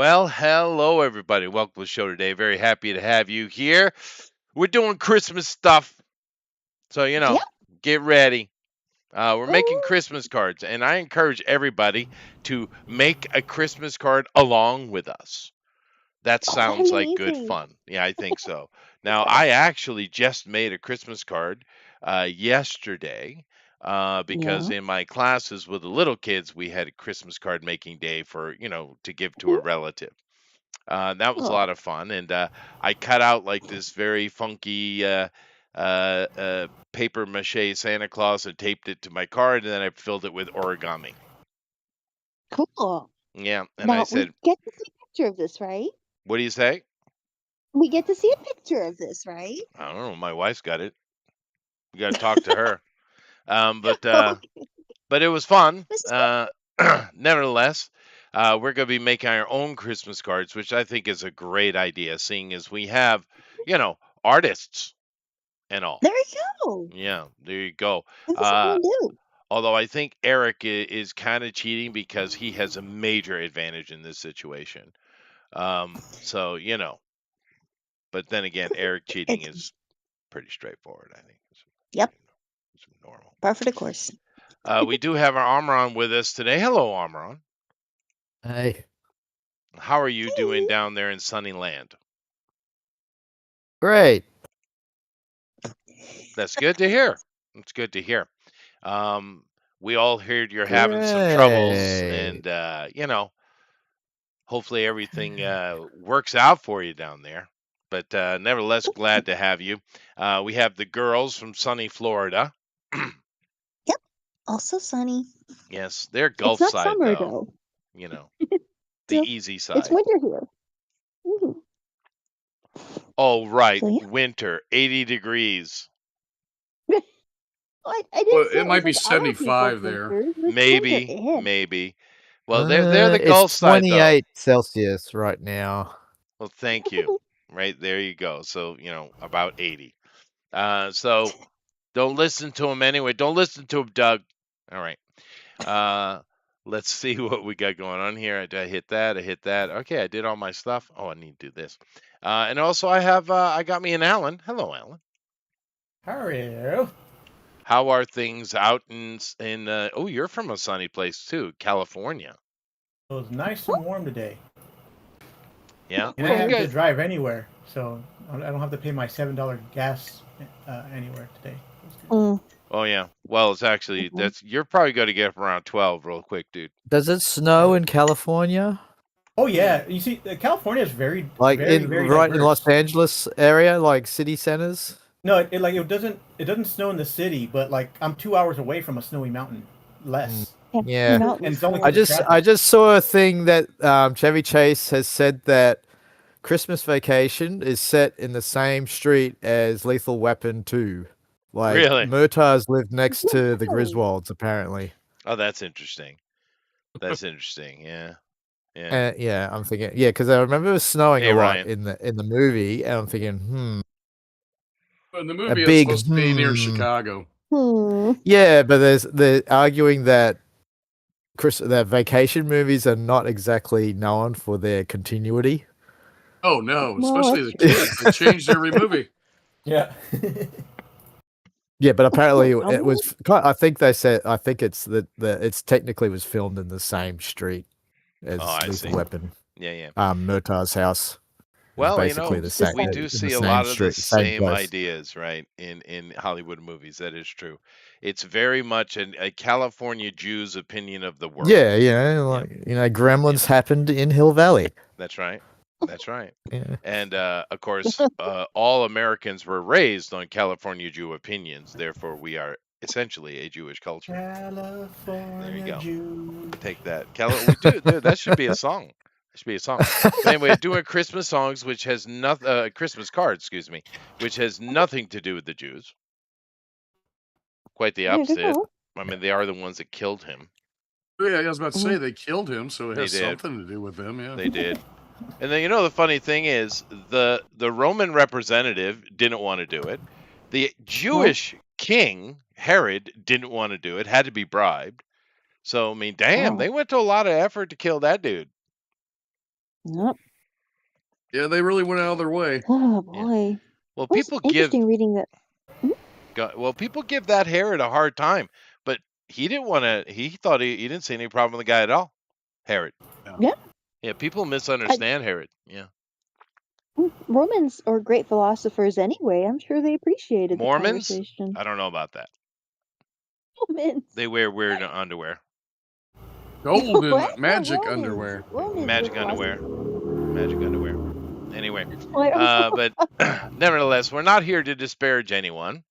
Well, hello everybody. Welcome to the show today. Very happy to have you here. We're doing Christmas stuff, so Yeah. get ready. We're making Oh, Christmas cards, and I encourage everybody to make a Christmas card along with us. That oh, that'd sounds be like good amazing. fun. Yeah, I think so. Now, I actually just made a Christmas card yesterday because Yeah. in my classes with the little kids, we had a Christmas card making day for, to give to a Mhm. relative. That was a Oh, lot of fun, and I cut out like this very funky paper mache Santa Claus and taped it to my card, and then I filled it with origami. cool. Yeah, and I Now we said, get to see a picture of this, right? "What do you say?" We get to see a picture of this, right? I don't know. My wife's got it. We got to talk to her. Um, but Oh, uh, but it was fun. this is great. Nevertheless, we're going to be making our own Christmas cards, which I think is a great idea, seeing as we have, artists and all. There we go. Yeah, there you go. This is Uh, something new. although I think Eric is kind of cheating because he has a major advantage in this situation. So but then again, Eric cheating It's is pretty straightforward. I think yep, it's normal. par for the course. We do have our Amron with us today. Hello, Amron. Hey, How are you doing Hey. down there in sunny land? great. That's good to hear. That's good to hear. Um, we all heard you're having some troubles, Great. and hopefully everything works out for you down there. But nevertheless, glad to have you. We have the girls from sunny Florida. Yep. Also sunny. Yes, they're It's Gulf not side summer though. though. You know, the So easy it's side. winter here. Mhm. Oh, right, So yeah. winter, 80 degrees. I Well, didn't say it it was might be like other people's 75 there. winters. It's winter Maybe, in. maybe. Well, they're the It's Gulf side though. 28 Celsius right now. Well, thank you. Right there you go. So about 80. So don't listen to him anyway. Don't listen to him, Doug. All right. Let's see what we got going on here. I hit that. I hit that. Okay, I did all my stuff. Oh, I need to do this. And also I got me an Alan. Hello, Alan. How are you? How are things out in oh, you're from a sunny place too, California. It was nice and warm today, Yeah. and Well, I you have to guys. drive anywhere, so I don't have to pay my $7 gas anywhere today. Mm, Oh yeah. Well, it's actually mhm. you're probably going to get up around 12 real quick, dude. Does it snow in California? Oh yeah, you see, California is very, Like very, very right in Los diverse. Angeles area, like city centers? No, it doesn't snow in the city, but like I'm 2 hours away from a snowy mountain, less, Yeah. and it's only I because of just traffic. saw a thing that Chevy Chase has said that Christmas Vacation is set in the same street as Lethal Weapon 2. Like Really? Murtaugh's lived next to the Wow. Griswolds apparently. Oh, that's interesting. That's interesting. Yeah. Yeah. Yeah, I'm thinking, yeah, because I remember it was snowing Hey, a lot Ryan. in the movie, and I'm thinking, In the a movie, it's big supposed to be near Chicago. Yeah, but they're arguing that that vacation movies are not exactly known for their continuity. Oh no, Well, especially the that's kids. They changed every movie. Yeah. Yeah, but apparently Oh, it was. I think they said. I think it's that it's technically was filmed in the same street as Oh, I see. Lethal Weapon. Yeah, yeah. Murtaugh's house. Well, Basically the same. we Right. do In the see a same lot of the street, same same place. ideas, right, in Hollywood movies. That is true. It's very much a California Jew's opinion of the world. Yeah, like Gremlins happened in Hill Valley. That's right. That's right. Yeah. And of course, all Americans were raised on California Jew opinions. Therefore, we are essentially a Jewish culture. California go. Jew. Take that, we do. Dude, that should be a song. That should be a song. But anyway, doing Christmas songs, which has nothing. Christmas cards, excuse me, which has nothing to do with the Jews. Quite the There you opposite. go. I mean, they are the ones that killed him. Yeah, I was about to say they killed him, so it They has did. something to do with them. Yeah, They did. And then the funny thing is the Roman representative didn't want to do it. The Jewish king Herod didn't want to do it. Had to be bribed. So I mean, damn, Wow. they went to a lot of effort to kill that dude. Yep. Yeah, they really went out of their way. Oh boy. Well, It was people give interesting reading that. people give that Herod a hard time, but he didn't want to. He thought he didn't see any problem with the guy at all. Herod. Yeah. Yeah, people misunderstand Herod. Yeah. Romans are great philosophers anyway. I'm sure they appreciated Mormons? the conversation. I don't know about that. Romans. They wear weird underwear. Golden What? magic Romans. underwear. Romans Magic were underwear. Magic underwear. Anyway, philosophers. but nevertheless, we're not here to disparage anyone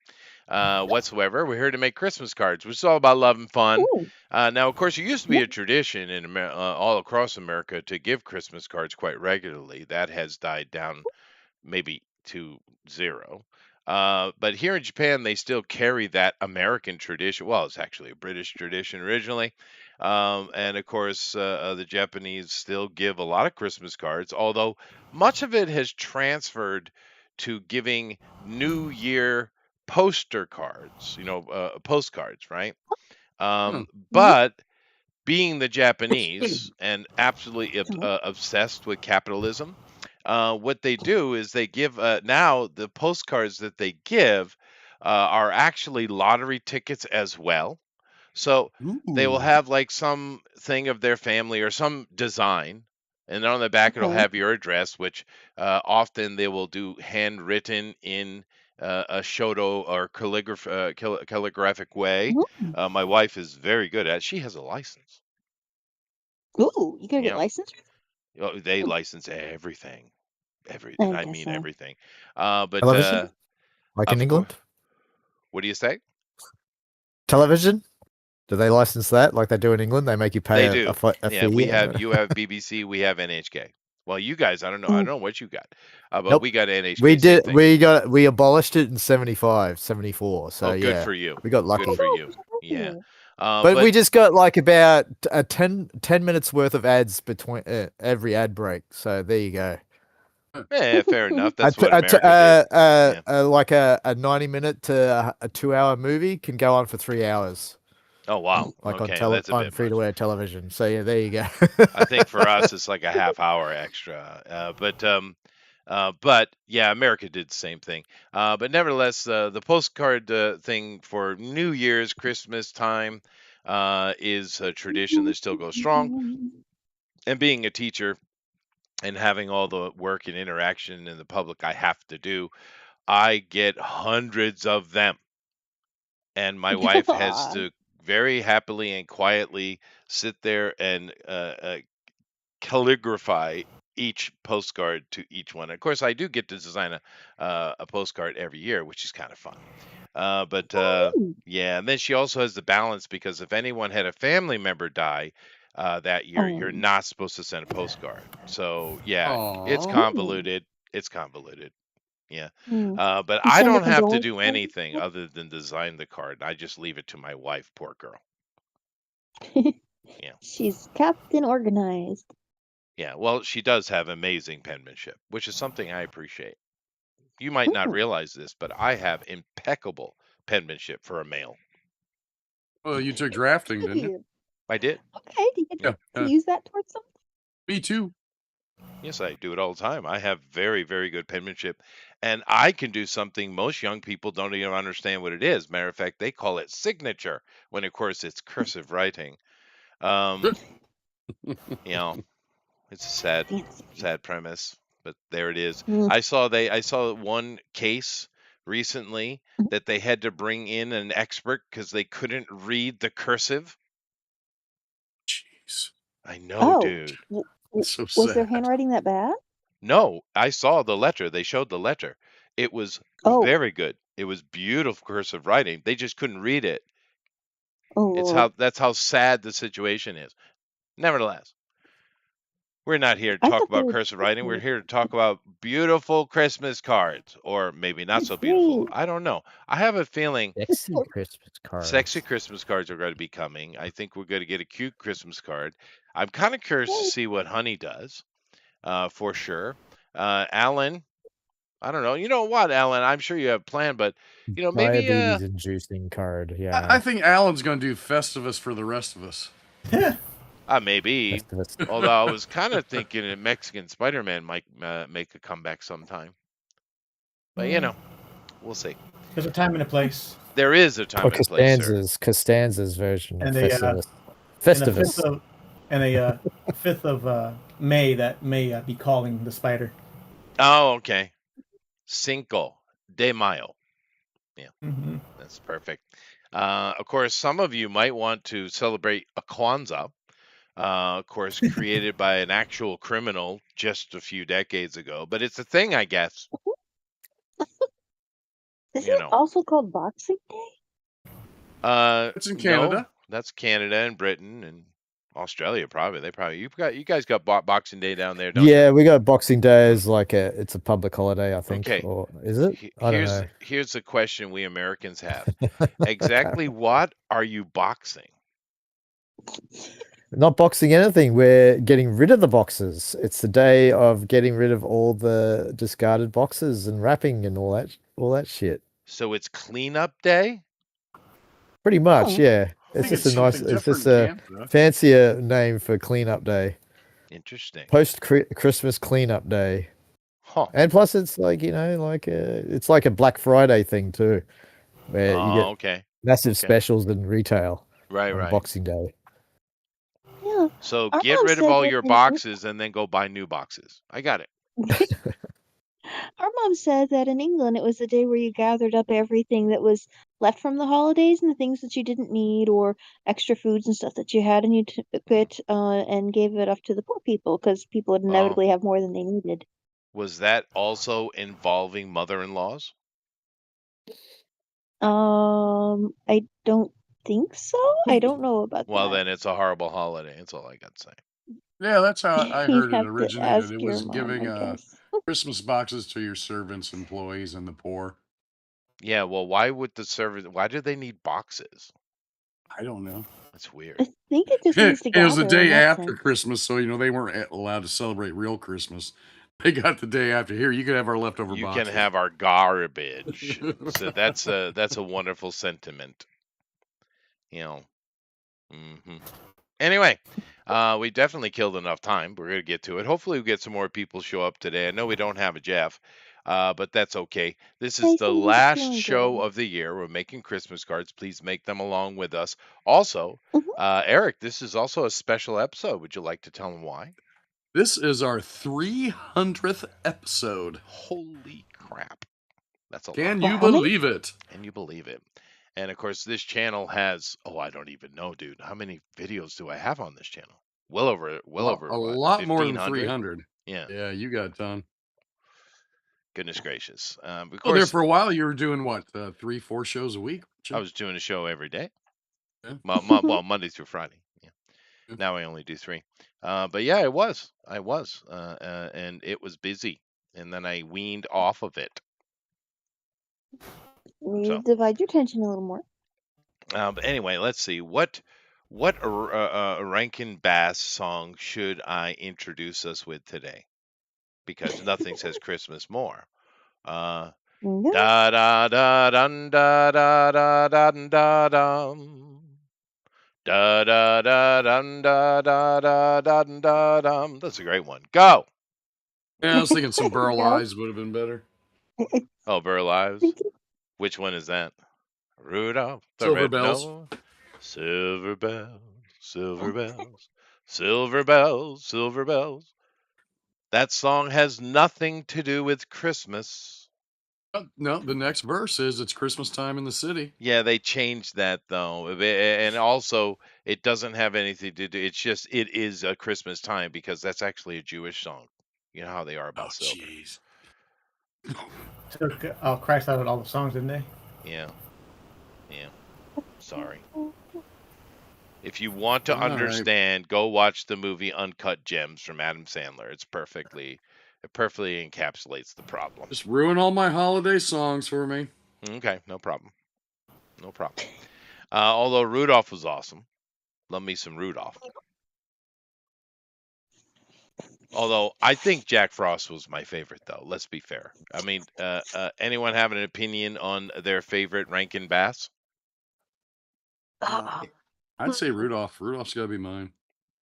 whatsoever. We're here to make Christmas cards, which is all about love and fun. Ooh. Now, of course, it used to be a tradition in all across America to give Christmas cards quite regularly. That has died down maybe to zero. But here in Japan, they still carry that American tradition. Well, it's actually a British tradition originally. And of course, the Japanese still give a lot of Christmas cards, although much of it has transferred to giving New Year poster cards, postcards, right? But being the Japanese and absolutely obsessed with capitalism, what they do is they give now the postcards that they give are actually lottery tickets as well. So they will have like some thing of their family or some design, and on the back it'll have your address, which often they will do handwritten in a shoto or calligraphic way. My wife is very good at it. She has a license. Ooh, you gotta Yeah. get licensed? They license everything. Everything. I guess mean so. everything. But Television? Like in of England? what do you say? Television? Do they license that like they do in England? They make you pay They do. a fee? Yeah, you have BBC, we have NHK. Well, you guys, I don't know. I don't know what you got. But Nope. we got NHK. We same did. thing. We abolished it in 75, 74. So good yeah, for you. we got lucky. Good for you. Oh, Yeah. okay. But we just got like about 10 minutes worth of ads between every ad break. So there you go. fair enough. That's what America did. Like a 90-minute to a 2-hour movie can go on for 3 hours. Oh wow. Like okay, on that's a bit free to much. air television. So yeah, there you go. I think for us it's like a half hour extra. But yeah, America did the same thing. But nevertheless, the postcard thing for New Year's, Christmas time is a tradition that still goes strong. And being a teacher and having all the work and interaction in the public I have to do, I get hundreds of them. And my wife has to very happily and quietly sit there and calligraphy each postcard to each one. Of course, I do get to design a postcard every year, which is kind of fun. Yeah, and then she also has the balance because if anyone had a family member die that year, you're not supposed to send a postcard. So yeah, it's convoluted. It's convoluted. Yeah. But I don't have to do anything other than design the card. I just leave it to my wife, poor girl. Yeah. She's Captain Organized. Yeah, well, she does have amazing penmanship, which is something I appreciate. You might not realize this, but I have impeccable penmanship for a male. Well, you took drafting, didn't you? I did. Okay, do you get to use that towards something? Me too. Yes, I do it all the time. I have very, very good penmanship, and I can do something most young people don't even understand what it is. Matter of fact, they call it signature, when of course it's cursive writing. It's a sad premise, but there it is. I saw one case recently that they had to bring in an expert because they couldn't read the cursive. Jeez. I know, dude. So was their handwriting that bad? No, I saw the letter. They showed the letter. It was very good. It was beautiful cursive writing. They just couldn't read it. That's how sad the situation is. Nevertheless, we're not here to talk about cursive writing. We're here to talk about beautiful Christmas cards, or maybe not so beautiful. I don't know. I have a feeling Sexy Christmas cards. Sexy Christmas cards are going to be coming. I think we're going to get a cute Christmas card. I'm kind of curious to see what Honey does, for sure. Alan, I don't know. You know what, Alan? I'm sure you have a plan, but maybe diabetes-inducing card. Yeah, I think Alan's going to do Festivus for the rest of us. Maybe. Festivus. Although I was kind of thinking a Mexican Spider-Man might make a comeback sometime. But we'll see. There's a time and a place. There is a time Or and place, sir. Costanza's version of And Festivus. And a Festivus. a 5th of May that may be calling the spider. Oh, okay. Cinco de Mayo. Yeah, Mm-hmm. that's perfect. Of course, some of you might want to celebrate a Kwanzaa. Of course, created by an actual criminal just a few decades ago. But it's a thing, I guess. Isn't it also called Boxing Day? It's in Canada. No, that's Canada and Britain and Australia. Probably. You guys got Boxing Day down there, don't you? Yeah, we got Boxing Day as it's a public holiday, I think. Okay. Or is it? I don't know. Here's the question we Americans have. Exactly what are you boxing? Not boxing anything. We're getting rid of the boxes. It's the day of getting rid of all the discarded boxes and wrapping and all that shit. So it's cleanup day? Pretty much, Oh. yeah. I It's think just something it's different just in a Canada. fancier name for cleanup day. Interesting. Post Christmas cleanup day. Huh. And plus it's it's like a Black Friday thing too. Where you get Okay. massive specials in retail Right, on right. Boxing Day. Yeah. So Our get mom rid of said all that your in- boxes and then go buy new boxes. I got it. Our mom said that in England it was the day where you gathered up everything that was left from the holidays and the things that you didn't need or extra foods and stuff that you had, and you took it and gave it off to the poor people because people would inevitably have more than they needed. Was that also involving mother-in-laws? I don't think so. I don't know about Well, that. then it's a horrible holiday. That's all I got to say. Yeah, that's how I You'd heard it have to originated. ask It your was mom, giving I guess. Christmas boxes to your servants, employees, and the poor. Yeah, well, why do they need boxes? I don't know. That's weird. I think it just means to It was the gather in day that after sense. Christmas, so they weren't allowed to celebrate real Christmas. They got the day after. Here, you can have our leftover You boxes. can have our garbage. So that's a wonderful sentiment. Anyway, we definitely killed enough time. We're gonna get to it. Hopefully, we get some more people show up today. I know we don't have a Jeff, but that's okay. This is the Jason, he's last feeling show good. of the year. We're making Christmas cards. Please make them along with us. Also, Mhm. Eric, this is also a special episode. Would you like to tell them why? This is our 300th episode. Holy crap! That's a Can lot. you How many? believe it? Can you believe it? And of course, this channel has, I don't even know, dude. How many videos do I have on this channel? Well over A what, lot more than 1,500? 300. Yeah. Yeah, you got a ton. Goodness gracious. Of Well, there course, for a while, you were doing what, 3-4 shows a week? I was doing a show every day. Yeah. Well, Monday through Friday. Yeah. Yeah. Now I only do 3. But yeah, I was. And it was busy. And then I weaned off of it. You divide your attention a little more. But anyway, let's see. What Rankin Bass song should I introduce us with today? Because nothing says Christmas more. Yeah. Da da da dun da da da da dun da dum. Da da da dun da da da da dun da dum. That's a great one. Go. Yeah, I was thinking some Burl Go. Ives would have been better. Oh, Burl Ives. Thank you. Which one is that? Rudolph the Silver Red Bells. Nose. Silver bells, silver bells, silver bells, silver bells. That song has nothing to do with Christmas. No, the next verse is it's Christmas time in the city. Yeah, they changed that though. And also it doesn't have anything to do. It's just it is a Christmas time because that's actually a Jewish song. You know how they are about silver. Jeez. Took Christ out of all the songs, didn't they? Yeah. Sorry. If you want to All right. understand, go watch the movie Uncut Gems from Adam Sandler. It perfectly encapsulates the problem. Just ruin all my holiday songs for me. Okay, no problem. Although Rudolph was awesome. Love me some Rudolph. Although I think Jack Frost was my favorite, though. Let's be fair. I mean, anyone have an opinion on their favorite Rankin Bass? I'd say Rudolph. Rudolph's got to be mine.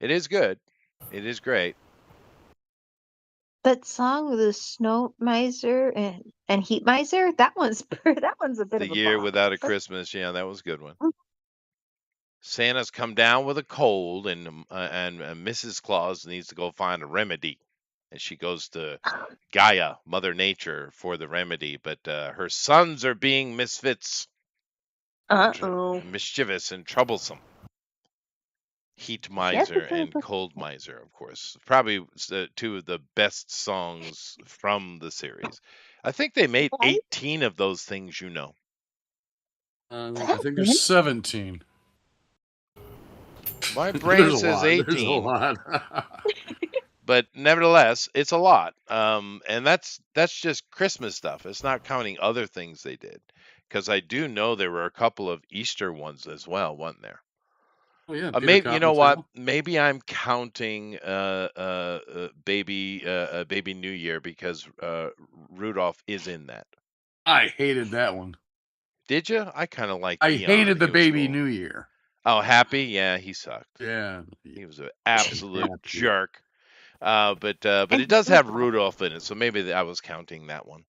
It is good. It is great. That song with the Snow Miser and Heat Miser, that one's that one's a bit The of a Year bop. Without a That's- Christmas. Yeah, that was a good one. Mm. Santa's come down with a cold, and Mrs. Claus needs to go find a remedy. And she goes to Gaia, Mother Nature, for the remedy. But her sons are being misfits, Uh-oh. mischievous, and troublesome. Heat Yes, Miser it's and a- Cold Miser, of course. Probably two of the best songs from the series. I think they made Right? 18 of those things, you know. I think there's 17. My brain There's a says lot. There's a 18, lot. but nevertheless, it's a lot. And that's just Christmas stuff. It's not counting other things they did, because I do know there were a couple of Easter ones as well, wasn't there? Oh yeah, Peter Maybe you know what? Cottontail. Maybe I'm counting baby New Year, because Rudolph is in that. I hated that one. Did you? I kind of like I Eon. hated the He was Baby cool. New Year. Oh, Happy? Yeah, he sucked. Yeah. He was an absolute Happy. jerk. But it does have Rudolph in it, so maybe I was counting that one.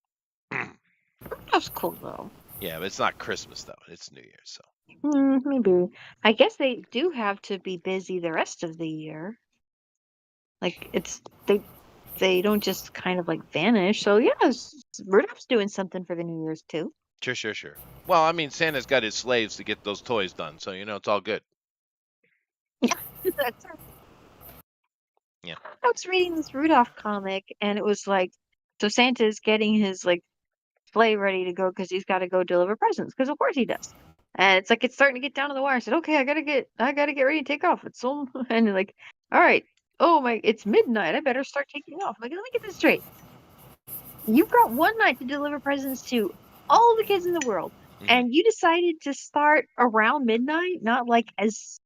That's cool though. Yeah, but it's not Christmas though. It's New Year's, so. Maybe. I guess they do have to be busy the rest of the year. Like they don't just kind of like vanish. So yeah, Rudolph's doing something for the New Year's too. Sure. Well, I mean, Santa's got his slaves to get those toys done, so it's all good. That's right. Yeah. I was reading this Rudolph comic, and it was like, so Santa's getting his like sleigh ready to go because he's got to go deliver presents, because of course he does. And it's like it's starting to get down to the wire. I said, okay, I gotta get ready to take off. It's so and they're like, all right, oh my, it's midnight. I better start taking off. I'm like, let me get this straight. You've got one night to deliver presents to all the kids in the world, Mhm. and you decided to start around midnight, not like as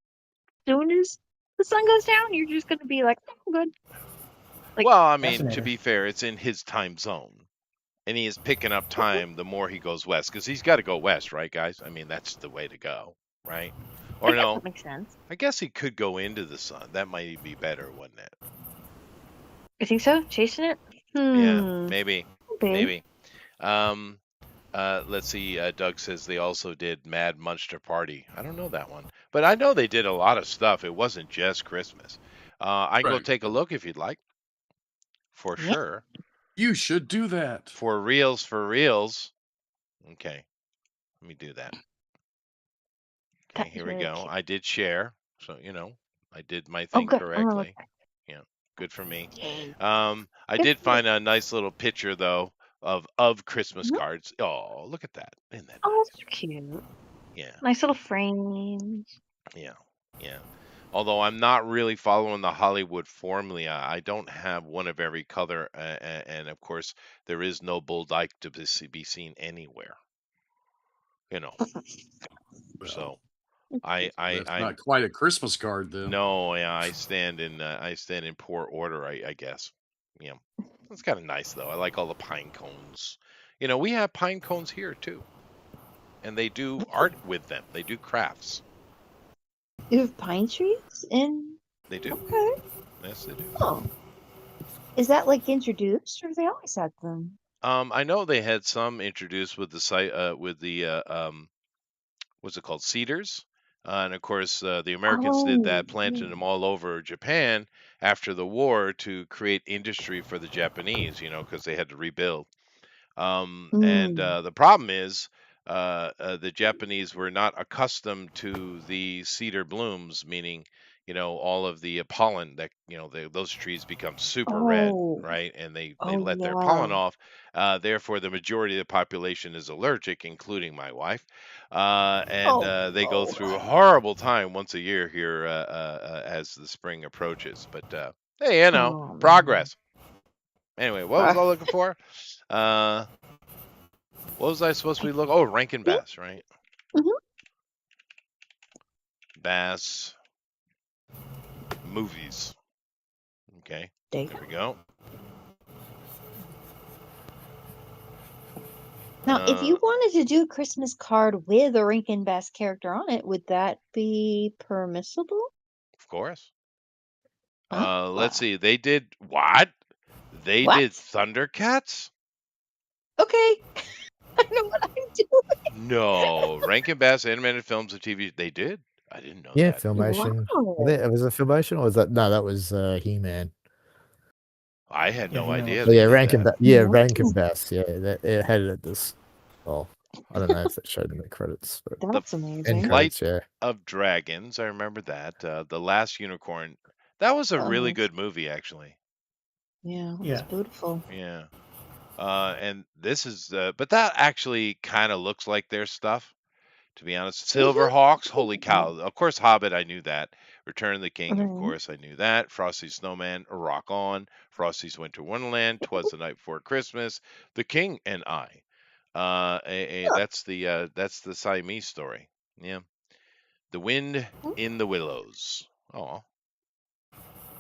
soon as the sun goes down. You're just gonna be like, oh, I'm good. Like, Well, I mean, to Fascinating. be fair, it's in his time zone, and he is picking up time the more he goes west, because he's got to go west, right, guys? I mean, that's the way to go, right? I Or guess no, that makes sense. I guess he could go into the sun. That might even be better, wouldn't it? You think so? Chasing it? Yeah, maybe. Maybe. Let's see. Doug says they also did Mad Munster Party. I don't know that one, but I know they did a lot of stuff. It wasn't just Christmas. I can go Right. take a look if you'd like. For Yeah. sure. You should do that. For reals. Okay. Let me do that. Okay, here we go. I did share, so I did my thing good. I'm gonna look correctly. Yeah, good for me. Yay. I did find a nice little picture though of Christmas Mhm. cards. Oh, look at that! Isn't that Oh, nice? that's cute. Yeah, Nice little frames. yeah. Although I'm not really following the Hollywood formula, I don't have one of every color, and of course there is no Bull Dyke to be seen anywhere. Well, So that's I not quite a Christmas card, then. no, yeah, I stand in poor order, I guess. Yeah, it's kind of nice though. I like all the pine cones. We have pine cones here too, and they do art with them. They do crafts. You have pine trees in. They do. Okay. Yes, they do. Oh. Is that like introduced, or have they always had them? I know they had some introduced with the site, what's it called, cedars, and of course the Americans did that, planting them all over Japan after the war to create industry for the Japanese, because they had to rebuild. And the problem is the Japanese were not accustomed to the cedar blooms, meaning all of the pollen that those trees become super red, right? And they let their pollen off. Therefore, the majority of the population is allergic, including my wife, and they go through a horrible time once a year here as the spring approaches. But hey, progress. Anyway, what was I looking for? What was I supposed to be looking? Oh, Rankin Bass, right? Mhm. Bass movies. Okay, there we go. Now, if you wanted to do a Christmas card with a Rankin Bass character on it, would that be permissible? Of course. Let's see. They did what? They What? did Thundercats? Okay. I know what I'm doing. No. Rankin Bass animated films and TV. They did? I didn't know Yeah, that. Filmation. Wow. Was it Filmation or was that? No, that was He-Man. I had Yeah, no He-Man idea was- Oh, they yeah, did Rankin. that. Yeah, No. Rankin Bass. Yeah, it had it at this. Well, I don't know if it showed in the credits, but That's end amazing. Flight credits. Yeah. of Dragons. I remember that. The Last Unicorn. That was a really Oh. good movie, actually. Yeah, it's Yeah. beautiful. Yeah. And this is, but that actually kind of looks like their stuff, to be honest. Silverhawks, holy cow. Of course, Hobbit, I knew that. Return of the King, of Mhm. course, I knew that. Frosty Snowman, Rock On. Frosty's Winter Wonderland, 'Twas the Night Before Christmas, The King and I. That's the Siamese story. Yeah. The Wind in the Willows. Oh.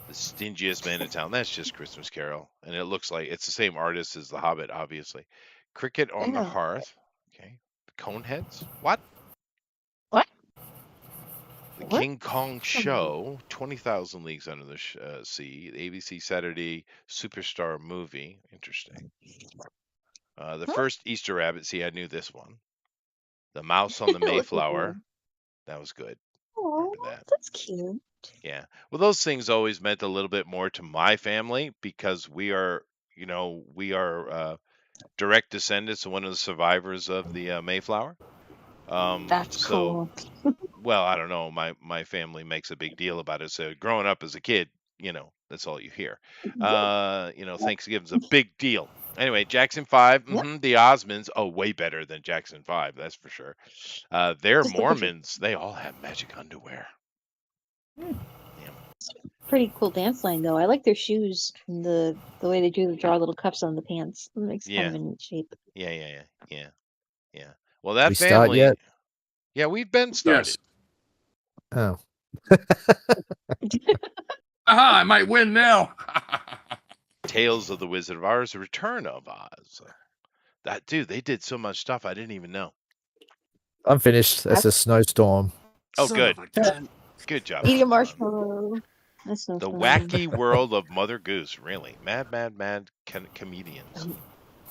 The Stingiest Man in Town. That's just Christmas Carol. And it looks like it's the same artist as The Hobbit, obviously. Cricket on the Yeah. Hearth. Okay. Coneheads? What? What? The What? King Kong Show. 20,000 Leagues Under the Sea. The ABC Saturday Superstar Movie. Interesting. The First Easter Rabbit. See, I knew this one. The Mouse on the Look at Mayflower. you. That was good. Aw, Remember that. that's cute. Yeah. Well, those things always meant a little bit more to my family because we are direct descendants of one of the survivors of the Mayflower. That's So, cool. well, I don't know. My family makes a big deal about it. So, growing up as a kid, that's all you hear. Thanksgiving's a big deal. Anyway, Jackson 5, Yep. the Osmonds, way better than Jackson 5, that's for sure. They're Just look at you. Mormons. They all have magic underwear. Pretty cool dance line though. I like their shoes and the way they draw little cuffs on the pants. It makes kind of a neat shape. Yeah. Well, that We start family. yet? Yeah, we've been started. Yes. Oh, Aha, I might win now. Tales of the Wizard of Oz, Return of Oz. They did so much stuff I didn't even know. I'm finished. That's a snowstorm. Oh, Son good. of a gun. Good job. Eat a Tom. marshmallow. That's no The fun. Wacky World of Mother Goose. Really. Mad Comedians.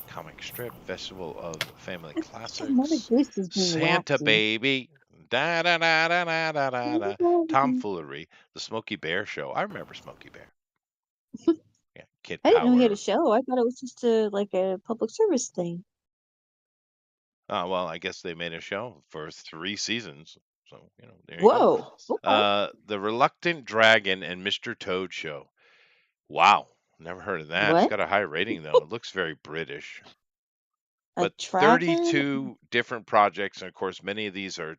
Comic Strip. Festival of Family Mother Classics. Goose is being Santa wacky. Baby. Da da da da da da da da. Tomfoolery. The Smokey Bear Show. I remember Smokey Bear. Yeah, Kid I didn't know he had Power. a show. I thought it was just a public service thing. Oh, well, I guess they made a show for 3 seasons. So, there you go. Whoa. Okay. The Reluctant Dragon and Mr. Toad Show. Wow. Never heard of that. It's What? got a high rating, though. It looks very British. A But dragon? 32 different projects. And, of course, many of these are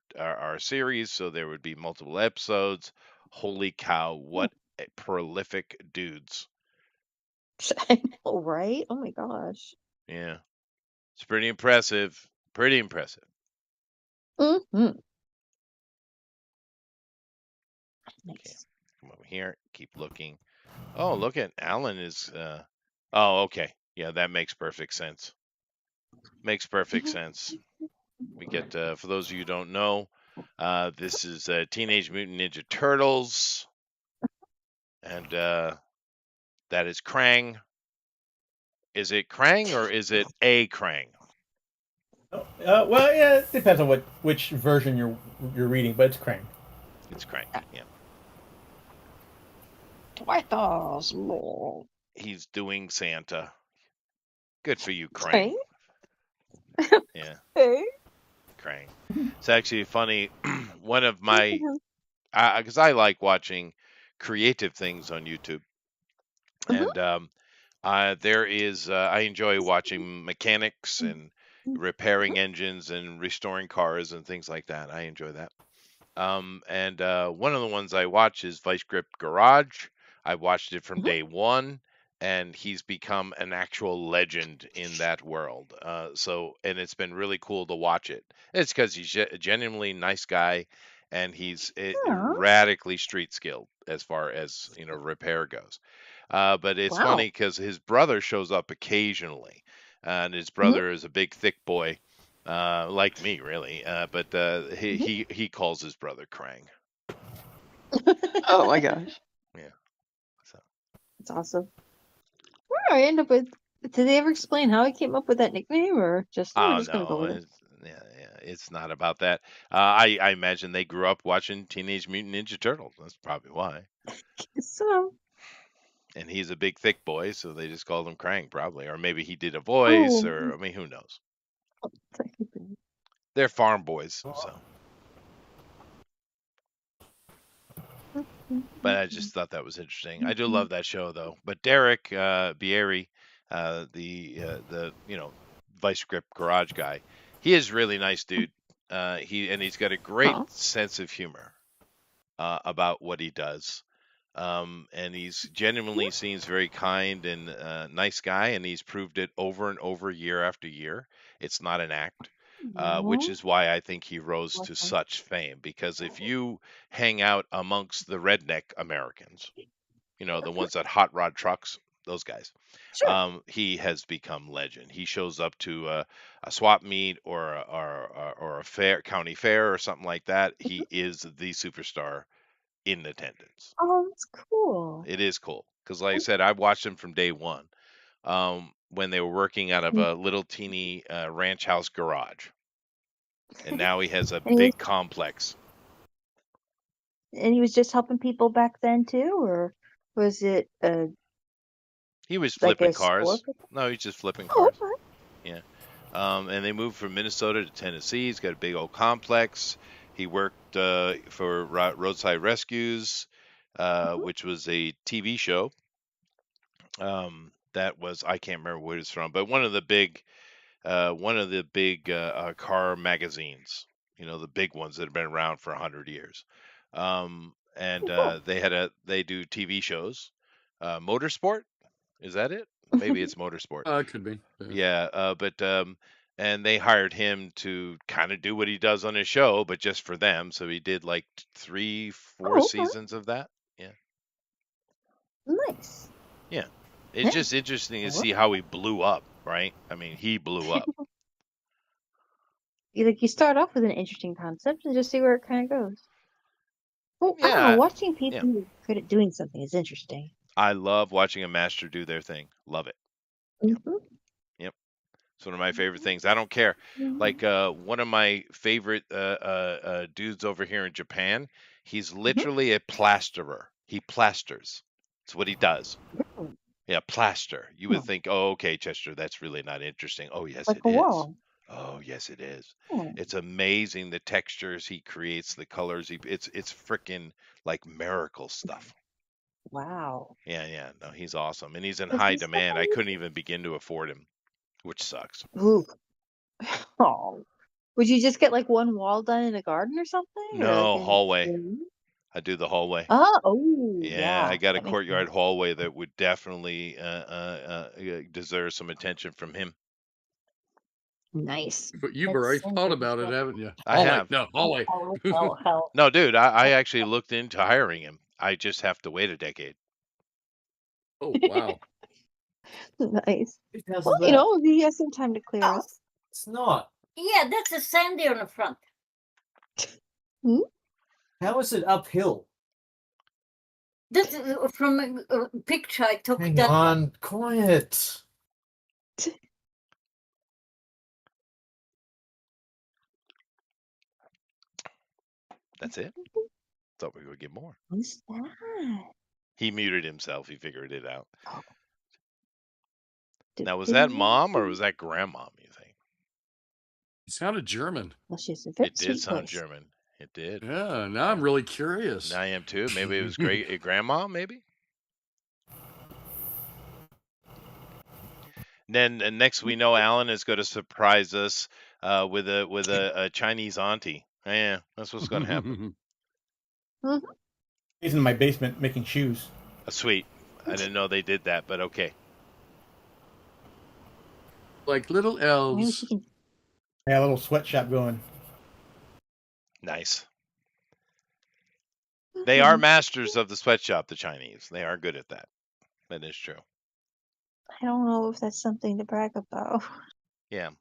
series, so there would be multiple episodes. Holy cow. What prolific dudes. I know, right? Oh my gosh. Yeah. It's pretty impressive. Pretty impressive. Mm-hmm. Nice. Come over here. Keep looking. Oh, look at Alan is. Oh, okay. Yeah, that makes perfect sense. Makes perfect sense. We get for those of you who don't know, this is Teenage Mutant Ninja Turtles, and that is Krang. Is it Krang or is it a Krang? Well, yeah, it depends on which version you're reading, but it's Krang. It's Krang. Yeah. Twice more. He's doing Santa. Good for you, Krang. Yeah, Hey. Krang. It's actually funny. One of my, because I like watching creative things on YouTube, and there is I enjoy watching mechanics and repairing engines and restoring cars and things like that. I enjoy that. And one of the ones I watch is Vice Grip Garage. I watched it from day one, and he's become an actual legend in that world. And it's been really cool to watch it. It's because he's a genuinely nice guy, and he's radically street skilled as far as repair goes. But it's funny because his brother shows up occasionally, and his brother is a big thick boy, like me really. But he calls his brother Krang. Oh my gosh. Yeah. So That's awesome. Where do I end up with? Did they ever explain how he came up with that nickname, or just we're Oh just gonna go no, with it? it's not about that. I imagine they grew up watching Teenage Mutant Ninja Turtles. That's probably why. So, And he's a big, thick boy, so they just called him Krang, probably. Or maybe he did a voice, or I mean, who knows? They're farm boys, so. But I just thought that was interesting. I do love that show, though. But Derek Bieri, the Vice Grip Garage guy, he is really nice, dude. He's got a great sense of humor about what he does. And he's genuinely seems very kind and nice guy, and he's proved it over and over year after year. It's not an act, which is why I think he rose to such fame. Because if you hang out amongst the redneck Americans, the ones that hot rod trucks, those guys, he has become legend. He shows up to a swap meet or a county fair or something like that. He is the superstar in attendance. Oh, that's cool. It is cool because, like I said, I watched him from day one when they were working out of a little teeny ranch house garage, and now he has a big complex. And he was just helping people back then too, or was it He was like flipping a cars. sport? No, he's just flipping Oh, cars. okay. Yeah. And they moved from Minnesota to Tennessee. He's got a big old complex. He worked for Roadside Rescues, which was a TV show. That was, I can't remember where it's from, but one of the big car magazines. The big ones that have been around for 100 years. They do TV shows. Motorsport, is that it? Maybe it's Motorsport. It could be. Yeah, and they hired him to kind of do what he does on his show, but just for them. So he did like 3-4 seasons of that. Yeah. Nice. Yeah. It's just interesting to see how he blew up, right? I mean, he blew up. You start off with an interesting concept and just see where it kind of goes. Well, I don't Yeah. know. Watching people who are good at doing something is interesting. I love watching a master do their thing. Love it. Mm-hmm. Yep. It's one of my favorite things. I don't care. Like one of my favorite dudes over here in Japan, he's literally a plasterer. He plasters. That's what he does. Yeah, plaster. You would think, oh, okay, Chester, that's really not interesting. Oh, yes, Like it a is. wall. Oh, yes, it is. Yeah. It's amazing the textures he creates, the colors. It's freaking like miracle stuff. Wow. Yeah. No, he's awesome, and he's in Is high he so demand. I funny? couldn't even begin to afford him, which sucks. Ooh. Oh. Would you just get like one wall done in a garden or something? Or No, like hallway. I do the hallway. Oh, Yeah, I got a that makes courtyard sense. hallway that would definitely deserve some attention from him. Nice. But you've That's already so thought good. about it, haven't you? I Hallway. have. No, hallway. Hell. No, dude, I actually looked into hiring him. I just have to wait a decade. Oh, wow. Nice. Because Well, of that. he has some time to clear up. It's not. Yeah, that's a sandy on the front. How is it uphill? That's from a picture I took. Hang that on, quiet. That's it? Thought we would get more. Who's that? He muted himself. He figured it out. Oh. Now, was that mom or was that grandmom, you think? It sounded German. Well, she's a very It did sweet sound voice. German. It did. Yeah, now I'm really curious. Now I am too. Maybe it was great grandma, maybe? Then next we know Alan is going to surprise us with a Chinese auntie. Yeah, that's what's going to happen. He's in my basement making shoes. Sweet. I didn't know they did that, but okay. Like little Maybe elves. she can. I got a little sweatshop going. Nice. They are masters of the sweatshop, the Chinese. They are good at that. That is true. I don't know if that's something to brag about. Yeah.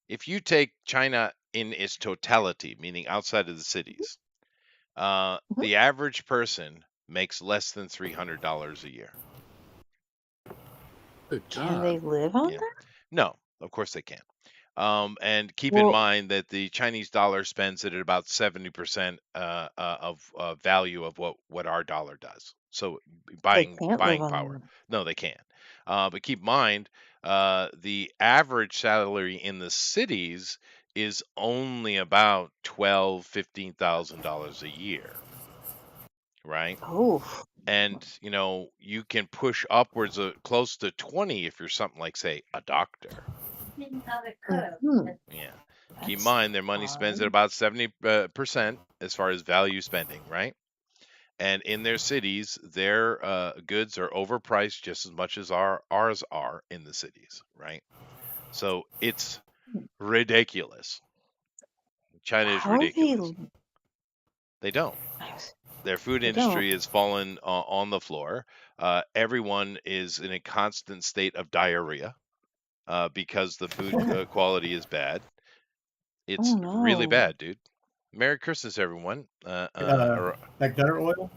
If you take China in its totality, meaning outside of the cities, the average person makes less than $300 a year. Good Can God. they live on Yeah. that? No, of course they can't. And keep in Well, mind that the Chinese dollar spends it at about 70% of value of what our dollar does. So they buying can't live buying on power. that. No, they can't. But keep in mind, the average salary in the cities is only about $12,000-$15,000 a year, right? Oh, And you can push upwards of close to 20 if you're something like, say, a doctor. mhm, Yeah. Keep in that's mind their money spends at odd. about 70% as far as value spending, right? And in their cities, their goods are overpriced just as much as ours are in the cities, right? So it's ridiculous. China is How they? ridiculous. They don't. Their food They industry don't. has fallen on the floor. Everyone is in a constant state of diarrhea because the food quality is bad. Oh It's really no. bad, dude. Merry Christmas, everyone. Like gutter oil.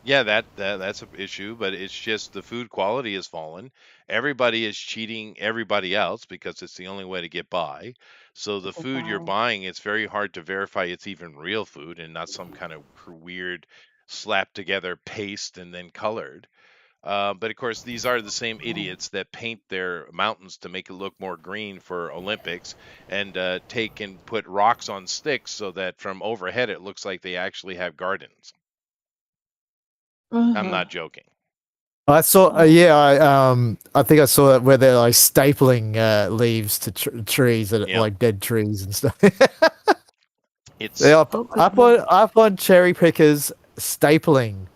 Yeah, that's an issue, but it's just the food quality has fallen. Everybody is cheating everybody else because it's the only way to get by. So the Oh, food you're wow. buying, it's very hard to verify it's even real food and not some kind of weird slapped together paste and then colored. But of course, these are the same idiots that paint their mountains to make it look more green for Olympics and take and put rocks on sticks so that from overhead it looks like they actually have gardens. I'm Uh-huh. not joking. I saw, Oh. yeah, I think I saw that where they're like stapling leaves to trees that are Yeah. like dead trees and stuff. It's They are Oh, up on cherry pickers stapling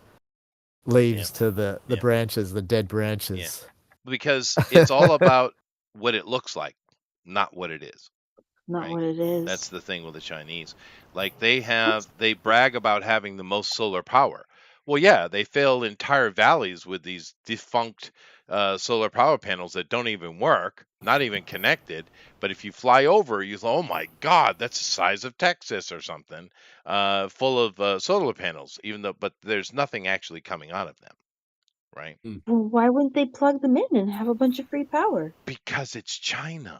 leaves to the Yeah. branches, the dead branches. because it's all about what it looks like, not what it is. not right? what it is. That's the thing with the Chinese. Like they brag about having the most solar power. Well, yeah, they fill entire valleys with these defunct solar power panels that don't even work, not even connected. But if you fly over, you go, oh my God, that's the size of Texas or something, full of solar panels. But there's nothing actually coming out of them, right? Well, why wouldn't they plug them in and have a bunch of free power? Because it's China.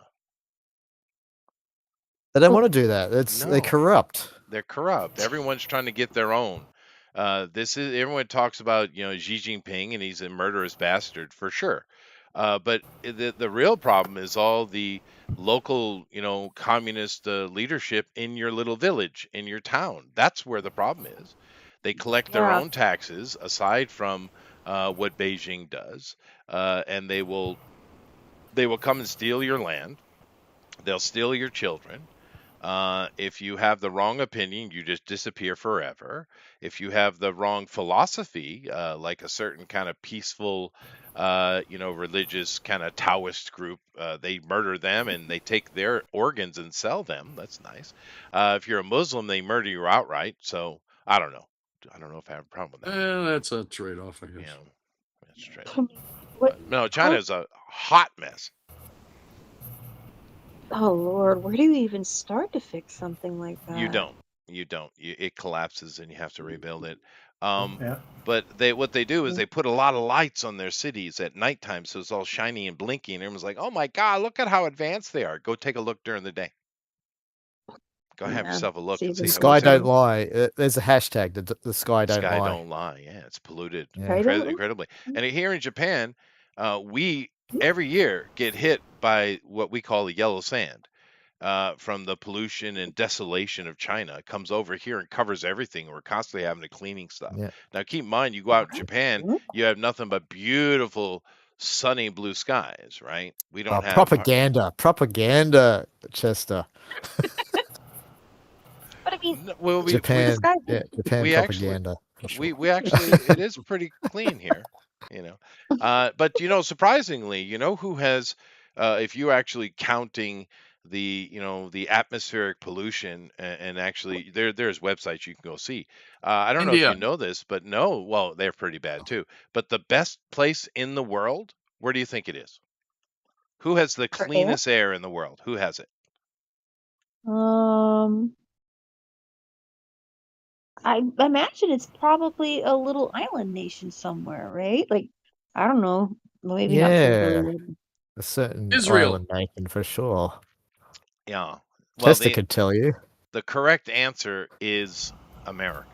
They don't want to do that. They're No. corrupt. They're corrupt. Everyone's trying to get their own. Everyone talks about Xi Jinping and he's a murderous bastard for sure. But the real problem is all the local communist leadership in your little village, in your town. That's where the problem is. They collect their Yeah. own taxes aside from what Beijing does, and they will come and steal your land. They'll steal your children. If you have the wrong opinion, you just disappear forever. If you have the wrong philosophy, like a certain kind of peaceful, religious kind of Taoist group, they murder them and they take their organs and sell them. That's nice. If you're a Muslim, they murder you outright. So I don't know. I don't know if I have a problem with that. That's a trade-off, I guess. Yeah, that's true. What? No, China's a hot mess. Oh Lord, where do you even start to fix something like that? You don't. It collapses and you have to rebuild it. Yeah. But what they do is they put a lot of lights on their cities at nighttime, so it's all shiny and blinky, and everyone's like, "Oh my God, look at how advanced they are!" Go take a look during the day. Go have Yeah, yourself a look see and the The see how sky it's don't lie. There's a hashtag. The sky don't Sky lie. don't lie. Yeah, it's polluted Yeah. Sky don't lie? incredibly. And here in Japan, we every year get hit by what we call the yellow sand. From the pollution and desolation of China. It comes over here and covers everything. We're constantly having to cleaning stuff. Yeah. Now, keep in mind, you go out in Japan, you have nothing but beautiful, sunny blue skies, right? We don't have Propaganda, Chester. But I mean, Well, Japan, sky- yeah, Japan we actually- propaganda. for sure. we actually it is pretty clean here, But surprisingly, who has, if you're actually counting the atmospheric pollution and actually there's websites you can go see. I don't know if India. you know this, but no, well, they're pretty bad too. But the best place in the world, where do you think it is? Who has the For air? cleanest air in the world? Who has it? I imagine it's probably a little island nation somewhere, right? Like, I don't know, Well, maybe not Yeah, food-related. a certain Israel. island nation for sure. Yeah. Well, Chester could tell you. the correct answer is America.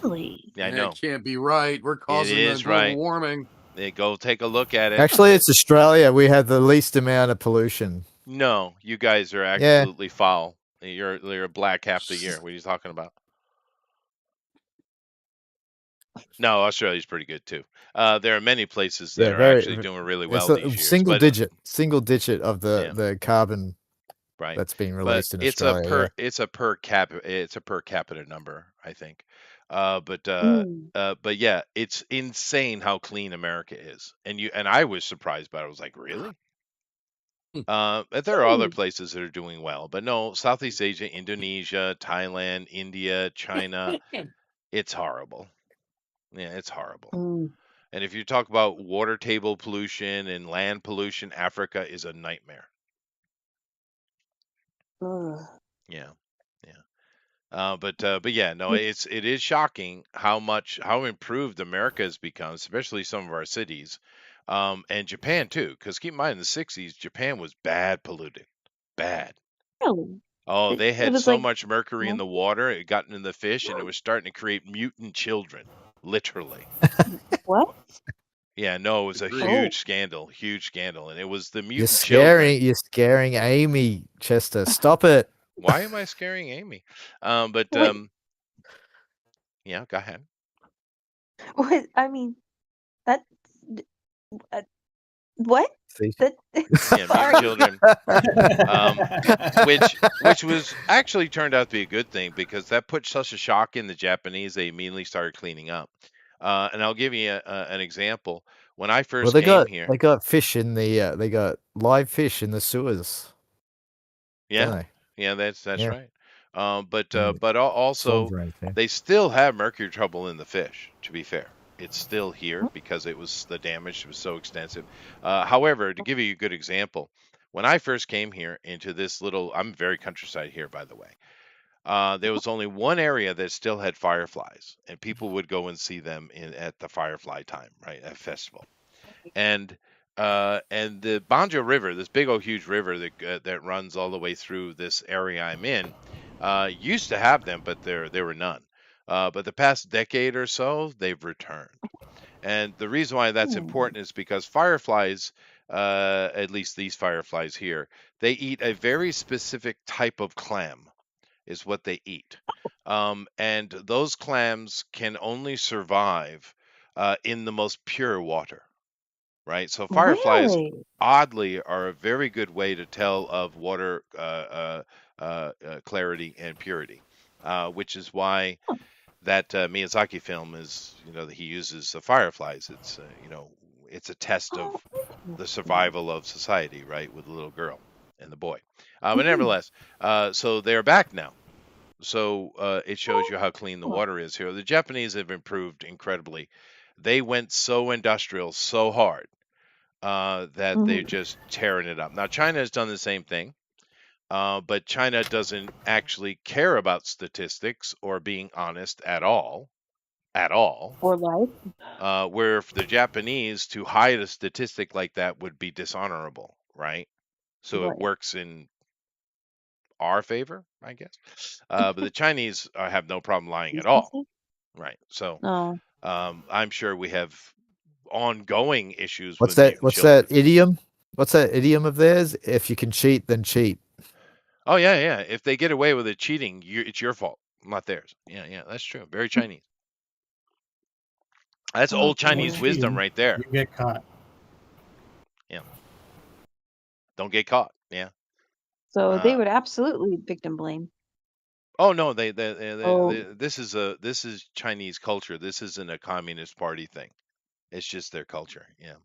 Really? Yeah, I That know. can't be right. We're causing is global right. warming. Go take a look at it. Actually, it's Australia. We have the least amount of pollution. No, you guys are Yeah. absolutely foul. You're black half the year. What are you talking about? No, Australia's pretty good too. There are many places that Yeah, are very- actually doing really It's well a these years. single but, digit of Yeah. the carbon right. that's being But released in it's Australia. it's a per capita number, I think. But yeah, it's insane how clean America is. And I was surprised by it. I was like, really? But there are other places that are doing well, but no, Southeast Asia, Indonesia, Thailand, India, China, it's horrible. Yeah, it's horrible. Mm. And if you talk about water table pollution and land pollution, Africa is a nightmare. Ugh. Yeah, yeah. But yeah, no, it is shocking how improved America has become, especially some of our cities, and Japan too. Because keep in mind, in the '60s, Japan was bad polluted, bad. Really? Oh, It- they it had was so like- much mercury in the water, it got into the fish, and it was starting to create mutant children, literally. What? Yeah, no, it was a Agreed. huge scandal, and it was the mutant children. You're scaring Amy, Chester. Stop it. Why am I scaring Amy? But Wait. yeah, go ahead. What? I mean, that. What? See? That. Yeah, Sorry. mutant children, which was actually turned out to be a good thing because that put such a shock in the Japanese. They immediately started cleaning up. And I'll give you an example. When I first came here, they got fish in the they got live fish in the sewers. yeah, don't they? yeah, that's Yeah. right. But Mm. also Swans, right? they still have mercury trouble in the fish. To be fair, it's still here because the damage was so extensive. However, to give you a good example, when I first came here into this I'm very countryside here, by the way. There was only one area that still had fireflies, and people would go and see them at the firefly time, right, at festival. And the Banjo River, this big old huge river that runs all the way through this area I'm in, used to have them, but there were none. But the past decade or so, they've returned. And the reason why that's important is because fireflies, at least these fireflies here, they eat a very specific type of clam, is what they eat. And those clams can only survive in the most pure water, right? So fireflies, Really? oddly, are a very good way to tell of water clarity and purity, which is why that Miyazaki film is, he uses the fireflies. It's, it's a test of the survival of society, right, with the little girl and the boy. But nevertheless, so they're back now. So it shows you how clean the water is here. The Japanese have improved incredibly. They went so industrial so hard that they're just tearing it up. Now, China has done the same thing, but China doesn't actually care about statistics or being honest at all. Or life? Where for the Japanese, to hide a statistic like that would be dishonorable, right? So Right. it works in our favor, I guess. But the Chinese have no problem lying at all, right? So Oh. I'm sure we have ongoing issues What's with that? mutant What's children. that idiom? What's that idiom of theirs? If you can cheat, then cheat. Oh yeah. If they get away with it cheating, it's your fault, not theirs. Yeah, that's true. Very Chinese. That's Oh, old boy. Chinese wisdom Cheating, right there. You get caught. Don't get caught. Yeah. So they would absolutely victim blame. Oh no, they Oh. this is Chinese culture. This isn't a communist party thing. It's just their culture. Yeah.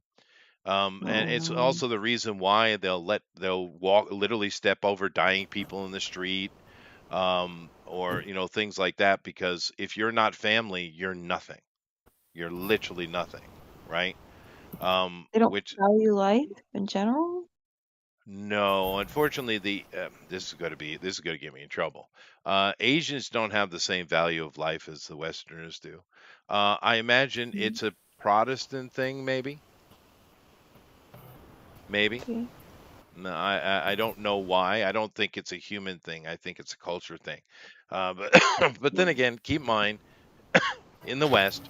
And it's also the reason why they'll literally step over dying people in the street, or things like that. Because if you're not family, you're nothing. You're literally nothing, right? They don't value life in general? No, unfortunately, this is going to get me in trouble. Asians don't have the same value of life as the Westerners do. I imagine it's a Protestant thing, maybe. Maybe. Okay. No, I don't know why. I don't think it's a human thing. I think it's a culture thing. But but then again, keep in mind, in the West,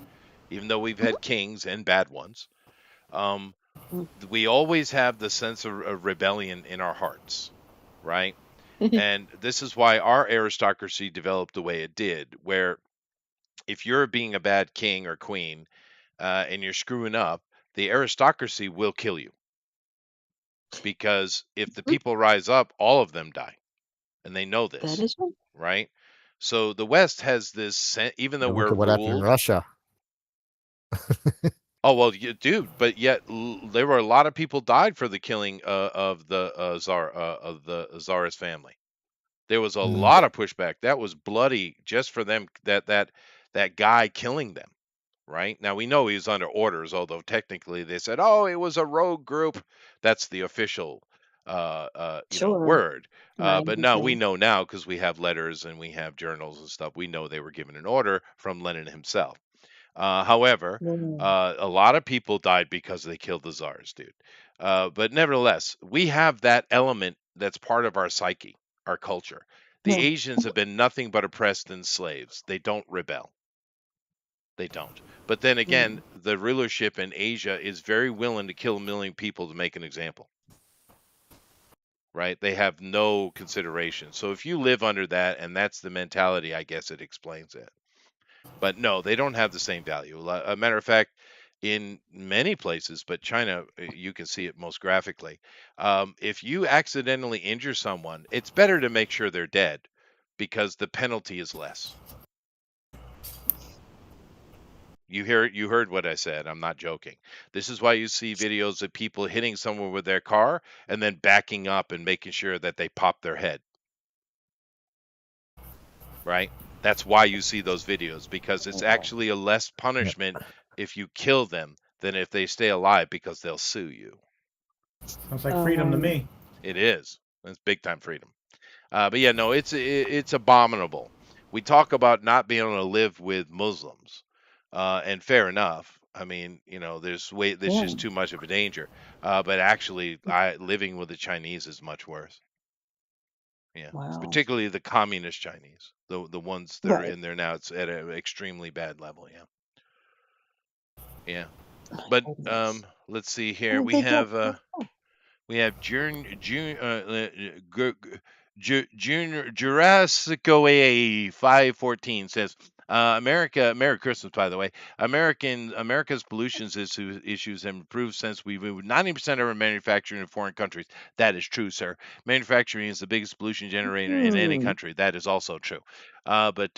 even though we've had kings and bad ones, um, we always have the sense of rebellion in our hearts, right? And this is why our aristocracy developed the way it did, where if you're being a bad king or queen and you're screwing up, the aristocracy will kill you. Because if the people rise up, all of them die. And they know That this, is right. right? So the West has this, even though And we're look at what happened in ruled. Russia. Oh, well, dude, but yet there were a lot of people died for the killing of the Tsarist family. There was a lot of pushback. That was bloody just for them, that guy killing them, right? Now we know he was under orders, although technically they said, "Oh, it was a rogue group." That's the official Sure. word. Right. But no, we know now because we have letters and we have journals and stuff. We know they were given an order from Lenin himself. However, a lot of people died because they killed the czars, dude. But nevertheless, we have that element that's part of our psyche, our culture. The Yeah. Asians have been nothing but oppressed and slaves. They don't rebel. They don't. But then again, the rulership in Asia is very willing to kill 1 million people to make an example. Right? They have no consideration. So if you live under that and that's the mentality, I guess it explains it. But no, they don't have the same value. A matter of fact, in many places, but China, you can see it most graphically. If you accidentally injure someone, it's better to make sure they're dead because the penalty is less. You heard what I said. I'm not joking. This is why you see videos of people hitting someone with their car and then backing up and making sure that they pop their head. Right? That's why you see those videos, because it's actually a less punishment if you kill them than if they stay alive, because they'll sue you. Sounds like freedom to me. It is. It's big time freedom. But yeah, no, it's abominable. We talk about not being able to live with Muslims, and fair enough. I mean, there's just too much of a danger. But actually, living with the Chinese is much worse. Yeah, Wow. particularly the communist Chinese, the ones that are Right. in there now. It's at an extremely bad level. Yeah. But Goodness. let's see here. Well, We they have don't. Jurassicoa 514 says, America, Merry Christmas, by the way. America's pollution issues have improved since we moved 90% of our manufacturing in foreign countries. That is true, sir. Manufacturing is the biggest pollution generator in any country. That is also true. But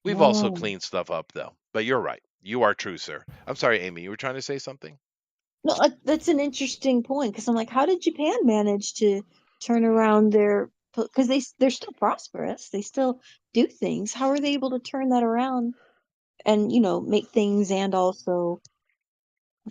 we've also cleaned stuff up, though. But you're right. You are true, sir. I'm sorry, Amy. You were trying to say something? No, that's an interesting point because I'm like, how did Japan manage to turn around because they're still prosperous, they still do things. How are they able to turn that around and make things and also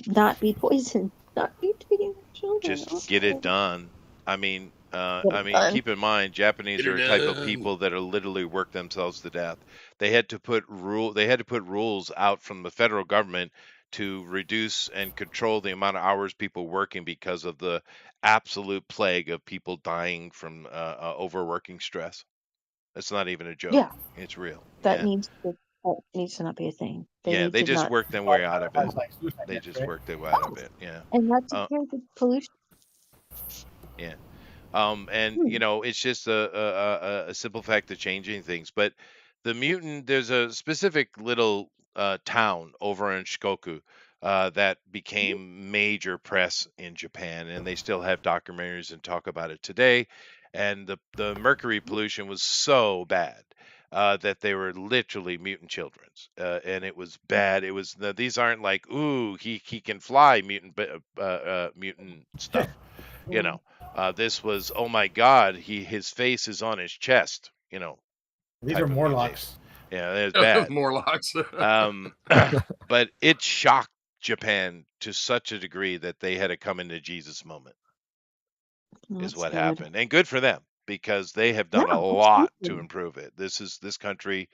not be poison, not be treating children? Just get it done. I mean, Get it done. keep in mind, Japanese Get are it a type of done. people that are literally work themselves to death. They had to put rules out from the federal government to reduce and control the amount of hours people working because of the absolute plague of people dying from overworking stress. That's not even a joke. Yeah, It's real. that Yeah. needs to not be a thing. Yeah, need they to just not, work their way out of it. Sounds like suicide They nets, just right? work their way out of it. Yeah. and that's because of pollution. Yeah. And it's just a simple fact of changing things. But the mutant, there's a specific little town over in Shikoku that became major press in Japan, and they still have documentaries and talk about it today. And the mercury pollution was so bad that they were literally mutant children's, and it was bad. It was these aren't like, ooh, he can fly mutant mutant stuff, you know. This was, oh my God, his face is on his chest, These type are of Morlocks. mutation. Yeah, it's bad. Morlocks. But it shocked Japan to such a degree that they had to come into Jesus moment, is That's what good. happened. And good for them, because they have done Yeah, a lot to absolutely. improve it. This country,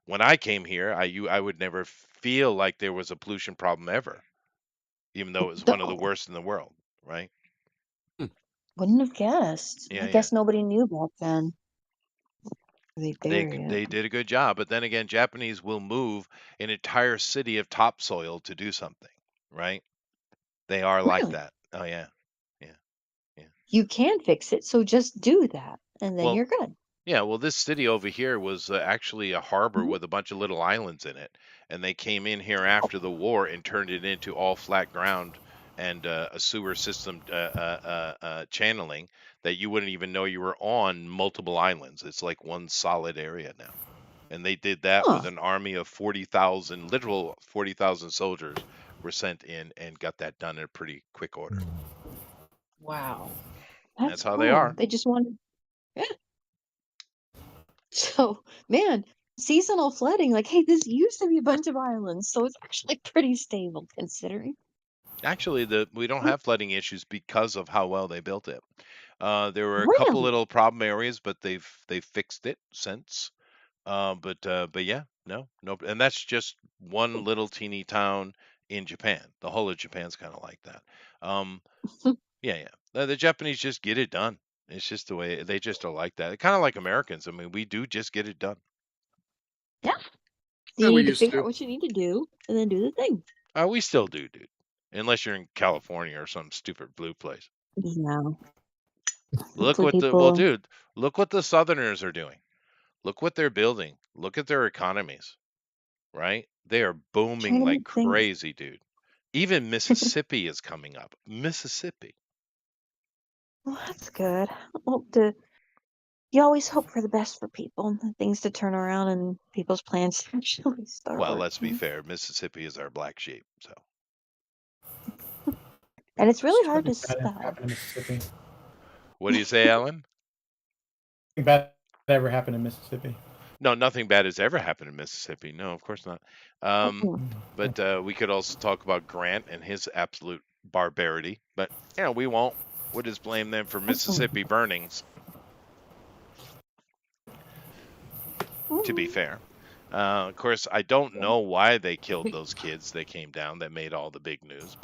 when I came here, I would never feel like there was a pollution problem ever. even though it was one of the worst in the world, right? Wouldn't have guessed. Yeah, I yeah. guess nobody knew back then. They bury They it. did a good job, but then again, Japanese will move an entire city of topsoil to do something, right? They are like Really? that. Oh yeah. You can fix it, so just do that, and then Well, you're good. yeah, well, this city over here was actually a harbor Mhm. with a bunch of little islands in it, and they came in here after the war and turned it into all flat ground and a sewer system channeling that you wouldn't even know you were on multiple islands. It's like one solid area now, and they did that with Huh. an army of 40,000, literal 40,000 soldiers were sent in and got that done in a pretty quick order. Wow. That's how they are. They just wanted. Yeah. So, man, seasonal flooding, like, hey, this used to be a bunch of islands, so it's actually pretty stable considering. Actually, we don't have flooding issues because of how well they built it. There were a couple Really? little problem areas, but they've fixed it since. But yeah, no, and that's just one little teeny town in Japan. The whole of Japan's kind of like that. Yeah. The Japanese just get it done. It's just the way they just are like that. Kind of like Americans. I mean, we do just get it done. Yeah. Yeah, You we need to used figure to. out what you need to do, and then do the thing. We still do, dude. Unless you're in California or some stupid blue place. Yeah. Look Hopefully what well, people. dude, look what the Southerners are doing. Look what they're building. Look at their economies, right? They are Trying booming to like make things. crazy, dude. Even Mississippi is coming up. Mississippi. Well, that's good. You always hope for the best for people and things to turn around and people's plans to actually start Well, let's be working. fair. Mississippi is our black sheep, so. And it's really hard to Something bad ever spell. happened in Mississippi. What do you say, Alan? Nothing bad ever happened in Mississippi. No, nothing bad has ever happened in Mississippi. No, of course not. But we could also talk about Grant and his absolute barbarity. But we won't. We'll just blame them for Mississippi burnings. To be fair, of course, I don't know why they killed those kids that came down that made all the big news,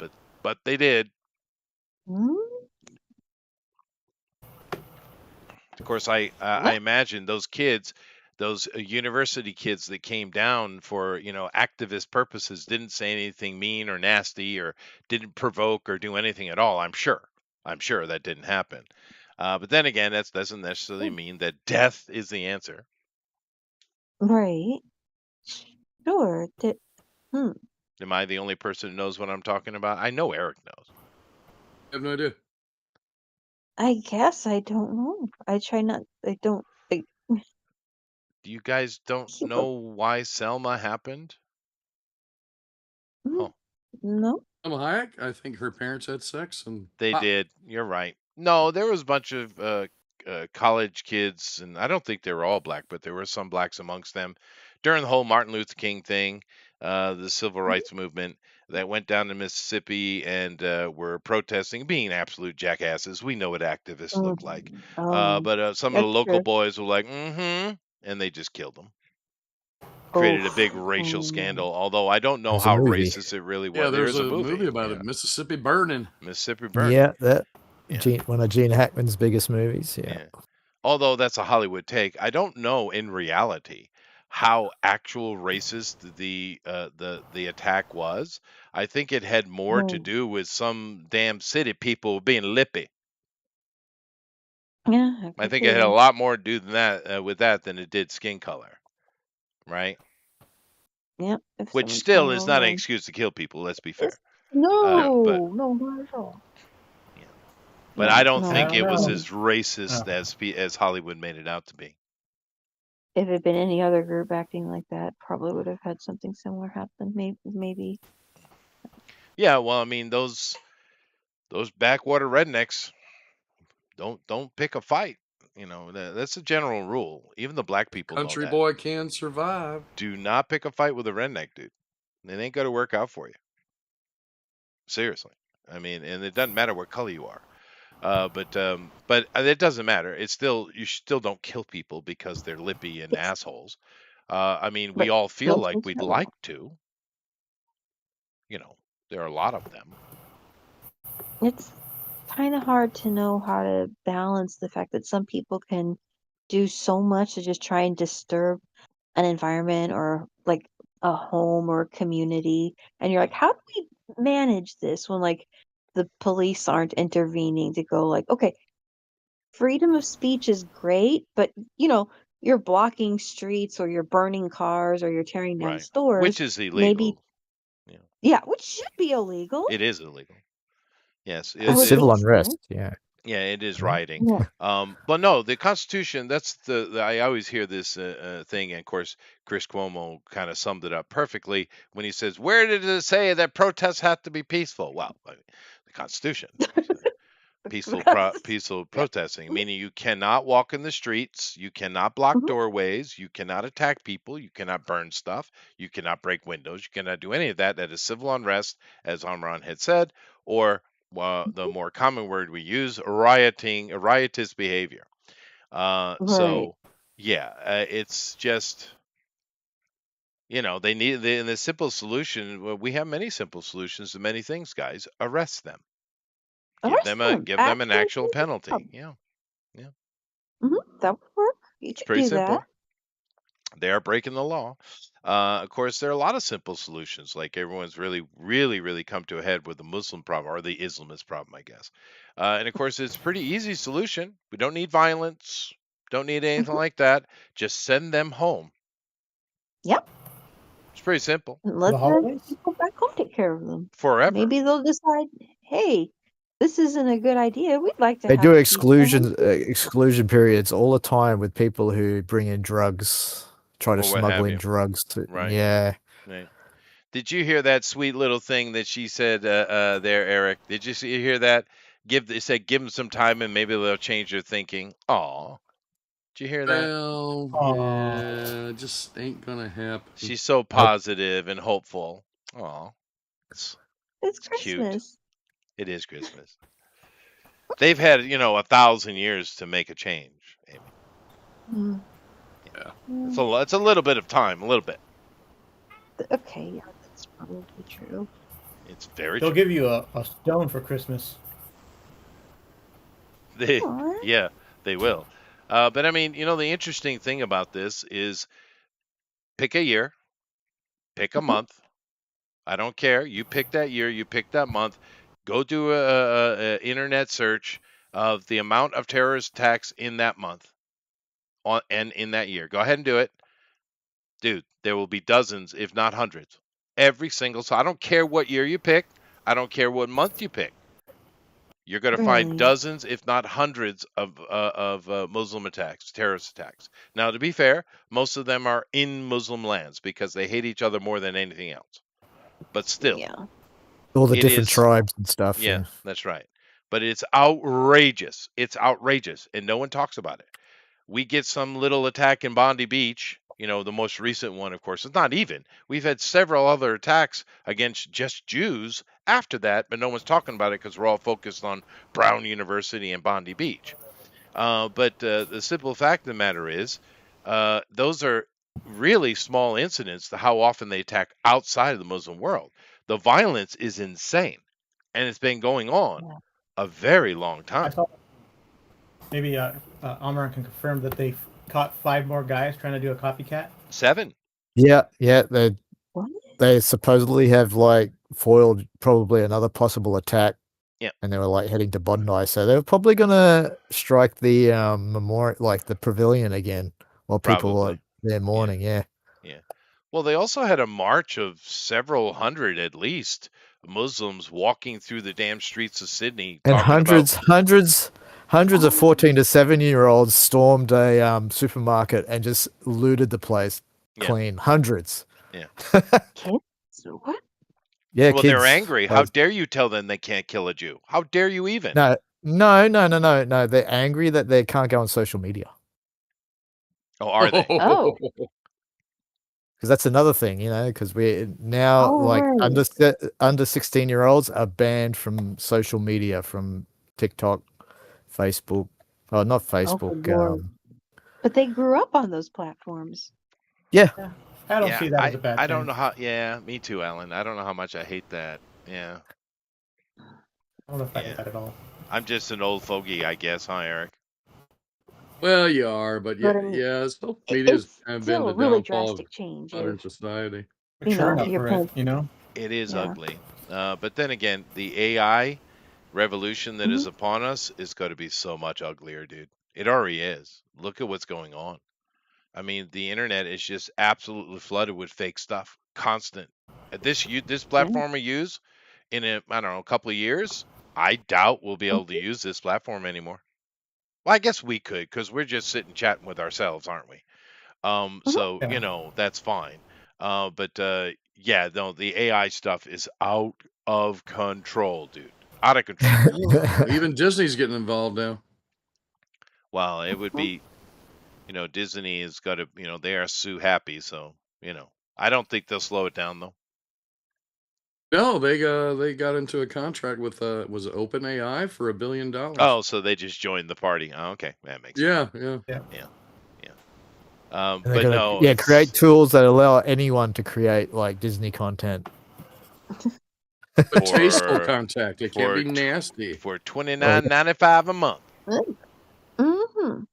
but they did. Of course, I imagine those kids, those university kids that came down for activist purposes, didn't say anything mean or nasty or didn't provoke or do anything at all. I'm sure that didn't happen. But then again, that doesn't necessarily mean that death is the answer. Right. Sure. Am I the only person who knows what I'm talking about? I know Eric knows. I have no idea. I guess I don't know. I don't. You guys don't know why Selma happened? Huh. No. Selma Hayek, I think her parents had sex and They did. You're right. No, there was a bunch of college kids, and I don't think they were all black, but there were some blacks amongst them during the whole Martin Luther King thing, the civil rights movement that went down to Mississippi and were protesting, being absolute jackasses. We know what activists look like. But some of the local boys were like, and they just killed them. Created a big racial scandal, although I don't know There's a how movie. racist it really was. yeah, there's There's a movie about yeah. it, Mississippi Burning. Mississippi Burning. Yeah, that Yeah. one of Gene Hackman's biggest movies. Yeah. Although that's a Hollywood take, I don't know in reality how actual racist the attack was. I think it had more to do with some damn city people being lippy. Yeah. I think it had a lot more to do than that with that than it did skin color, right? Yep. Which still is not an excuse to kill people. Let's be fair. No, but- no, not at all. But I don't No. think I it don't was know. as racist as Hollywood made it out to be. If it had been any other group acting like that, probably would have had something similar happen. Maybe. Yeah, well, I mean those backwater rednecks don't pick a fight. That's a general rule. Even the black people know Country that. boy can survive. Do not pick a fight with a redneck, dude. It ain't going to work out for you. Seriously. I mean, and it doesn't matter what color you are. But it doesn't matter. It's still, you still don't kill people because they're lippy and assholes. I mean, we But all feel don't like think we'd so. like to. There are a lot of them. It's kind of hard to know how to balance the fact that some people can do so much to just try and disturb an environment or like a home or a community. And you're like, how do we manage this when like the police aren't intervening to go like, okay, freedom of speech is great, but you're blocking streets or you're burning cars or you're tearing down Right. stores. Which is Maybe, illegal. yeah, which should be illegal. It is illegal. Yes. I It's would civil think so. unrest. Yeah. Yeah, it is Mhm. rioting. Yeah. But no, the Constitution, that's I always hear this thing, and of course, Chris Cuomo kind of summed it up perfectly when he says, "Where did it say that protests have to be peaceful?" Well, I mean, the Constitution. Peaceful Because peaceful yeah. protesting, meaning you cannot walk in the streets, you cannot block Mhm. doorways, you cannot attack people, you cannot burn stuff, you cannot break windows, you cannot do any of that. That is civil unrest, as Amran had said, or the more common word we use, riotous behavior. Right. So yeah, it's just they need the simple solution. Well, we have many simple solutions to many things, guys. Arrest them. Give Arrest them them. give them an Actually actual do the penalty. job. Yeah. Yeah. That would work. You It's could pretty do simple. that. They are breaking the law. Of course, there are a lot of simple solutions, like everyone's really, really, really come to a head with the Muslim problem or the Islamist problem, I guess. And of course, it's a pretty easy solution. We don't need violence, don't need anything Mhm. like that. Just send them home. Yep. It's pretty simple. And For let the the holidays? people back home take care of them. Forever. Maybe they'll decide, hey, this isn't a good idea. We'd like to They have do a peaceful exclusion periods all the time with people who bring in drugs, try to Or what smuggle have in you. drugs. Right. Yeah. Right. Did you hear that sweet little thing that she said there, Eric? Did you hear that? They said give them some time and maybe they'll change their thinking. Aw. Did you hear that? Well, Aw. yeah, just ain't gonna happen. She's so positive and hopeful. Aw. It's It's cute. Christmas. It is Christmas. They've had, 1,000 years to make a change, Amy. Mm. Yeah. It's a little bit of time, a little bit. Okay, yeah, that's probably true. It's very They'll true. give you a stone for Christmas. Aw. Yeah, they will. But I mean, the interesting thing about this is pick a year, pick a Mhm. month. I don't care. You pick that year, you pick that month. Go do a internet search of the amount of terrorist attacks in that month and in that year. Go ahead and do it. Dude, there will be dozens, if not hundreds. Every single. So I don't care what year you pick. I don't care what month you pick. You're going to find Right. dozens, if not hundreds, of Muslim attacks, terrorist attacks. Now, to be fair, most of them are in Muslim lands because they hate each other more than anything else. But still, Yeah. All the it different is. tribes and stuff. Yeah, Yeah. that's right. But it's outrageous. It's outrageous, and no one talks about it. We get some little attack in Bondi Beach. The most recent one, of course, it's not even. We've had several other attacks against just Jews after that, but no one's talking about it because we're all focused on Brown University and Bondi Beach. But the simple fact of the matter is, those are really small incidents to how often they attack outside of the Muslim world. The violence is insane, and it's been going on Yeah. a very long I time. saw maybe Amran can confirm that they caught 5 more guys trying to do a copycat. 7. Yeah. What? They supposedly have foiled probably another possible attack. Yeah. And they were heading to Bondi, so they were probably gonna strike the memorial, the pavilion again, while people Probably. are there mourning. Yeah. Yeah. Well, they also had a march of several hundred, at least, Muslims walking through the damn streets of Sydney, And talking about. hundreds of 14 to 17-year-olds stormed a supermarket and just looted the place Yeah. clean. Hundreds. Yeah. Kids? What? Yeah, Well, kids. they're angry. How dare you tell them they can't kill a Jew? How dare you even? No. They're angry that they can't go on social media. Oh, are they? Oh. Because that's another thing, because we're now Oh, right. under 16-year-olds are banned from social media, from TikTok, Facebook. Oh, not Oh, good Facebook. Lord. But they grew up on those platforms. Yeah. I don't see that as a bad thing. I don't know how. Yeah, me too, Alan. I don't know how much I hate that. Yeah. I don't know if I Yeah. get that at all. I'm just an old fogey, I guess, huh, Eric? Well, you are, but But I mean, social media has it's kind of still been a the really downfall of drastic change. modern If society. Mature enough you're for kind it, of you know? It is yeah. ugly. But then again, the AI revolution that is upon us is going to be so much uglier, dude. It already is. Look at what's going on. I mean, the internet is just absolutely flooded with fake stuff, constant. This platform we use in I don't know, a couple of years, I doubt we'll be able to use this platform anymore. Well, I guess we could because we're just sitting chatting with ourselves, aren't we? So Yeah. that's fine. But yeah, no, the AI stuff is out of control, dude. Out of control. Even Disney's getting involved now. Well, it would be, Disney has got to, they are sue happy, so I don't think they'll slow it down though. No, they got into a contract with was it OpenAI for $1 billion. Oh, so they just joined the party. Oh, okay, that makes sense. Yeah. And they're But gonna, no, yeah, create tools that allow anyone to create like Disney content. But tasteful For- contact. It can't be nasty. for $29.95 a month. Mm-hmm.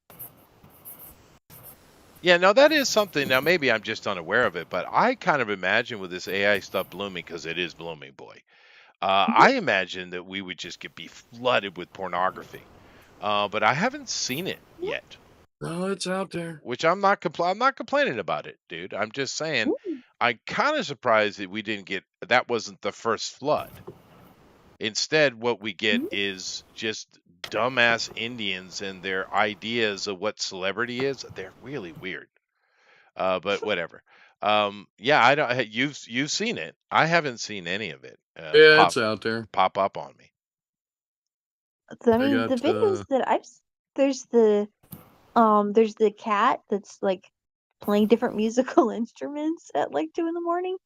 Yeah, no, that is something. Now, maybe I'm just unaware of it, but I kind of imagine with this AI stuff blooming, because it is blooming, boy. I imagine that we would just be flooded with pornography. But I haven't seen it yet, Oh, it's out there. which I'm not complaining about it, dude. I'm just saying I'm kind of surprised that we didn't get that wasn't the first flood. Instead, what we get is just dumbass Indians and their ideas of what celebrity is. They're really weird. But whatever. Yeah, I don't. You've seen it. I haven't seen any of it. Yeah, it's out there. Pop up on me. So, I mean, got, the videos that there's the cat that's like playing different musical instruments at like 2 in the morning.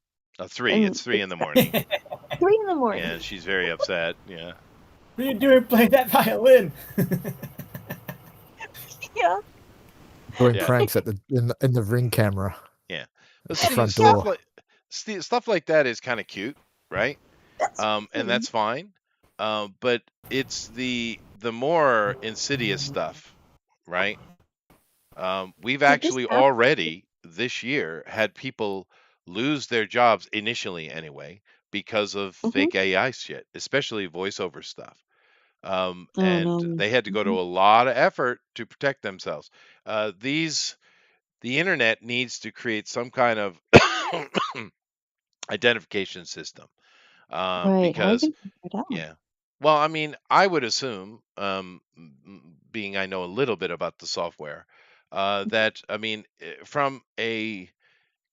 3. And It's 3 in the morning. 3 in the morning. Yeah, she's very upset. Yeah. What are you doing playing that violin? Yeah. Doing Yeah. pranks at in the Ring camera. But The see, front stuff door. stuff like that is kind of cute, right? That's And funny. that's fine. But it's the more insidious stuff, right? We've Did this actually happen? already this year had people lose their jobs initially anyway because of fake AI shit, especially voiceover stuff. Oh, And no. they had to go to a lot of effort to protect themselves. The internet needs to create some kind of identification system. Right. How are you Because gonna figure it out? yeah. Well, I mean, I would assume, being I know a little bit about the software, that I mean, from a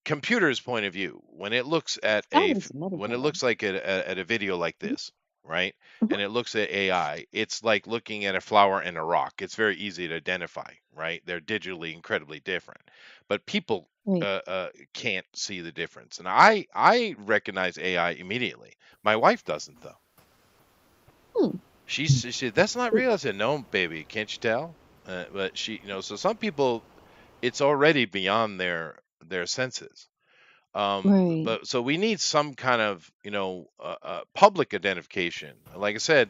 computer's point of view, when it looks at when it looks like at a video like this, right, and it looks at AI, it's like looking at a flower and a rock. It's very easy to identify, right? They're digitally incredibly different, but people Right. can't see the difference, and I recognize AI immediately. My wife doesn't though. She said, "That's not real." I said, "No, baby, can't you tell?" But she, so some people, it's already beyond their senses. Right. But so we need some kind of, public identification. Like I said,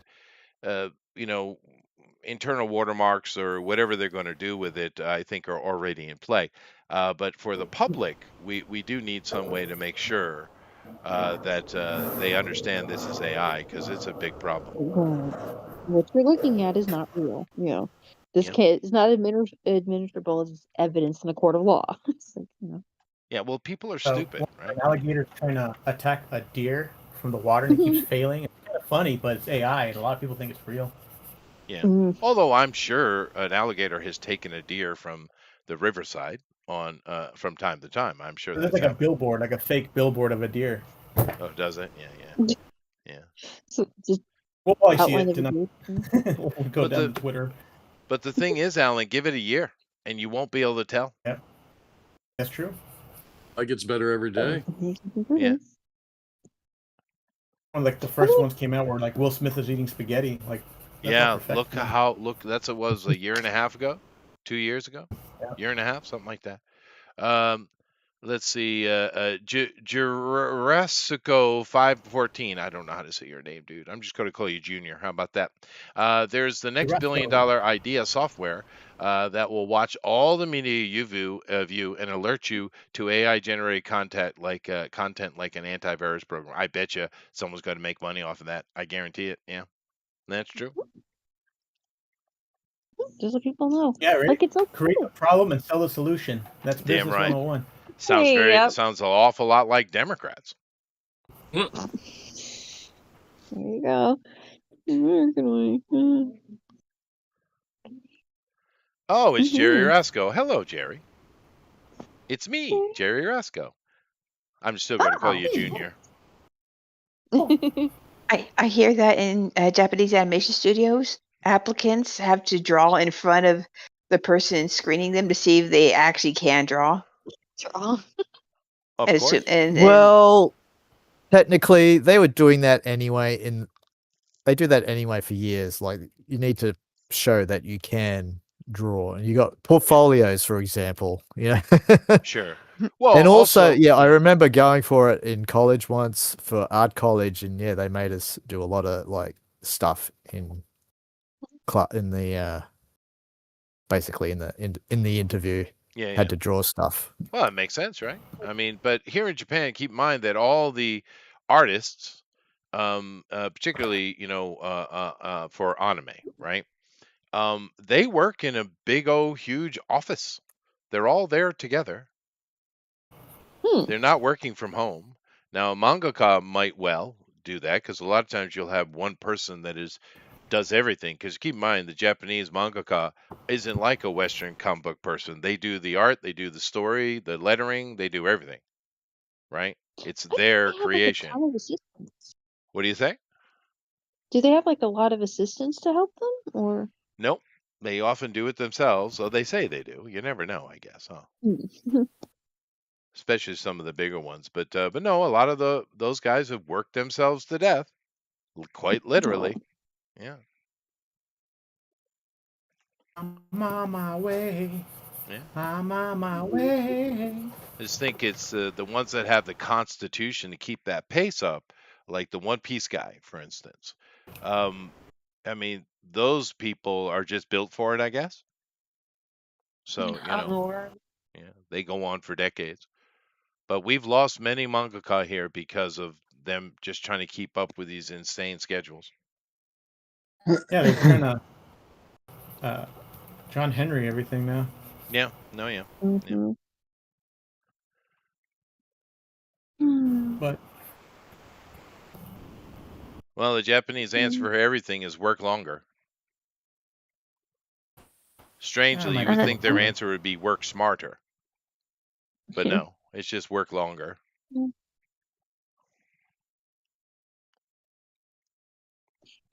uh, you know, internal watermarks or whatever they're going to do with it, I think are already in play. But for the public, we do need some way to make sure that they understand this is AI because it's a big problem. Right. What you're looking at is not real. This Yep. case is not administrable as evidence in a court of law. It's like, Yeah, well, people are So, stupid, right? An alligator trying to attack a deer from the water and it keeps failing. It's kind of funny, but it's AI, and a lot of people think it's real. Yeah. Mm. Although I'm sure an alligator has taken a deer from the riverside on from time to time. I'm sure There's that's like a happened. billboard, like a fake billboard of a deer. Oh, does it? Yeah. So just We'll probably see outline it of a tonight. deer. We'll go But down to Twitter. But the thing is, Alan, give it a year, and you won't be able to tell. That's true. Like it's better every day. Yeah. When like the first ones came out where like Will Smith is eating spaghetti, like that's Yeah, not perfection. look. That's what it was a year and a half ago, 2 years ago, Yeah. year and a half, something like that. let's see. Jurassico 514. I don't know how to say your name, dude. I'm just going to call you Junior. How about that? There's the next $1 billion idea software that will watch all the media you view and alert you to AI generated content like an antivirus program. I bet you someone's going to make money off of that. I guarantee it. Yeah, that's true. Just so people know. Yeah, right. Like it's okay. Create a problem and sell a solution. That's Damn business right. 101. Sounds Hey, yep. sounds an awful lot like Democrats. There you go. American way. Oh, it's Jerry Mhm. Rasco. Hello, Jerry. It's me, Jerry Rasco. I'm still going to call you Junior. I hear that in Japanese animation studios, applicants have to draw in front of the person screening them to see if they actually can draw. Of And course. Well, technically, they were doing that anyway. They do that anyway for years. Like, you need to show that you can draw. And you got portfolios, for example. Yeah. Sure. Well, And also, yeah, I remember going for it in college once for art college, and yeah, they made us do a lot of like stuff in the basically in the interview. yeah. Had to draw stuff. Well, it makes sense, right? I mean, but here in Japan, keep in mind that all the artists, particularly, for anime, right? They work in a big huge office. They're all there together. They're not working from home. Now, a mangaka might well do that because a lot of times you'll have one person that does everything. Because keep in mind, the Japanese mangaka isn't like a Western comic book person. They do the art, they do the story, the lettering, they do everything, right? It's their creation. What do you think? Do they have like a lot of assistants to help them, or? Nope. They often do it themselves. So they say they do. You never know, I guess, huh? Especially some of the bigger ones. But no, a lot of those guys have worked themselves to death, quite literally. Yeah. I'm on my way. Yeah. I'm on my way. I just think it's the ones that have the constitution to keep that pace up, like the One Piece guy, for instance. I mean, those people are just built for it, I guess. So, yeah, they go on for decades. But we've lost many mangaka here because of them just trying to keep up with these insane schedules. Yeah, they're trying to John Henry everything now. Yeah, no, yeah. Mhm. But Well, the Japanese answer for everything is work longer. Strangely, you would think their answer would be work smarter. But no, it's just work longer. I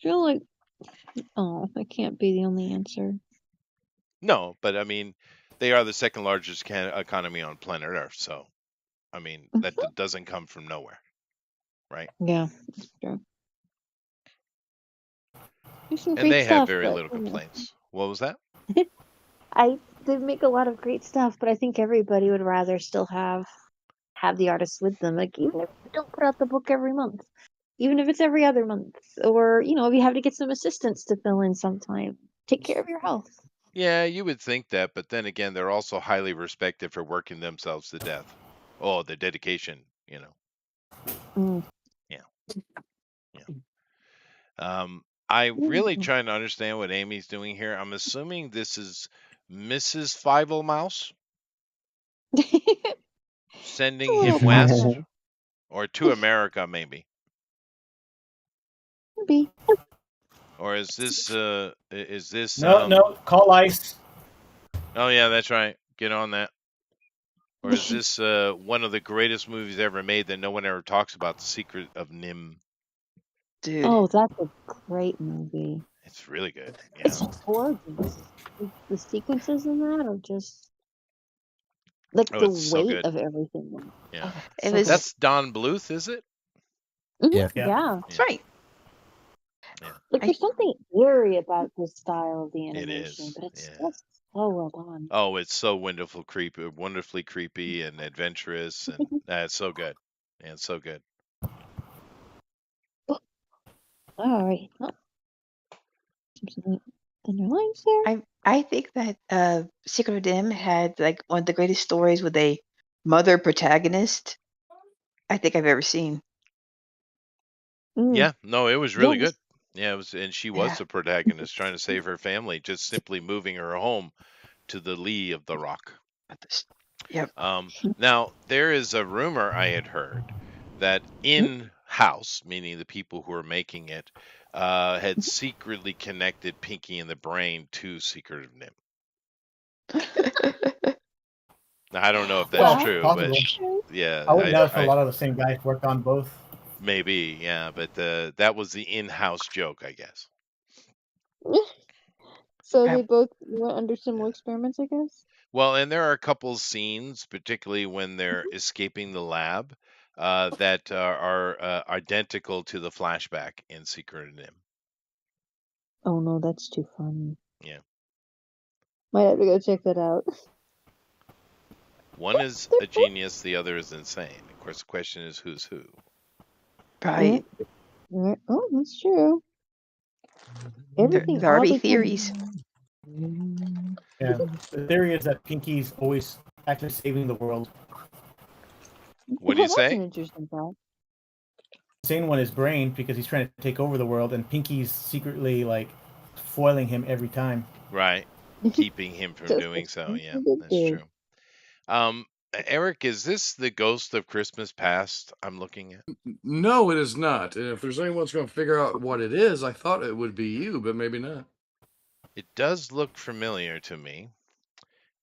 feel like, that can't be the only answer. No, but I mean, they are the second largest economy on planet Earth. So, I mean, that doesn't come from nowhere, right? Yeah, that's true. And they have very little complaints. What was that? They make a lot of great stuff, but I think everybody would rather still have the artists with them. Like, even if you don't put out the book every month, even if it's every other month, or if you have to get some assistants to fill in sometime, take care of your health. Yeah, you would think that, but then again, they're also highly respected for working themselves to death. Oh, the dedication, Mm. Yeah. I'm really trying to understand what Amy's doing here. I'm assuming this is Mrs. Fievel Mouse sending him west or to America, maybe. Maybe. Or is this no, call ICE. Oh yeah, that's right. Get on that. Or is this one of the greatest movies ever made that no one ever talks about, The Secret of Nim? Dude. Oh, that's a great movie. It's really good. Yeah. It's gorgeous. The sequences in that are just like the it's so weight good. of everything. Yeah. That's Don Bluth, is it? Yeah. Yeah. That's right. Yeah. Like, there's something eerie about this style of the animation, is, but it's yeah. just Oh, well done. Oh, it's so wonderfully creepy and adventurous, and it's so good. Yeah, it's so good. All right. Oh, something in your lines there. I think that Secret of Dim had like one of the greatest stories with a mother protagonist I think I've ever seen. Mm. Yeah, no, it was really Yes. good. Yeah, it was, and she Yeah. was the protagonist trying to save her family, just simply moving her home to the lee of the rock. Yep. Now there is a rumor I had heard that in-house, meaning the people who are making it, had secretly connected Pinky and the Brain to Secret of Nim. Now I don't know if that's Well, true, possible. but yeah, I wouldn't know if a lot of the same guys worked on both. maybe, yeah, but that was the in-house joke, I guess. So Yeah. they both went under similar experiments, I guess. Well, and there are a couple scenes, particularly when they're escaping the lab, that are identical to the flashback in Secret of Nim. Oh no, that's too funny. Yeah. Might have to go check that out. One is a genius, the other is insane. Of course, the question is who's who. Right. Right. Oh, that's true. Everything There are already oddly theories. Yeah. The theory is that Pinky's always actually saving the world. What do you That's say? an interesting thought. The same one is Brain because he's trying to take over the world, and Pinky's secretly like foiling him every time. Right. Keeping him from Just doing so. like Yeah, Pinky that's did. true. Eric, is this the Ghost of Christmas Past I'm looking at? No, it is not. And if there's anyone's going to figure out what it is, I thought it would be you, but maybe not. It does look familiar to me.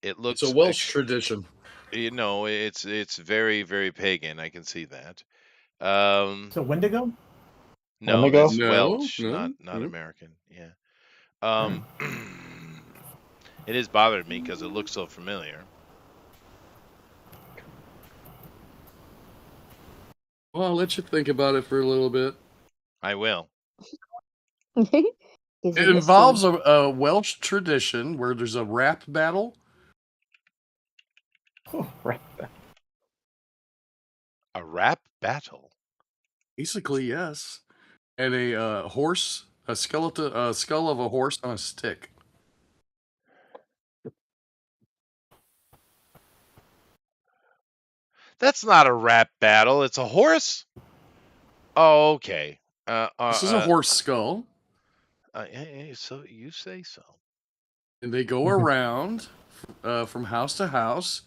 It looks It's a Welsh tradition. You know, it's very, very pagan. I can see that. So Wendigo? No, Wendigo? that's No, Welsh, no, not no. American. Yeah. It has bothered me because it looks so familiar. Well, I'll let you think about it for a little bit. I will. It It involves a Welsh tradition where there's a rap battle. Oh, right. A rap battle. Basically, yes. And a horse, a skeleton, a skull of a horse on a stick. That's not a rap battle. It's a horse. Oh, okay. This is a horse skull. So you say so. And they go around from house to house,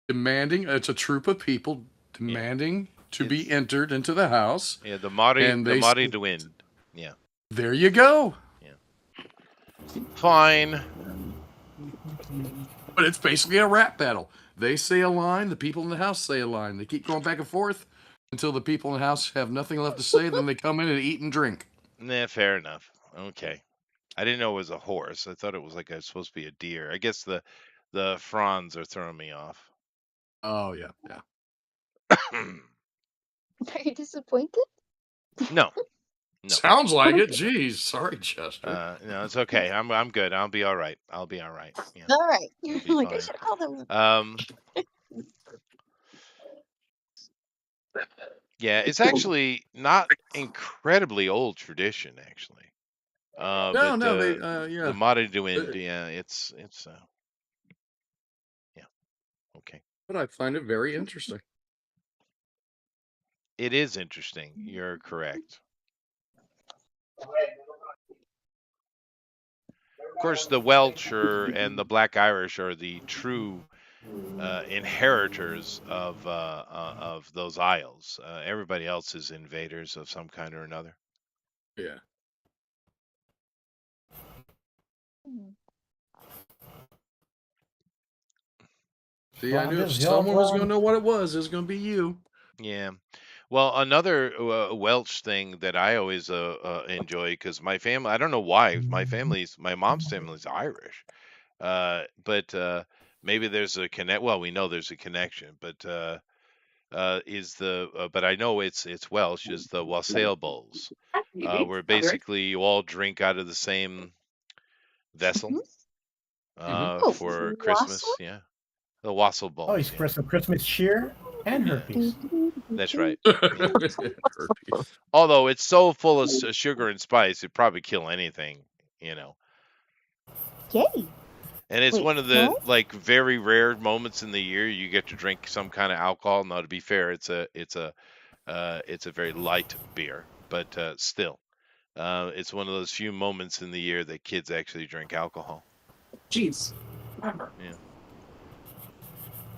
demanding. It's a troop of people demanding to be entered into the house. Yeah, the Mari to win. Yeah. There you go. Fine. But it's basically a rap battle. They say a line, the people in the house say a line. They keep going back and forth until the people in the house have nothing left to say. Then they come in and eat and drink. Nah, fair enough. Okay. I didn't know it was a horse. I thought it was supposed to be a deer. I guess the fronds are throwing me off. Oh, yeah. Are you disappointed? No. Sounds like it. Jeez. Sorry, Chester. No, it's okay. I'm good. I'll be all right. Yeah. All right. It'll be Like I fine. should call them. Yeah, it's actually not incredibly old tradition, actually. No, they, yeah. The Mariduind, yeah, it's yeah, okay. But I find it very interesting. It is interesting. You're correct. Of course, the Welsh and the Black Irish are the true inheritors of those isles. Everybody else is invaders of some kind or another. Yeah. See, I knew if someone was going to know what it was going to be you. Yeah. Well, another Welsh thing that I always enjoy, because my family, I don't know why, my mom's family's Irish, but maybe there's a connect. Well, we know there's a connection, but but I know it's Welsh, is the wassail bowls, where basically you all drink out of the same vessel. Oh, for wassail? Christmas. Yeah, the wassail balls. Oh, you spread some Christmas cheer and Yeah. herpes. That's right. Herpes. Although it's so full of sugar and spice, it'd probably kill anything, you know. Yay. And it's Wait, one of the what? like very rare moments in the year you get to drink some kind of alcohol. Now, to be fair, it's a very light beer, but still, it's one of those few moments in the year that kids actually drink alcohol. Jeez. Remember. Yeah.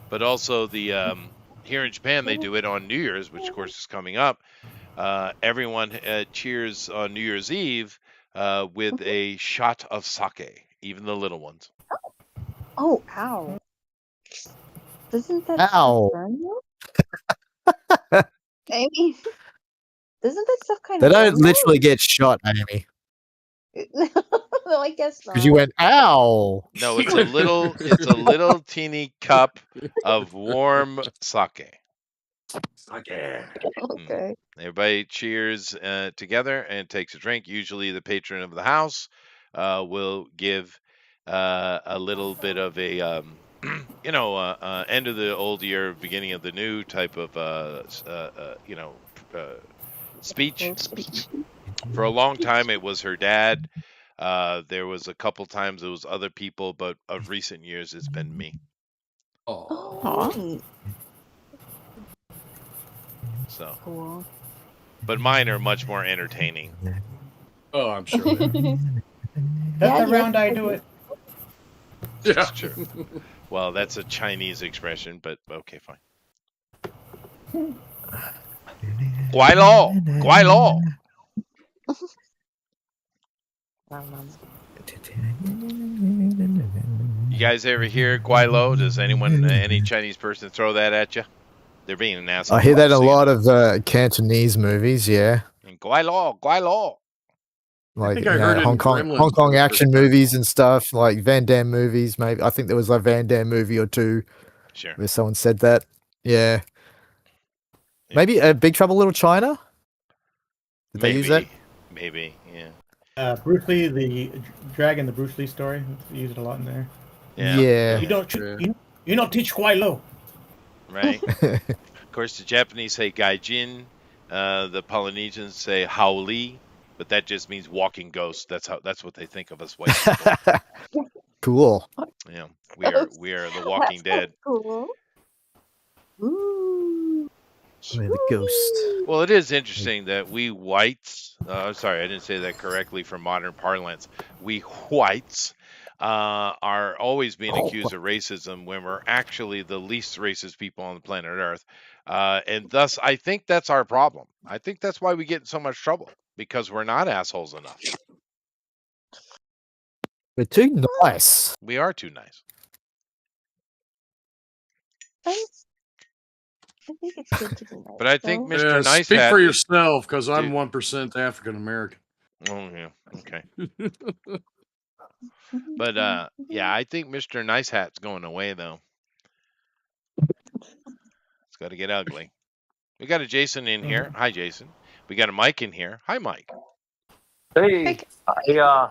But also the here in Japan they do it on New Year's, which of course is coming up. Everyone cheers on New Year's Eve with a shot of sake, even the little ones. Oh, ow. Doesn't that Ow. burn you? I mean, doesn't that stuff kind They of don't burn you? literally get shot, Amy, No, I guess not. because you went, ow. No, it's a little teeny cup of warm sake. Okay. Everybody cheers together and takes a drink. Usually, the patron of the house will give a little bit of a, end of the old year, beginning of the new type of, speech. Speech. For a long time, it was her dad. There was a couple times it was other people, but of recent years, it's been me. Oh. Oh, neat. So, Cool. but mine are much more entertaining. Oh, I'm sure. they are. Let Yeah, the round eye do it. Yeah. That's true. Well, that's a Chinese expression, but okay, fine. Guai lo, guai lo. You guys ever hear guai lo? Does anyone, any Chinese person, throw that at you? They're being an asshole. I hear that in a Saying lot of Cantonese movies, yeah. it. Guai lo, guai lo. Like think I heard it in Hong Kong Gremlins for the action first time. movies and stuff, like Van Damme movies, maybe. I think there was a Van Damme movie or two Sure. where someone said that. Yeah. Yeah. Maybe Big Trouble Little China? Did they use that? Maybe, yeah. Bruce Lee, the dragon, the Bruce Lee story. They use it a lot in there. Yeah. You don't, Yeah. you don't teach Kuai Lo. Right. Of course, the Japanese say gaijin. The Polynesians say haoli, but that just means walking ghost. That's what they think of us white people. Cool. Yeah, we are the Walking Dead. Cool. Ooh. We're the ghost. Well, it is interesting that we whites. Sorry, I didn't say that correctly for modern parlance. We whites are always being accused of racism when we're actually the least racist people on the planet Earth. And thus, I think that's our problem. I think that's why we get in so much trouble, because we're not assholes enough. We're too nice. We are too nice. I think it's good to be nice. But I think though. Mr. Nice speak Hat for is- yourself, because I'm Dude. 1% African American. Oh, yeah. Okay. But, yeah, I think Mr. Nice Hat's going away, though. It's got to get ugly. We got a Jason in here. Hi, Jason. We got a Mike in here. Hi, Mike. Hey, I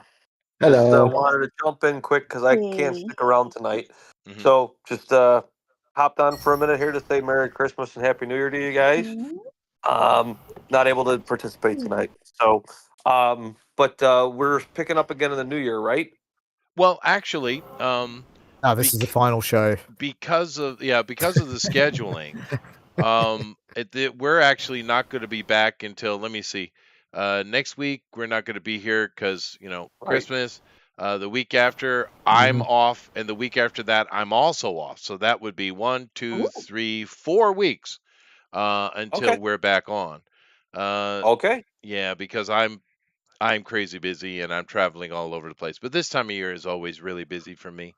Hello. just wanted to jump in quick because I can't Hey. stick around tonight. Mhm. So just hopped on for a minute here to say Merry Christmas and Happy New Year to you guys. Not able to participate tonight. So, but we're picking up again in the new year, right? Well, actually, No, this is the final show. because of the scheduling, we're actually not going to be back until, let me see, next week we're not going to be here because Right. Christmas. The week after I'm off, and the week after that I'm also off. So that would be 1, 2, 3, 4 weeks until Okay. we're back on. Okay. Yeah, because I'm crazy busy and I'm traveling all over the place. But this time of year is always really busy for me.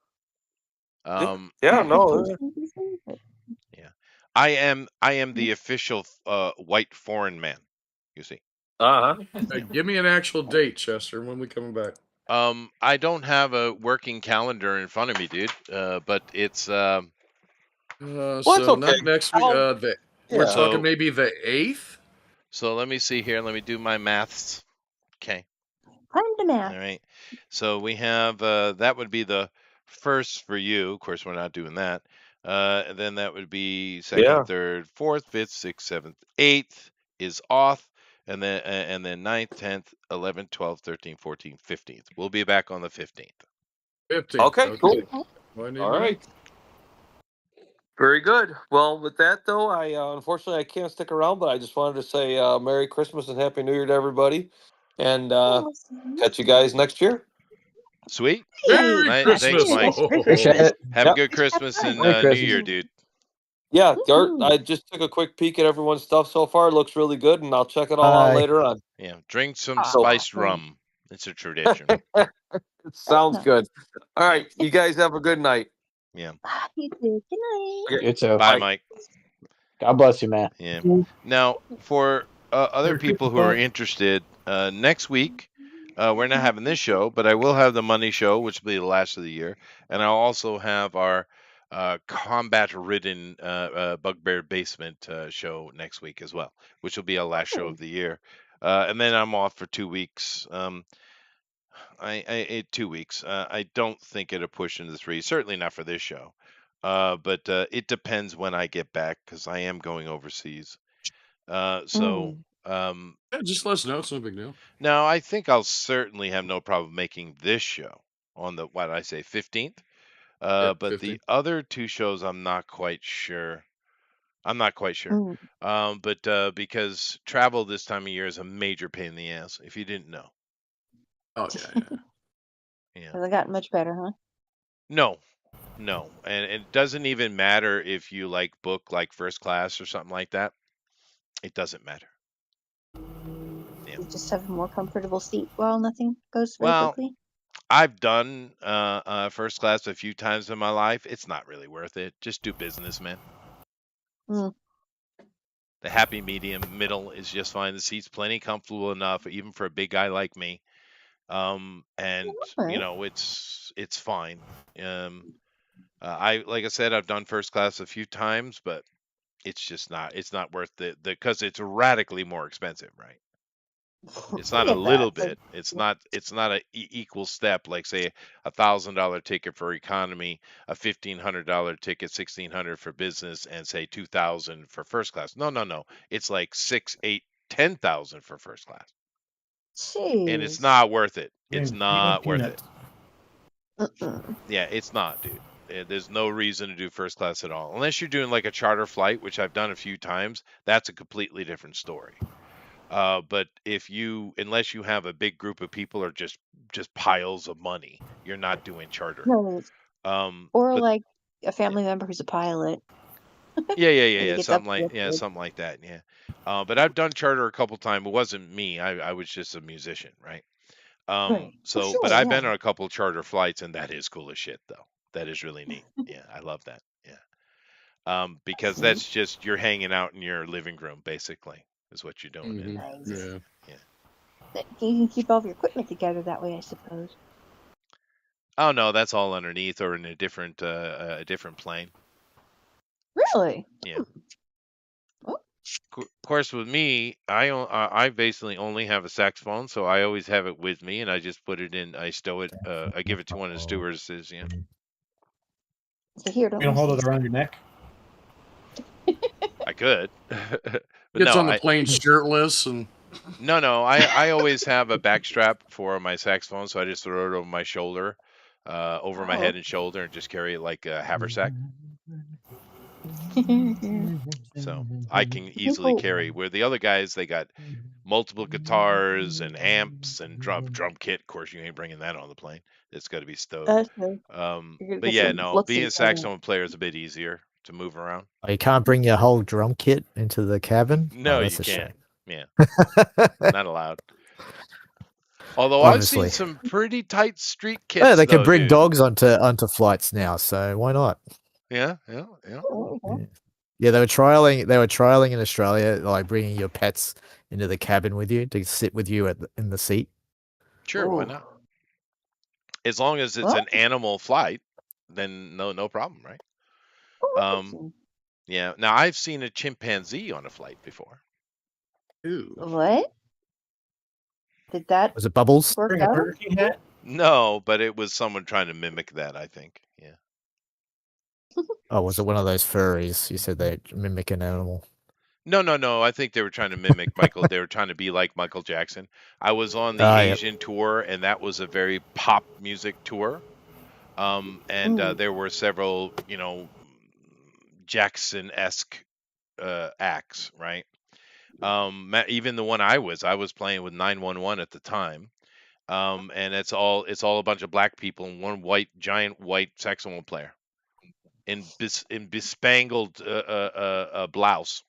Yeah, no. I am the official white foreign man. You see. Hey, give me an actual date, Chester. When we coming back? I don't have a working calendar in front of me, dude. But it's So it's not okay. next week. We're Yeah. talking maybe the 8th. So let me see here. Let me do my maths. Okay. Time to math. All right. So we have that would be the 1st for you. Of course, we're not doing that. And then that would be 2nd, Yeah. 3rd, 4th, 5th, 6th, 7th, 8th is off. And then 9th, 10th, 11th, 12th, 13th, 14th, 15th. We'll be back on the 15th. 15. Okay, cool. What do you All need? right. Very good. Well, with that though, I unfortunately I can't stick around, but I just wanted to say Merry Christmas and Happy New Year to everybody, and catch you guys next year. Sweet. Merry Thanks, Christmas. Mike. Appreciate it. Have a Yep. good Christmas and Merry New Christmas. Year, dude. Yeah, Art, Woohoo. I just took a quick peek at everyone's stuff so far. It looks really good, and I'll check it all out Bye. later on. Yeah, drink some Awesome. spiced rum. It's a tradition. It sounds Nice. good. All right, you guys have a good night. Yeah. You too. Good night. Okay. You too. Bye, Bye. Mike. God bless you, man. Yeah. Now, for other Merry people who Christmas, are bud. interested, next week we're not having this show, but I will have the money show, which will be the last of the year, and I'll also have our combat-ridden Bugbear Basement show next week as well, which will be our last show of the year. And then I'm off for 2 weeks. 2 weeks. I don't think it'll push into 3. Certainly not for this show. But it depends when I get back because I am going overseas. So Yeah, just let us know. It's no big deal. now I think I'll certainly have no problem making this show on the, what did I say, 15th. Yeah, But 15. the other 2 shows, I'm not quite sure. Mm. But because travel this time of year is a major pain in the ass, if you didn't know. Oh, yeah. Yeah. Has it gotten much better, huh? No, and it doesn't even matter if you like book like first class or something like that. It doesn't matter. Yeah. You just have a more comfortable seat while nothing goes very Well, quickly. I've done first class a few times in my life. It's not really worth it. Just do business, man. Mm. The happy medium middle is just fine. The seat's plenty comfortable enough, even for a big guy like me. And Alright. you know, it's fine. Like I said, I've done first class a few times, but it's not worth it because it's radically more expensive, right? It's not a Yeah, little but bit. It's not a equal step like say $1,000 ticket for economy, a $1,500 ticket, $1,600 for business, and say $2,000 for first class. No. It's like 6, 8, 10,000 for first class, and it's jeez. not worth it. It's Eating not worth it. peanuts. Mm-mm. Yeah, it's not, dude. There's no reason to do first class at all. Unless you're doing like a charter flight, which I've done a few times. That's a completely different story. But unless you have a big group of people or just piles of money, you're not doing charter. No, or But like a family member who's a pilot. yeah, And he gets something upgraded. like that. Yeah. But I've done charter a couple times. It wasn't me. I was just a musician, right? Right. Well, So, but sure, I've been yeah. on a couple charter flights, and that is cool as shit, though. That is really neat. Yeah, I love that. Yeah. Because Excellent. that's just you're hanging out in your living room, basically, is what you're doing. Mhm. Nice. Yeah. You can keep all of your equipment together that way, I suppose. Oh no, that's all underneath or in a different plane. Really? Yeah. Oh. Of course, with me, I basically only have a saxophone, so I always have it with me, and I just put it in. I stow it. I give it to one of the stewardesses. Yeah. So here, don't You don't hold listen. it around your neck. I could. But Gets no, on the plane shirtless and no. I always have a back strap for my saxophone, so I just throw it over my shoulder, over my Oh. head and shoulder, and just carry it like a haversack. So I can easily People- carry. Where the other guys, they got multiple guitars and amps and drum kit. Of course, you ain't bringing that on the plane. It's got to be stowed. Okay. You're gonna But get yeah, some no, looks being a and stuff. saxophone player is a bit easier to move around. Oh, you can't bring your whole drum kit into the cabin? No, Oh, you that's a can't. shame. Yeah, not allowed. Although I've seen Obviously. some pretty tight street kits. Yeah, they can though, bring dude. dogs onto flights now, so why not? Yeah. Oh, okay. Yeah, they were trialing in Australia, like bringing your pets into the cabin with you to sit with you in the seat. Sure, why Ooh. not? As long as it's Well- an animal flight, then no problem, right? Oh, interesting. Yeah. Now I've seen a chimpanzee on a flight before. Ew. What? Did that Was it Bubbles? work Bring a out? Burger King hat. No, but it was someone trying to mimic that, I think. Yeah. Oh, was it one of those furries? You said they mimic an animal. No. I think they were trying to mimic Michael. They were trying to be like Michael Jackson. I was on the Ah, yep. Asian tour, and that was a very pop music tour. And there were several, Jackson-esque acts, right? Even the one I was playing with 911 at the time. And it's all a bunch of black people and one giant white saxophone player in bespangled blouse.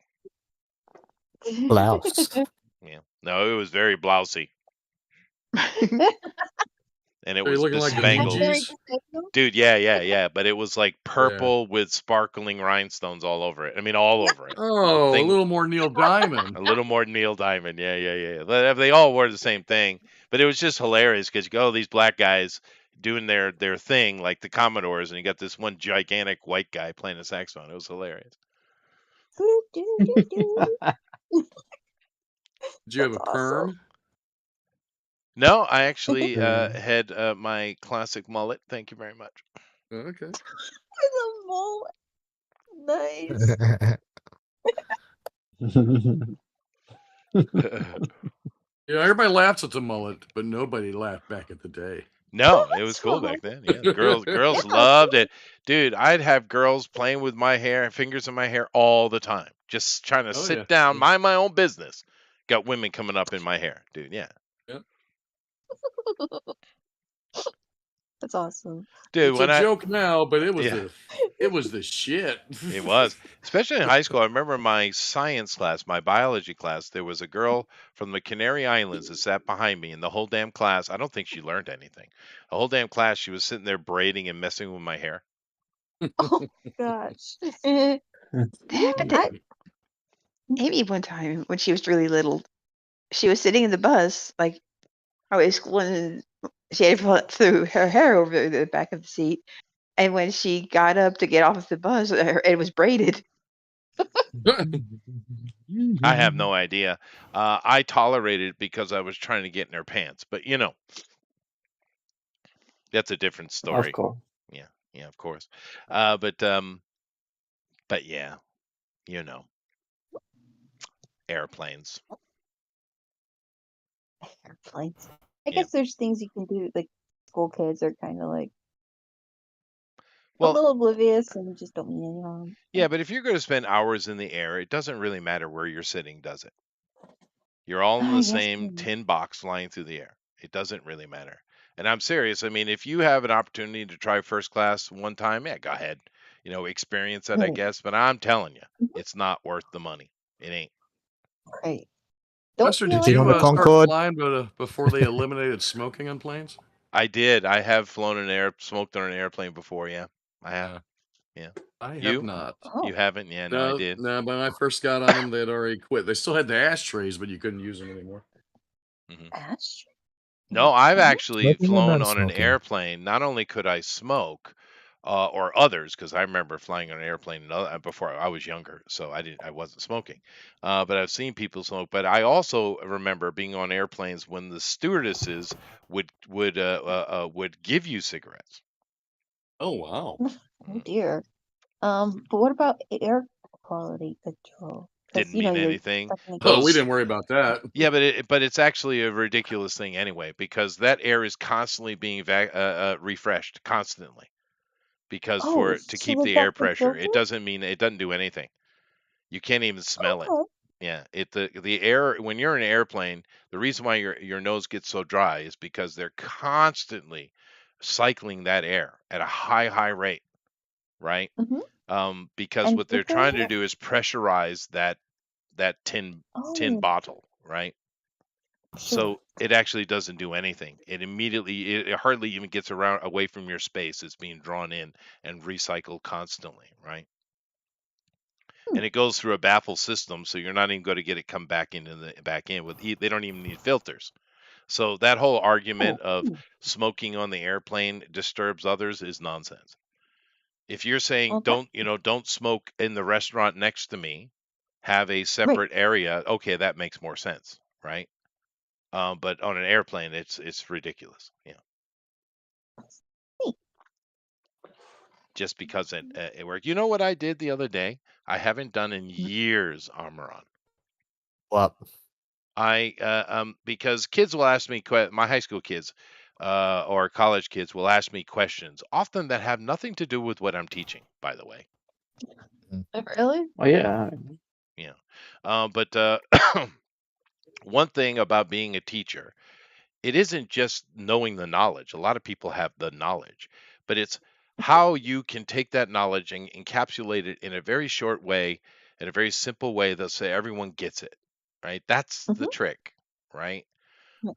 Blouse. Yeah, no, it was very blousy, and it Are you was looking like the Bee bespangled. Gees? Dude, yeah, but it was like purple with sparkling rhinestones all over it. I mean, all over it. Oh, a thing- little more Neil Diamond. A little more Neil Diamond. Yeah. They all wore the same thing, but it was just hilarious because you go, these black guys doing their thing like the Commodores, and you got this one gigantic white guy playing the saxophone. It was hilarious. Did you have a perm? No, I actually had my classic mullet. Thank you very much. Okay. With a mullet. Nice. Yeah, everybody laughs at the mullet, but nobody laughed back at the day. No, it was cool back then. Yeah, girls loved it, dude. I'd have girls playing with my hair, fingers in my hair all the time, just trying to sit down, mind my own business. Got women coming up in my hair, dude. Yeah. That's awesome. Dude, It's when a joke now, but it was Yeah. it was the shit. It was, especially in high school. I remember my science class, my biology class. There was a girl from the Canary Islands that sat behind me, and the whole damn class, I don't think she learned anything. The whole damn class, she was sitting there braiding and messing with my hair. Oh gosh. That happened to Amy one time when she was really little. She was sitting in the bus, like I was school, and she had threw her hair over the back of the seat. And when she got up to get off the bus, it was braided. I have no idea. I tolerated it because I was trying to get in her pants, but that's a different story. Of course. Yeah, of course. But yeah, airplanes. Airplanes. I guess there's things you can do. Like school kids are kind of like a little oblivious and just don't mean any harm. Yeah, but if you're going to spend hours in the air, it doesn't really matter where you're sitting, does it? You're all in the same tin box flying through the air. It doesn't really matter. And I'm serious. I mean, if you have an opportunity to try first class one time, yeah, go ahead. Experience that, I guess. But I'm telling you, it's not worth the money. It ain't. Right. Buster, did you start flying before they eliminated smoking on planes? I did. I have smoked on an airplane before. Yeah, I have. Yeah. I have not. You haven't? Yeah, no, I did. No, when I first got on them, they had already quit. They still had the ashtrays, but you couldn't use them anymore. Ashtray? No, I've actually Smoking or flown not on an smoking? airplane. Not only could I smoke, or others, because I remember flying on an airplane before I was younger, so I wasn't smoking. But I've seen people smoke. But I also remember being on airplanes when the stewardesses would give you cigarettes. Oh wow! Oh dear. But what about air quality control? Didn't mean anything. Oh, we didn't worry about that. Yeah, but it's actually a ridiculous thing anyway, because that air is constantly being refreshed constantly, because to keep the air pressure. It doesn't do anything. You can't even smell it. Yeah, the air when you're in an airplane, the reason why your nose gets so dry is because they're constantly cycling that air at a high rate, right? Because what they're trying to do is pressurize that tin bottle, right? So it actually doesn't do anything. It hardly even gets away from your space. It's being drawn in and recycled constantly, right? And it goes through a baffle system, so you're not even going to get it come back in with they don't even need filters. So that whole argument of smoking on the airplane disturbs others is nonsense. If you're saying don't smoke in the restaurant next to me, have a separate area, okay, that makes more sense, right? But on an airplane, it's ridiculous. Yeah. just because it worked. You know what I did the other day? I haven't done in years, Amaran. What? Because kids will ask me, my high school kids or college kids will ask me questions, often that have nothing to do with what I'm teaching, by the way. Really? Oh yeah. Yeah. But one thing about being a teacher, it isn't just knowing the knowledge. A lot of people have the knowledge, but it's how you can take that knowledge and encapsulate it in a very short way, in a very simple way that say everyone gets it, right? That's the trick, right?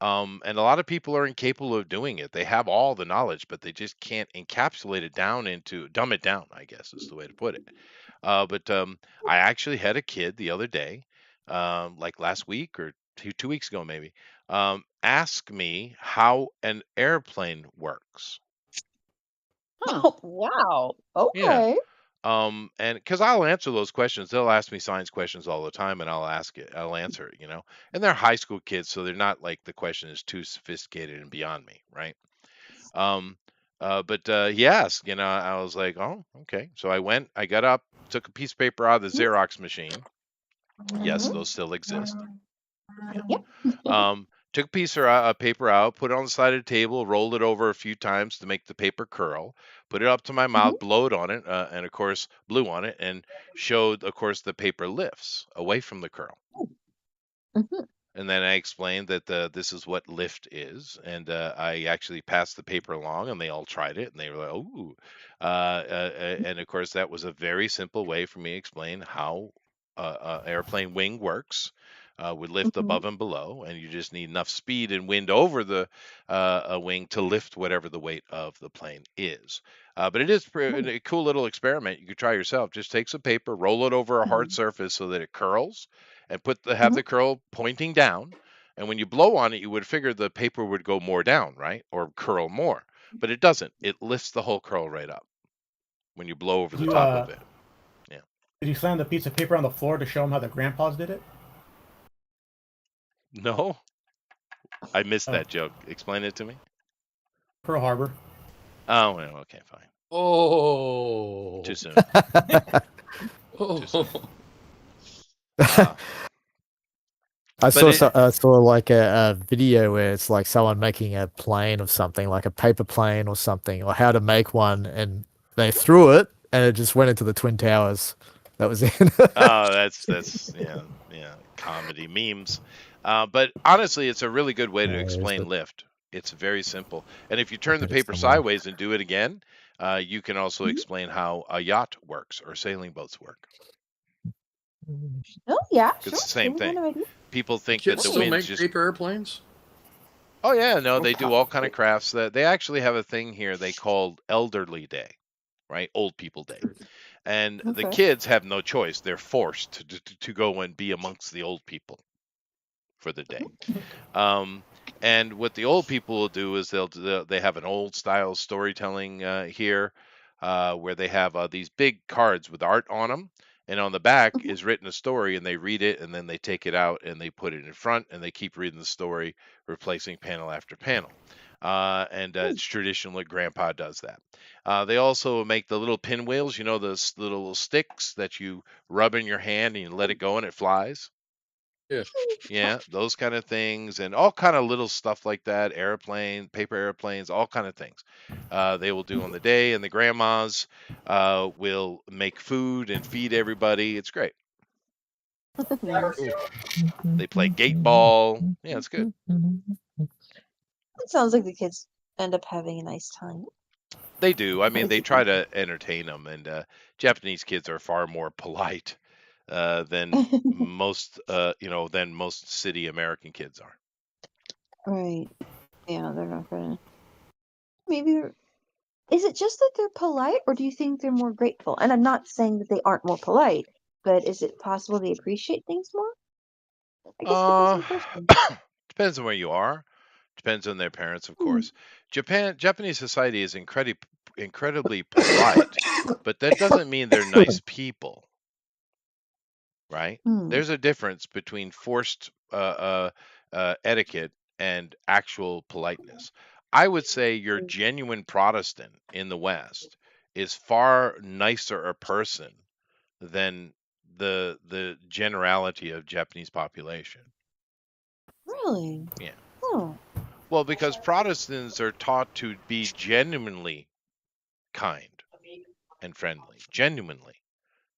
And a lot of people are incapable of doing it. They have all the knowledge, but they just can't encapsulate it down dumb it down, I guess is the way to put it. But I actually had a kid the other day, like last week or 2 weeks ago, maybe, ask me how an airplane works. Oh, wow. Yeah. Okay. And because I'll answer those questions, they'll ask me science questions all the time, and I'll answer it, And they're high school kids, so they're not like the question is too sophisticated and beyond me, right? But he asked, I was like, oh, okay. So I got up, took a piece of paper out of the Xerox machine. Yes, those still exist. Yeah. Took a piece of paper out, put it on the side of the table, rolled it over a few times to make the paper curl, put it up to my mouth, blowed on it, and of course blew on it, and showed, of course, the paper lifts away from the curl. And then I explained that this is what lift is, and I actually passed the paper along, and they all tried it, and they were like, "Ooh!" And of course, that was a very simple way for me to explain how airplane wing works. Would lift above and below, and you just need enough speed and wind over the wing to lift whatever the weight of the plane is. But it is a cool little experiment you could try yourself. Just take some paper, roll it over a hard surface so that it curls, and have the curl pointing down. And when you blow on it, you would figure the paper would go more down, right, or curl more. But it doesn't. It lifts the whole curl right up when you blow over the top of it. Yeah. Did you slam the piece of paper on the floor to show them how the grandpas did it? No, I missed that joke. Explain it to me. Pearl Harbor. Oh, well, okay, fine. Oh. Too soon. I saw like a video where it's like someone making a plane of something, like a paper plane or something, or how to make one, and they threw it and it just went into the Twin Towers. That was it. Oh, that's yeah, comedy memes. But honestly, it's a really good way to explain lift. It's very simple. And if you turn the paper sideways and do it again, you can also explain how a yacht works or sailing boats work. Oh, yeah. It's the same thing. People think Kids that the still wind make just... paper airplanes? Oh, yeah. No, they do all kind of crafts. They actually have a thing here they call Elderly Day, right? Old People Day. And the kids have no choice. They're forced to go and be amongst the old people for the day. And what the old people will do is they have an old style storytelling here where they have these big cards with art on them. And on the back is written a story, and they read it, and then they take it out and they put it in front, and they keep reading the story, replacing panel after panel. And it's traditional that Grandpa does that. They also make the little pinwheels, those little sticks that you rub in your hand and you let it go and it flies. Yeah. Yeah, those kind of things, and all kind of little stuff like that. Paper airplanes, all kind of things. They will do on the day, and the grandmas will make food and feed everybody. It's great. They play gate ball. Yeah, it's good. It sounds like the kids end up having a nice time. They do. I mean, they try to entertain them, and Japanese kids are far more polite than most city American kids are. Right. Yeah, they're not gonna. Maybe. Is it just that they're polite, or do you think they're more grateful? And I'm not saying that they aren't more polite, but is it possible they appreciate things more? I guess it depends on Depends on where you are. Depends on their parents, of course. Japanese society is incredibly polite, but that doesn't mean they're nice people. Right? There's a difference between forced etiquette and actual politeness. I would say your genuine Protestant in the West is far nicer a person than the generality of Japanese population. Really? Yeah. Oh. Well, because Protestants are taught to be genuinely kind and friendly, genuinely,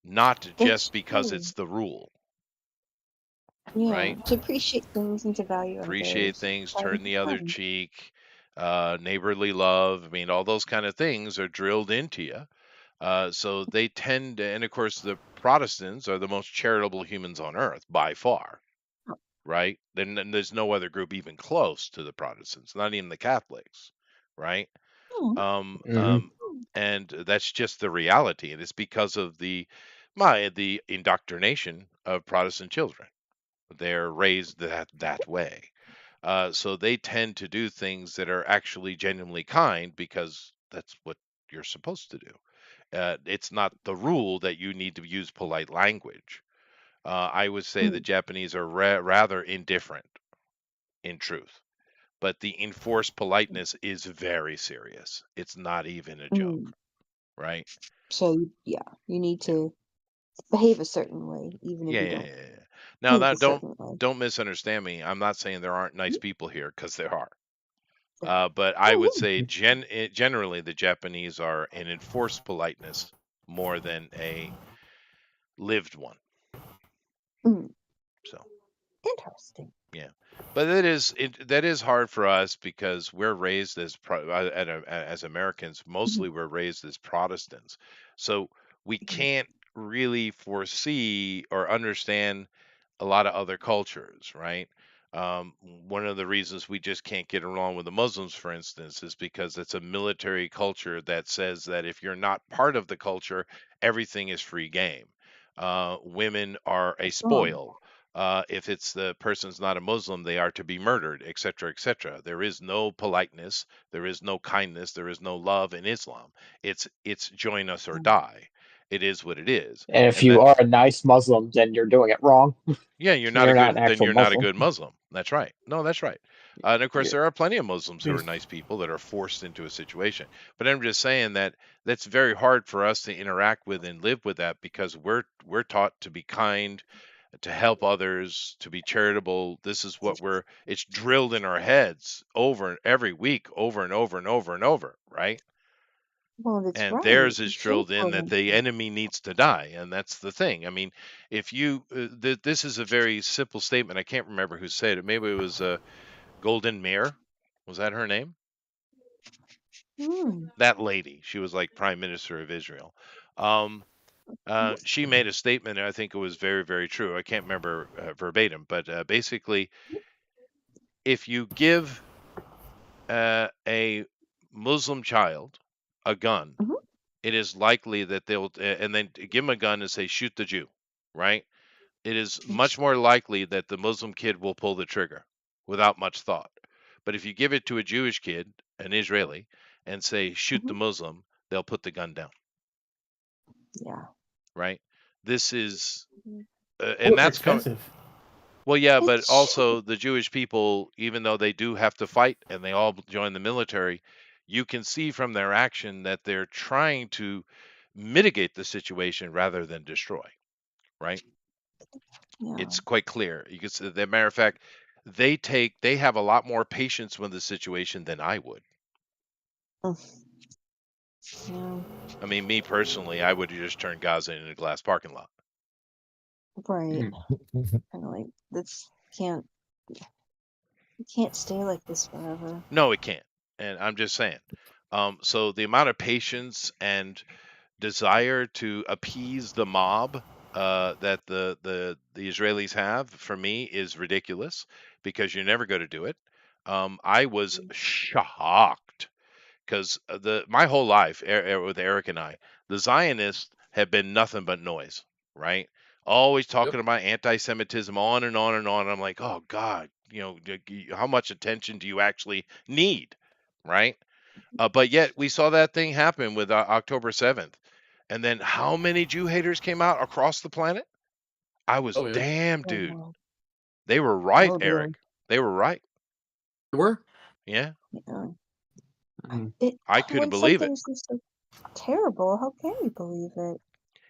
not That's just because true. it's the rule, Yeah, right? to appreciate things and to value Appreciate others. things, Try to turn be the other kind. cheek, neighborly love. I mean, all those kind of things are drilled into you. So they tend to, and of course, the Protestants are the most charitable humans on earth by far, right? Then there's no other group even close to the Protestants, not even the Catholics, right? Oh. And that's just the reality, and it's because of the indoctrination of Protestant children. They're raised that way. So they tend to do things that are actually genuinely kind because that's what you're supposed to do. It's not the rule that you need to use polite language. I would say the Japanese are rather indifferent in truth, but the enforced politeness is very serious. It's not even a joke, right? So you need to behave a certain way, even if Yeah, you yeah, don't yeah, yeah. Now, think a that certain way. don't misunderstand me. I'm not saying there aren't nice people here, because there are. But Oh, I would say generally the Japanese are an enforced politeness more than a lived one. So Interesting. yeah, but that is hard for us because we're raised as as Americans. Mostly we're raised as Protestants, so we can't really foresee or understand a lot of other cultures, right? One of the reasons we just can't get along with the Muslims, for instance, is because it's a military culture that says that if you're not part of the culture, everything is free game. Women are a spoil. If it's the person's not a Muslim, they are to be murdered, etc., etc. There is no politeness, there is no kindness, there is no love in Islam. It's join us or die. It is what it is. And if And you that are a nice Muslim, then you're doing it wrong. Yeah, you're not a You're not an good then actual you're not a Muslim. good Muslim. That's right. No, that's right. And of course, Yeah. there are plenty of Muslims who are There's- nice people that are forced into a situation. But I'm just saying that that's very hard for us to interact with and live with that because we're taught to be kind, to help others, to be charitable. This is what it's drilled in our heads over every week, over and over and over and over, right? Well, that's And right. theirs is You should drilled in that the enemy needs to die, and that's the thing. I mean, if you this is a very simple statement. I can't remember who said it. Maybe it was Golden Meir. Was that her name? That lady. She was like Prime Minister of Israel. She made a statement, and I think it was very, very true. I can't remember verbatim, but basically, if you give a Muslim child a gun, it is likely that they'll and then give them a gun and say shoot the Jew, right? It is much more likely that the Muslim kid will pull the trigger without much thought. But if you give it to a Jewish kid, an Israeli, and say shoot the Muslim, they'll put the gun down. Yeah. Right? This is and it's that's expensive. Well, yeah, but also the Jewish people, even though they do have to fight and they all join the military, you can see from their action that they're trying to mitigate the situation rather than destroy, right? Yeah. It's quite clear. You can see, as a matter of fact, they have a lot more patience with the situation than I would. Yeah. I mean, me personally, I would have just turned Gaza into a glass parking lot. Right. Kind of like this can't. It can't stay like this forever. No, it can't. And I'm just saying. So the amount of patience and desire to appease the mob that the Israelis have, for me, is ridiculous because you're never going to do it. I was shocked because my whole life with Eric and I, the Zionists have been nothing but noise, right? Always talking about anti-Semitism on and on and on. I'm like, oh God, how much attention do you actually need, right? But yet we saw that thing happen with October 7th. And then how many Jew haters came out across the planet? I was damn, dude. They were right, Eric. They were right. They were? Yeah. Yeah. I couldn't believe it. terrible. How can you believe it?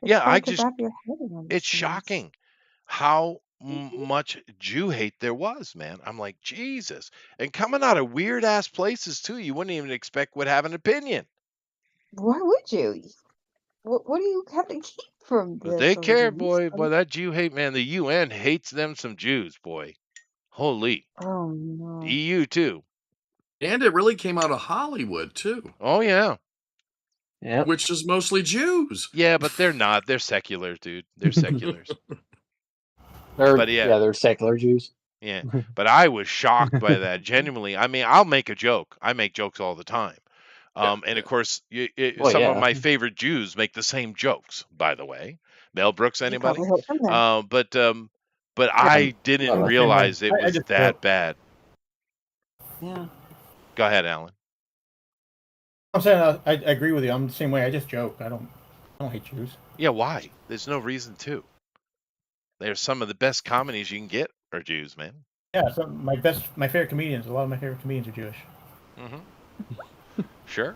It's Yeah, I hard to just wrap your head around these it's things. shocking how much Jew hate there was, man. I'm like, Jesus. And coming out of weird ass places too, you wouldn't even expect would have an opinion. Why would you? What do you have to keep from But the they care, beliefs? boy. That Jew hate, man. The UN hates them some Jews, boy. Holy. Oh no. The EU too. And it really came out of Hollywood too, Oh yeah. Yep. which is mostly Jews. Yeah, but they're not. They're secular, dude. They're seculars. They're, But yeah. they're secular Jews. Yeah. But I was shocked by that. Genuinely. I mean, I'll make a joke. I make jokes all the time. And of course, Well, some of yeah. my favorite Jews make the same jokes. By the way, Mel Brooks, You anybody? probably heard from them. But I didn't Well, realize it I was just that joke. bad. Yeah. Go ahead, Alan. I'm saying I agree with you. I'm the same way. I just joke. I don't hate Jews. Yeah, why? There's no reason to. They're some of the best comedies you can get are Jews, man. Yeah, so my favorite comedians. A lot of my favorite comedians are Jewish. Mm-hmm. Sure.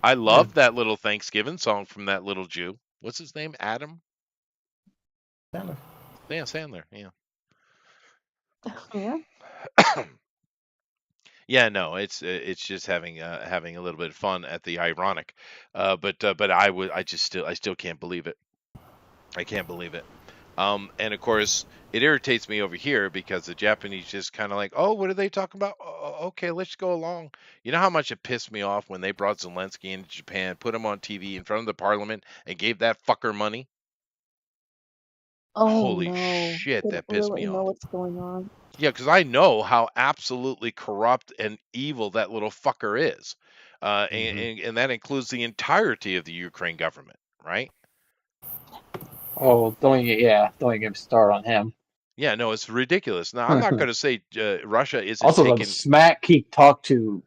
I love that little Thanksgiving song from that little Jew. What's his name? Adam? Sandler. Yeah, Sandler. Yeah. Yeah. Yeah, no, it's just having a little bit of fun at the ironic, but I still can't believe it. I can't believe it. And of course it irritates me over here because the Japanese just kind of like, oh, what are they talking about? Oh, okay, let's go along. You know how much it pissed me off when they brought Zelensky into Japan, put him on TV in front of the parliament, and gave that fucker money? Oh Holy no. shit, They that don't pissed really me know off. what's going on. Yeah, because I know how absolutely corrupt and evil that little fucker is. And that includes the entirety of the Ukraine government, right? Oh, don't even get me started on him. Yeah, no, it's ridiculous. Now, I'm not going to say Russia isn't Also, taking... the smack he talked to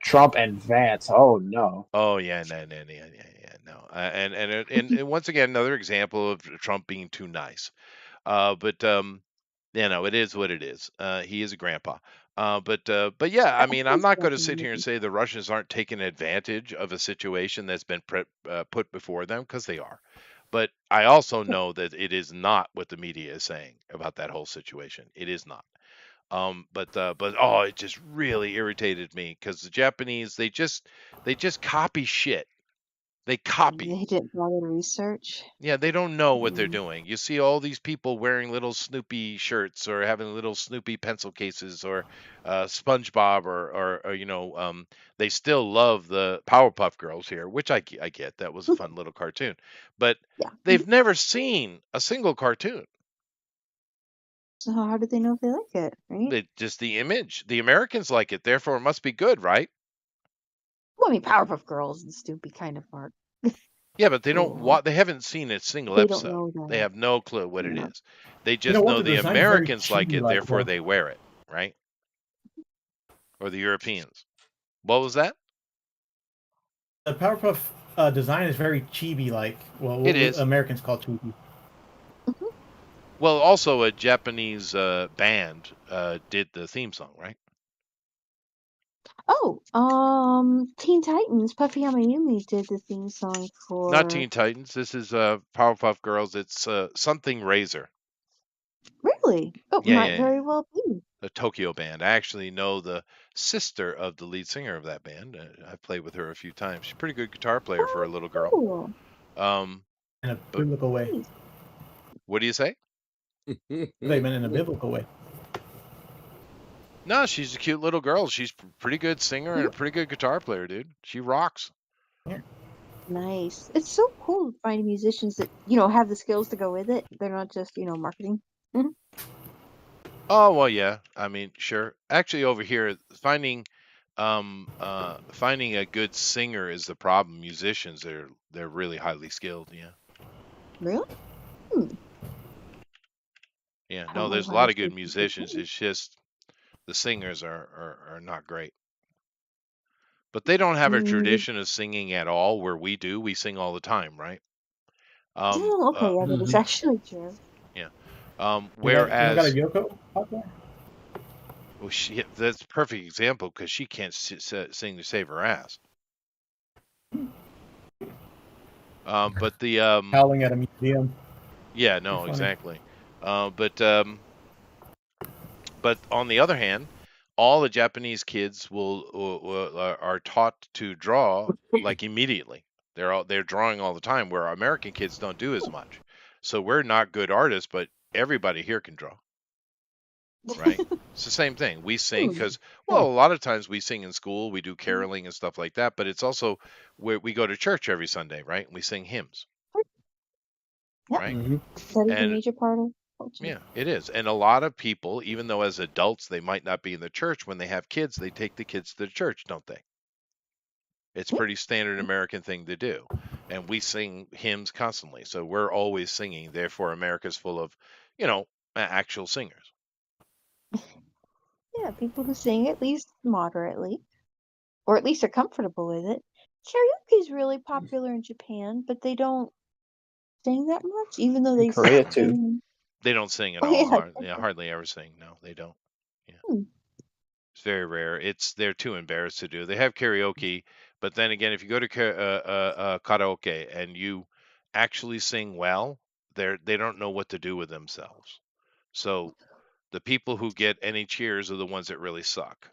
Trump and Vance. Oh no. Oh, yeah, no. And once again, another example of Trump being too nice. It is what it is. He is a grandpa. But yeah, I mean, I'm not going to sit here and say the Russians aren't taking advantage of a situation that's been put before them, because they are. But I also know that it is not what the media is saying about that whole situation. It is not. It just really irritated me because the Japanese, they just copy shit. They copy. They didn't bother to research. Yeah, they don't know what they're doing. You see all these people wearing little Snoopy shirts or having little Snoopy pencil cases or SpongeBob or they still love the Powerpuff Girls here, which I get. That was a fun little cartoon. But Yeah. they've never seen a single cartoon. So how do they know if they like it, right? Just the image. The Americans like it, therefore it must be good, right? Well, I mean, Powerpuff Girls and Snoopy kind of are. Yeah, but they don't they haven't seen a single They don't episode. know that. They have no clue what it Yeah. is. They just what? know The the design's very Americans like it, chibi-like, therefore though. they wear it, right? Or the Europeans. What was that? The Powerpuff design is very chibi-like. Well, It what is. Americans call chibi. Well, also a Japanese band did the theme song, right? Oh, Teen Titans. Puffy Amayumi did the theme song for. Not Teen Titans. This is Powerpuff Girls. It's something Razor, Really? Oh, Yeah, might yeah, very well be. a Tokyo band. I actually know the sister of the lead singer of that band. I've played with her a few times. She's a pretty good guitar player for a little girl. Cool. In a biblical way. What do you say? They meant in a biblical way. No, she's a cute little girl. She's a pretty good singer and a pretty good guitar player, dude. She rocks. Nice. It's so cool to find musicians that have the skills to go with it. They're not just marketing. Oh well, yeah. I mean, sure. Actually, over here, finding a good singer is the problem. Musicians, they're really highly skilled. Yeah. Really? Yeah. I No, don't there's a know lot how of good to- musicians. It's just the singers are not great. But they don't have a tradition of singing at all, where we do. We sing all the time, right? Oh, okay, yeah, that is actually true. You got a Whereas Yoko out there? well, that's a perfect example because she can't sing to save her ass. But the Howling at a museum. yeah, no, funny. exactly. But on the other hand, all the Japanese kids are taught to draw like immediately. They're drawing all the time, where American kids don't do as much. So we're not good artists, but everybody here can draw. Right? It's the same thing. We sing because, well, a lot of times we sing in school, we do caroling and stuff like that, but it's also where we go to church every Sunday, right? We sing hymns. Yep. Right? Mm-hmm. That is a And major part of culture. yeah, it is. And a lot of people, even though as adults they might not be in the church, when they have kids, they take the kids to the church, don't they? It's pretty standard American thing to do. And we sing hymns constantly. So we're always singing. Therefore, America's full of, actual singers. Yeah, people who sing at least moderately, or at least are comfortable with it. Karaoke is really popular in Japan, but they don't sing that much, even though they Korea, too. sing. They don't sing at Oh, all. yeah. Hardly ever sing. No, they don't. Yeah. Hmm. It's very rare. They're too embarrassed to do. They have karaoke, but then again, if you go to karaoke and you actually sing well, they don't know what to do with themselves. So the people who get any cheers are the ones that really suck.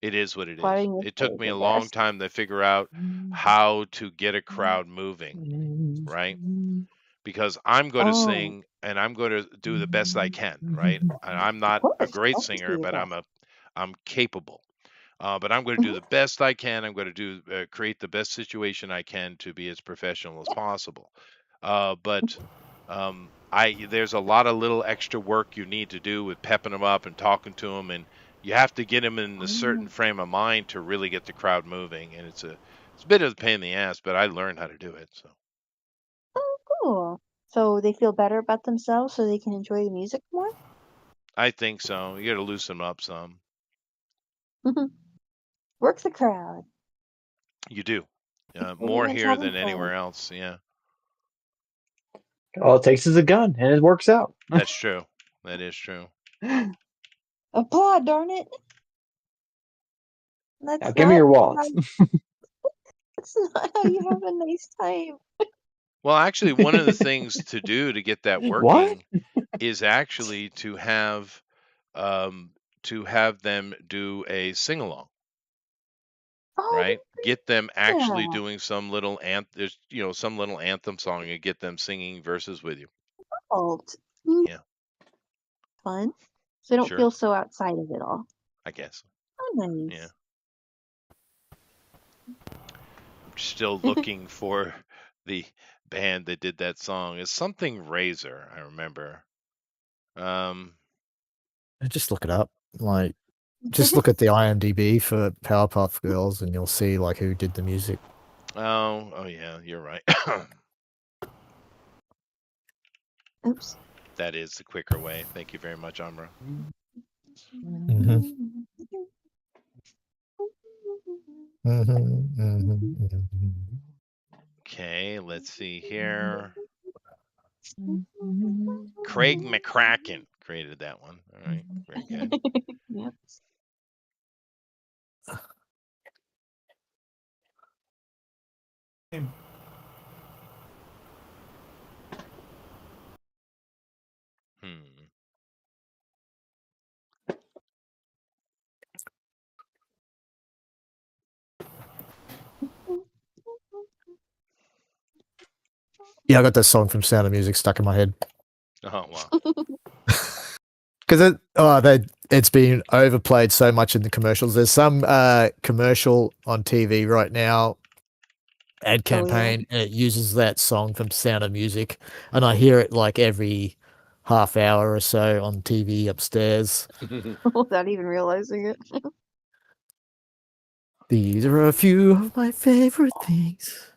It is what it is. It took me a long time to figure out how to get a crowd moving, right? Because I'm going to sing and I'm going to do the best I can, right? And I'm not a great singer, but I'm capable. But I'm going to do the best I can. I'm going to create the best situation I can to be as professional as possible. But there's a lot of little extra work you need to do with pepping them up and talking to them, and you have to get them in a certain frame of mind to really get the crowd moving. And it's a bit of a pain in the ass, but I learned how to do it. So. Oh, cool. So they feel better about themselves, so they can enjoy the music more. I think so. You got to loosen them up some. Work the crowd. You do. More here than anywhere else. Yeah. All it takes is a gun, and it works out. That's true. That is true. Applaud, darn it. That's Now give me your wallets. That's not how you have a nice time. Well, actually, one of the things to do to get that working is actually to have them do a sing along. Right? Get them actually doing some little some little anthem song and get them singing verses with you. Yeah. Fun. So they don't feel so outside of it all. I guess. Oh, nice. Yeah. I'm still looking for the band that did that song. It's something Razor, I remember. Just look it up. Just look at the IMDb for Powerpuff Girls, and you'll see who did the music. Oh yeah, you're right. Oops. That is the quicker way. Thank you very much, Amra. Okay, let's see here. Craig McCracken created that one. All right, very good. Yep. Yeah, I got that song from Sound of Music stuck in my head. Oh wow. Because it's been overplayed so much in the commercials. There's some commercial on TV right now, ad campaign, and it uses that song from Sound of Music, and I hear it every half hour or so on TV upstairs. Without even realizing it. These are a few of my favorite things.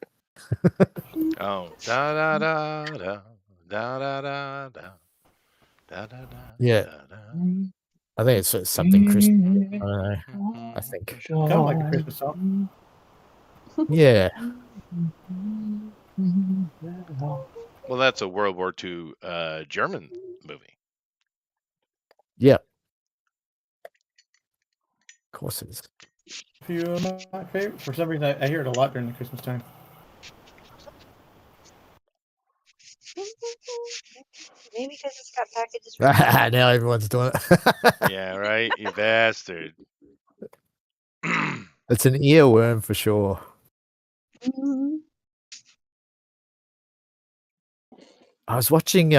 Oh, da da da da da da da da. Da, da, da, yeah, da, da. I think it's something Christmas. I don't know. I think kind of like a Christmas song. Yeah. Well, that's a World War II German movie. Yeah. Of course it is. A few of my favorites. For some reason, I hear it a lot during the Christmas time. Maybe because it's got packages from Now everyone's doing it. Yeah, right. You bastard. It's an earworm for sure. Mhm. I was watching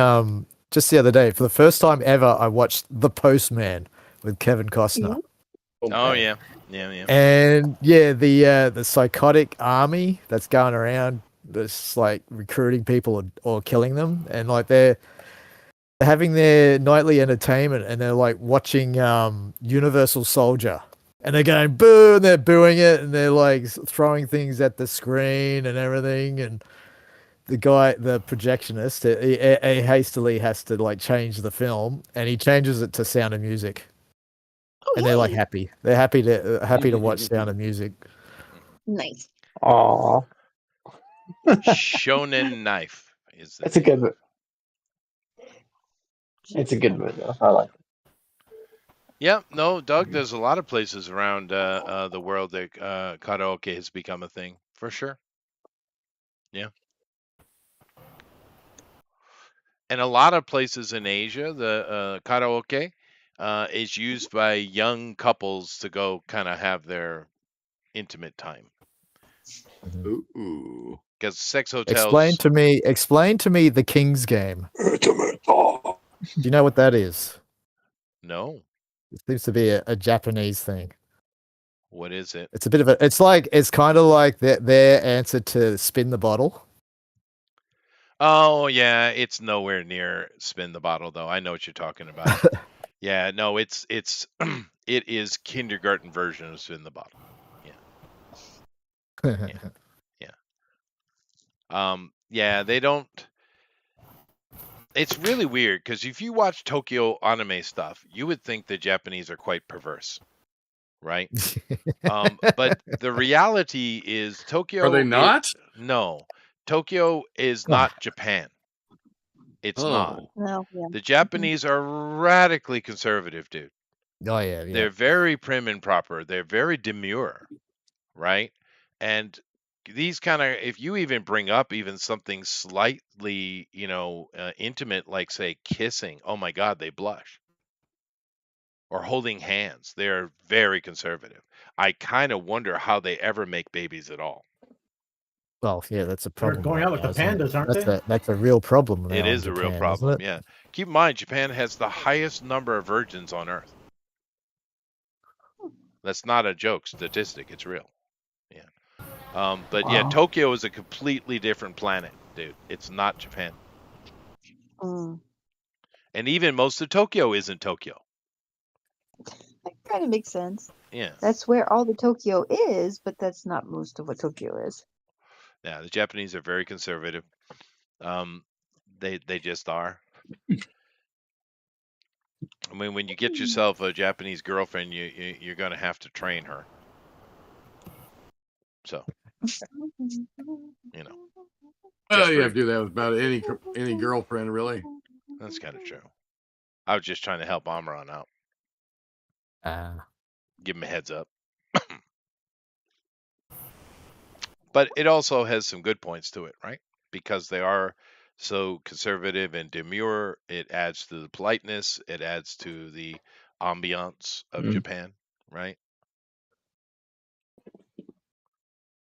just the other day for the first time ever. I watched The Postman with Kevin Costner, Oh yeah, yeah. and yeah, the psychotic army that's going around, that's like recruiting people or killing them, and like they're having their nightly entertainment, and they're like watching Universal Soldier, and they're going boo, and they're booing it, and they're like throwing things at the screen and everything, and the guy, the projectionist, he hastily has to like change the film, and he changes it to Sound of Music, Oh, and they're like yay. happy. They're happy to watch Sound of Music. Nice. Aw, Shonen Knife is the it's a name. good. It's a good movie though. I like it. Yeah, no, Doug. There's a lot of places around the world that karaoke has become a thing for sure. Yeah, and a lot of places in Asia, the karaoke is used by young couples to go kind of have their intimate time. Ooh. Because sex Explain hotels. to me the King's Game. Do you know what that is? No, It seems to be a Japanese thing. what is it? It's a bit of a. It's kind of like their answer to Spin the Bottle. Oh yeah, it's nowhere near Spin the Bottle though. I know what you're talking about. Yeah, no, it's it is kindergarten version of Spin the Bottle. Yeah, they don't. It's really weird because if you watch Tokyo anime stuff, you would think the Japanese are quite perverse, right? But the reality is Tokyo. Are they not? No, Tokyo is not Japan. It's not. Oh. No, yeah. The Japanese are radically conservative, dude. Oh yeah, They're yeah. very prim and proper. They're very demure, right? And these kind of, if you even bring up even something slightly, intimate, like say kissing, oh my God, they blush. Or holding hands, they're very conservative. I kind of wonder how they ever make babies at all. Well, yeah, that's a They're problem. going right out like now, the isn't it? pandas, aren't they? That's a real problem. Now It in is a real Japan, problem. isn't it? Yeah. Keep in mind, Japan has the highest number of virgins on Earth. That's not a joke statistic. It's real. Yeah. But yeah, Wow. Tokyo is a completely different planet, dude. It's not Japan. Mm. And even most of Tokyo isn't Tokyo. That kind of makes sense. Yeah. That's where all the Tokyo is, but that's not most of what Tokyo is. Yeah, the Japanese are very conservative. They just are. I mean, when you get yourself a Japanese girlfriend, you're gonna have to train her. So, you know, Well, just you for, have to do that with about any girlfriend, really. that's kind of true. I was just trying to help Amron out, give him a heads up. But it also has some good points to it, right? Because they are so conservative and demure, it adds to the politeness, it adds to the ambiance of Japan, right?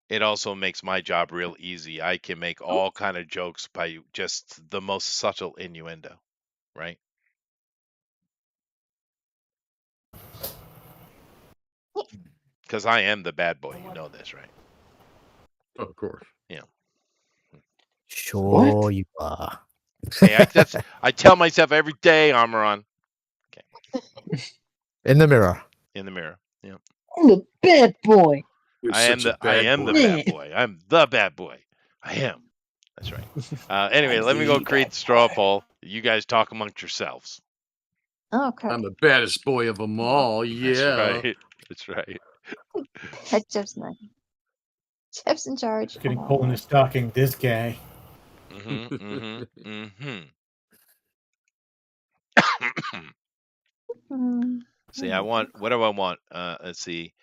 It also makes my job real easy. I can make all kind of jokes by just the most subtle innuendo, right? Because I am the bad boy. You know this, right? Of course. Yeah. Sure you are. Hey, I tell myself every day, Amaran. In the mirror. In the mirror. Yeah. I'm the bad boy. You're I am such a the bad boy. bad boy. I'm the bad boy. I am. That's right. Anyway, let me go create the straw poll. You guys talk amongst yourselves. Okay. I'm the baddest boy of them all. Yeah. That's right. That's right. That's Jeff's nice. Jeff's in charge. Getting pulled in his stocking, this guy. See, what do I want? Let's see.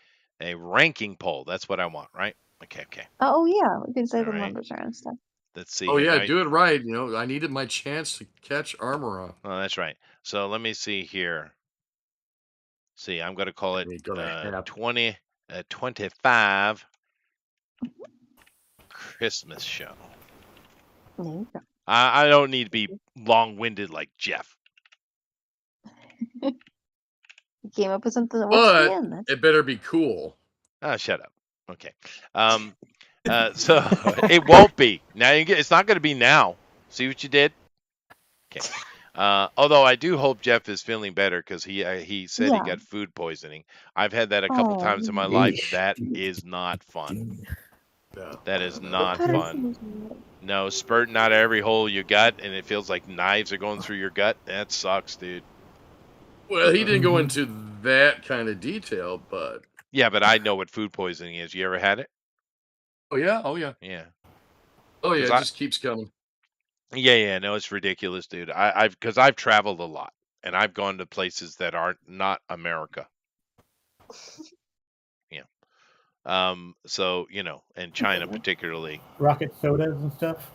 A ranking poll. That's what I want, right? Okay. Oh yeah, we can say All the right. numbers are and stuff. Let's see. Oh here. yeah, Now- do it right. You know, I needed my chance to catch Armor. Oh, that's right. So let me see here. See, I'm going to call it You're gonna have 25 Christmas show. There you go. I don't need to be long-winded like Jeff. You came up with something that works for But you, and that's it better be cool. Oh, shut up. Okay. So it won't be. Now it's not going to be now. See what you did? Okay. Although I do hope Jeff is feeling better because he said he Yeah. got food poisoning. I've had that a couple Oh, times in my life. Yeesh. That is not fun. No. That is not But fun. No, spurting out of every hole you got, and it feels like knives are going through your gut. That sucks, dude. Well, he didn't go into that kind of detail, but Yeah, but I know what food poisoning is. You ever had it? oh yeah, Yeah. it 'Cause I- just keeps coming. Yeah. No, it's ridiculous, dude. I've traveled a lot, and I've gone to places that are not America. Yeah. So and China particularly. Rocket sodas and stuff.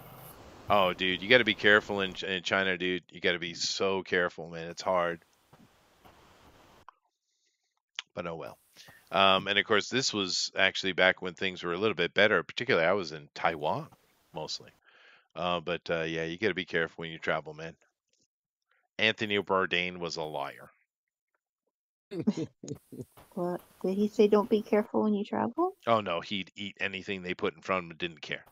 Oh, dude, you got to be careful in China, dude. You got to be so careful, man. It's hard. But oh well. And of course, this was actually back when things were a little bit better. Particularly, I was in Taiwan mostly. But yeah, you got to be careful when you travel, man. Anthony Bourdain was a liar. What did he say? Don't be careful when you travel. Oh no, he'd eat anything they put in front of him and didn't care.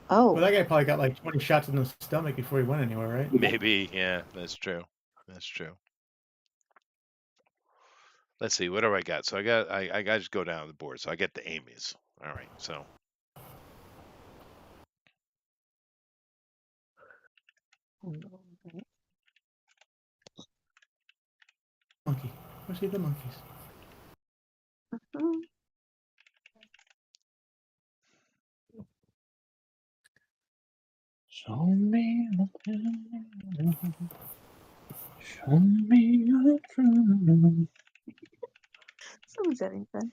Oh, Well, that guy probably got like 20 shots in the stomach before he went anywhere, right? Maybe, yeah, that's true. That's true. Let's see, what do I got? So I got to just go down the board. So I get the Amy's. All right, so Monkey. Go see the monkeys. Mhm. Show me the truth. Show me the truth. Someone's having fun.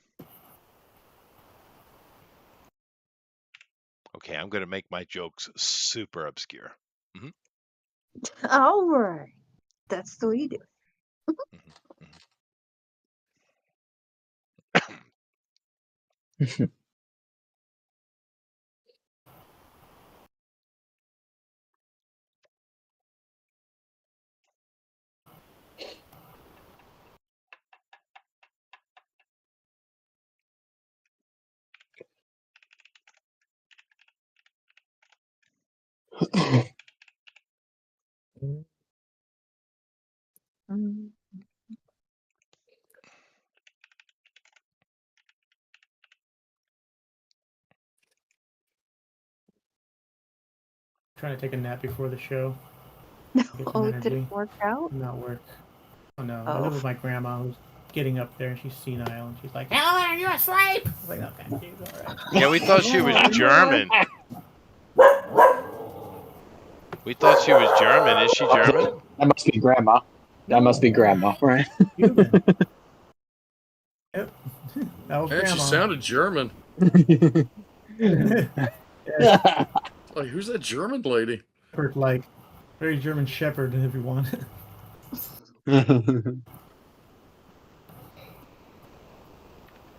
okay, I'm gonna make my jokes super obscure. All right, that's the way you do it. Mm. Trying to take a nap before the show. Get some Oh, did energy. it work out? Not work. Oh no. I Oh. live with my grandma who's getting up there and she's senile and she's like, Ellen, are you asleep? I was like, okay, she's alright. Yeah, we thought she was German. We thought she was German. Is she German? That must be grandma. That must be grandma, right? Human. Yep. That was And she grandma. sounded German. Like, who's that German lady? Shepherd, like very German Shepherd, if you want.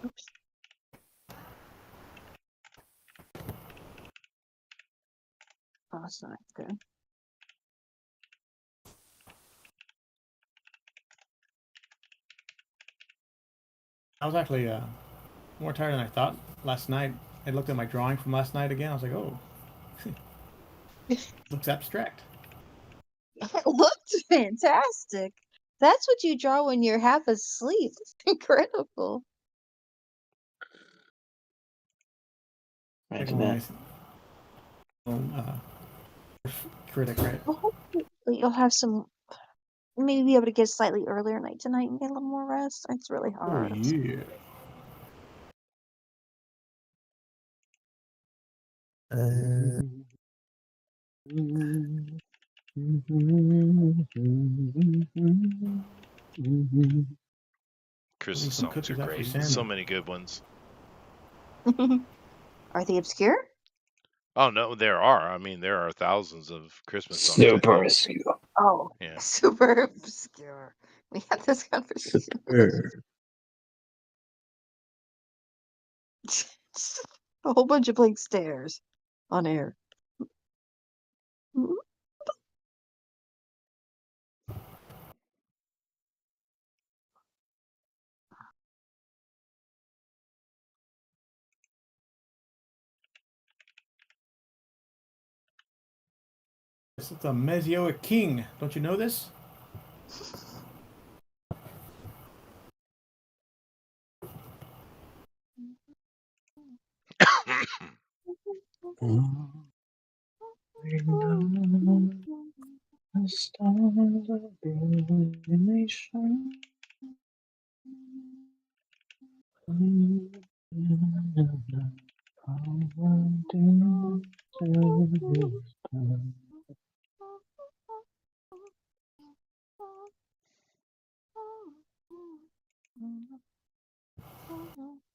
Oops. Oh, that's not good. I was actually more tired than I thought last night. I looked at my drawing from last night again. I was like, oh, looks abstract. It looked fantastic. That's what you draw when you're half asleep. It's incredible. Like a Imagine that. nice critic, right? Well, hopefully you'll have some, maybe be able to get slightly earlier night tonight and get a little more rest. It's really Oh hard. I'm sorry. yeah. Christmas some songs are cookies out for great. Sammy. So many good ones. Are they obscure? Oh no, there are. I mean, there are thousands of Christmas songs. I Super think. obscure. Oh, Yeah. super obscure. We had this conversation. Super. A whole bunch of blank stares on air. This is the Mesioic King. Don't you know this?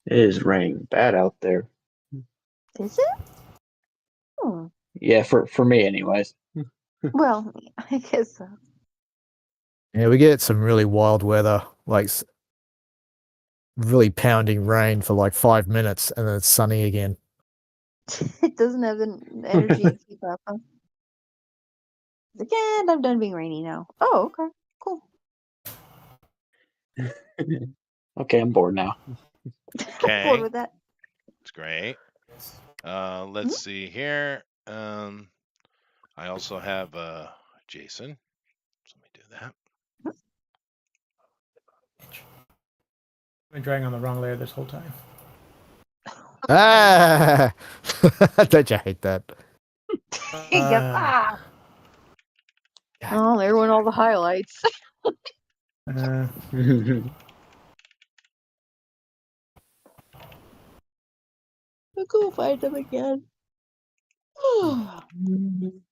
It is raining bad out there. Is it? Hmm. Yeah, for me anyways. Well, I guess so. Yeah, we get some really wild weather, like really pounding rain for like 5 minutes, and then it's sunny again. It doesn't have the energy to keep up. Huh? Again, I'm done being rainy now. Oh, okay. Cool. Okay, I'm bored now. I'm Okay. bored with that. It's great. Let's see here. I also have Jason. So let me do that. I've been dragging on the wrong layer this whole time. Ah! Don't you hate that? Yep. Oh, there went all the highlights. Go find them again.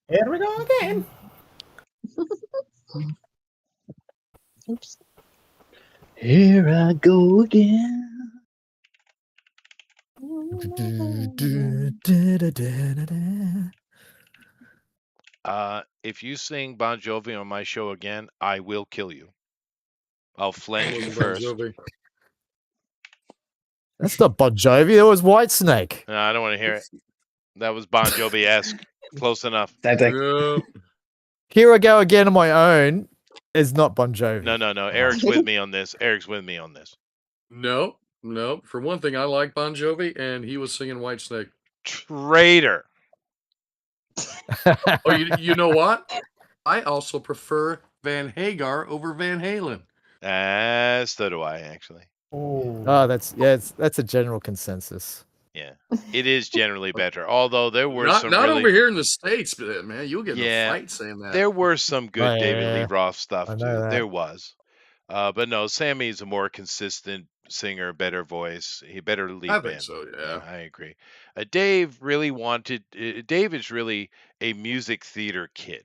Here we go again. Oops. Here I go again. If you sing Bon Jovi on my show again, I will kill you. I'll flank you Bon first. Jovi. That's not Bon Jovi. That was Whitesnake. No, I don't want to hear it. That was Bon Jovi-esque. Close enough. Yep. Here I go again on my own. Is not Bon Jovi. No. Eric's with me on this. Eric's with me on this. No. For one thing, I like Bon Jovi, and he was singing Whitesnake. Traitor. Oh, you know what? I also prefer Van Hagar over Van Halen. So do I, actually. Oh, that's a general consensus. Yeah, it is generally better. Although there were Not some really... over here in the States, but man, you'll get in Yeah, a fight saying that. there were some good David Lee yeah. Roth stuff I too. know that. There was. But no, Sammy's a more consistent singer, better voice. He better lead I band. think so, yeah. I agree. Dave really wanted. Dave is really a music theater kid,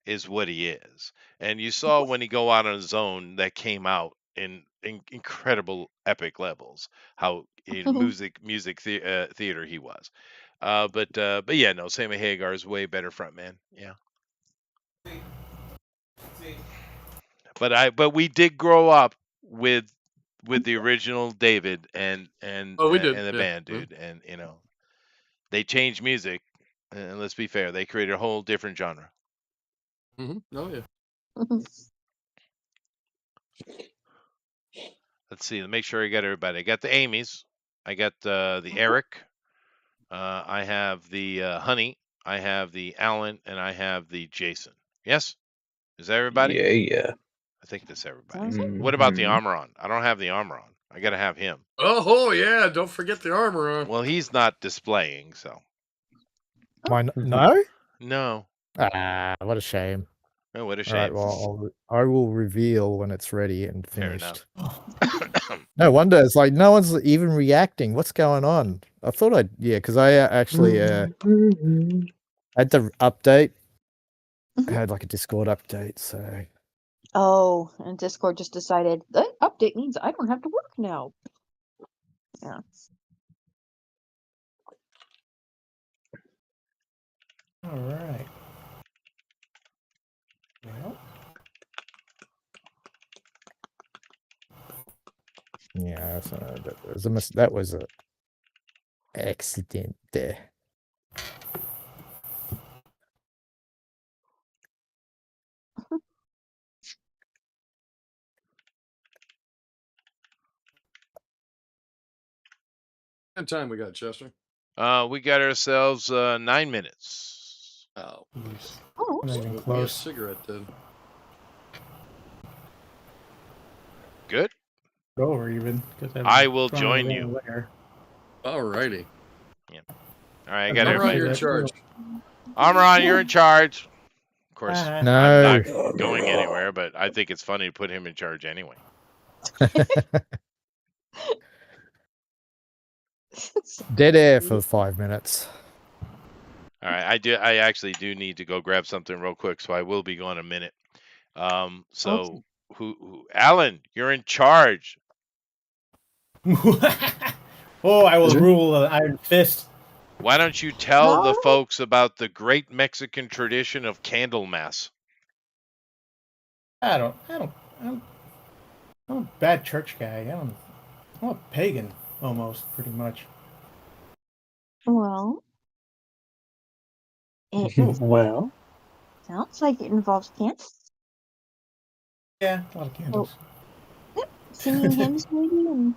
is what he is. And you saw when he go out on his own, that came out in incredible epic levels. How in music theater he was. But yeah, no, Sammy Hagar is way better frontman. Yeah. But we did grow up with the original David and we did, and the yeah. band, dude. And you know, they changed music, and let's be fair, they created a whole different genre. Mm-hmm. Oh yeah. Let's see. Let me make sure I got everybody. I got the Amy's. I got the Eric. I have the Honey. I have the Alan, and I have the Jason. Yes, is that everybody? Yeah. I think that's everybody. What about the Armoron? I don't have the Armoron. I gotta have him. Oh yeah, don't forget the armor on. Well, he's not displaying, so Mine, no? no. Ah, what a shame. Oh, what a All right, shame. well, I will reveal when it's ready and Fair finished. enough. No wonder it's like no one's even reacting. What's going on? I thought because I actually had the update. I had like a Discord update, so Oh, and Discord just decided that update means I don't have to work now. Yeah. All right. Well, Yeah, so that was a accident there. What time we got, Chester? We got ourselves 9 minutes. Oh, jeez. Oh, Not even smoke me a close. cigarette then. Good. Over even. 'Cause I will trying to join run you. later. Alrighty. All right, I I'm got not Amron, everybody. you're in that charge. Amron, you're in charge. Of course, Bye. I'm No. not going anywhere, but I think it's funny to put him in charge anyway. Dead air for 5 minutes. All right, I actually do need to go grab something real quick, so I will be gone a minute. So Alan, you're in charge. Oh, I will rule the Iron Fist. Why don't you tell the No. folks about the great Mexican tradition of Candlemas? I'm a bad church guy. I'm a pagan, almost, pretty much. Well, it Well, sounds like it involves candles. Yeah, a lot of candles. Yep. Singing hymns maybe and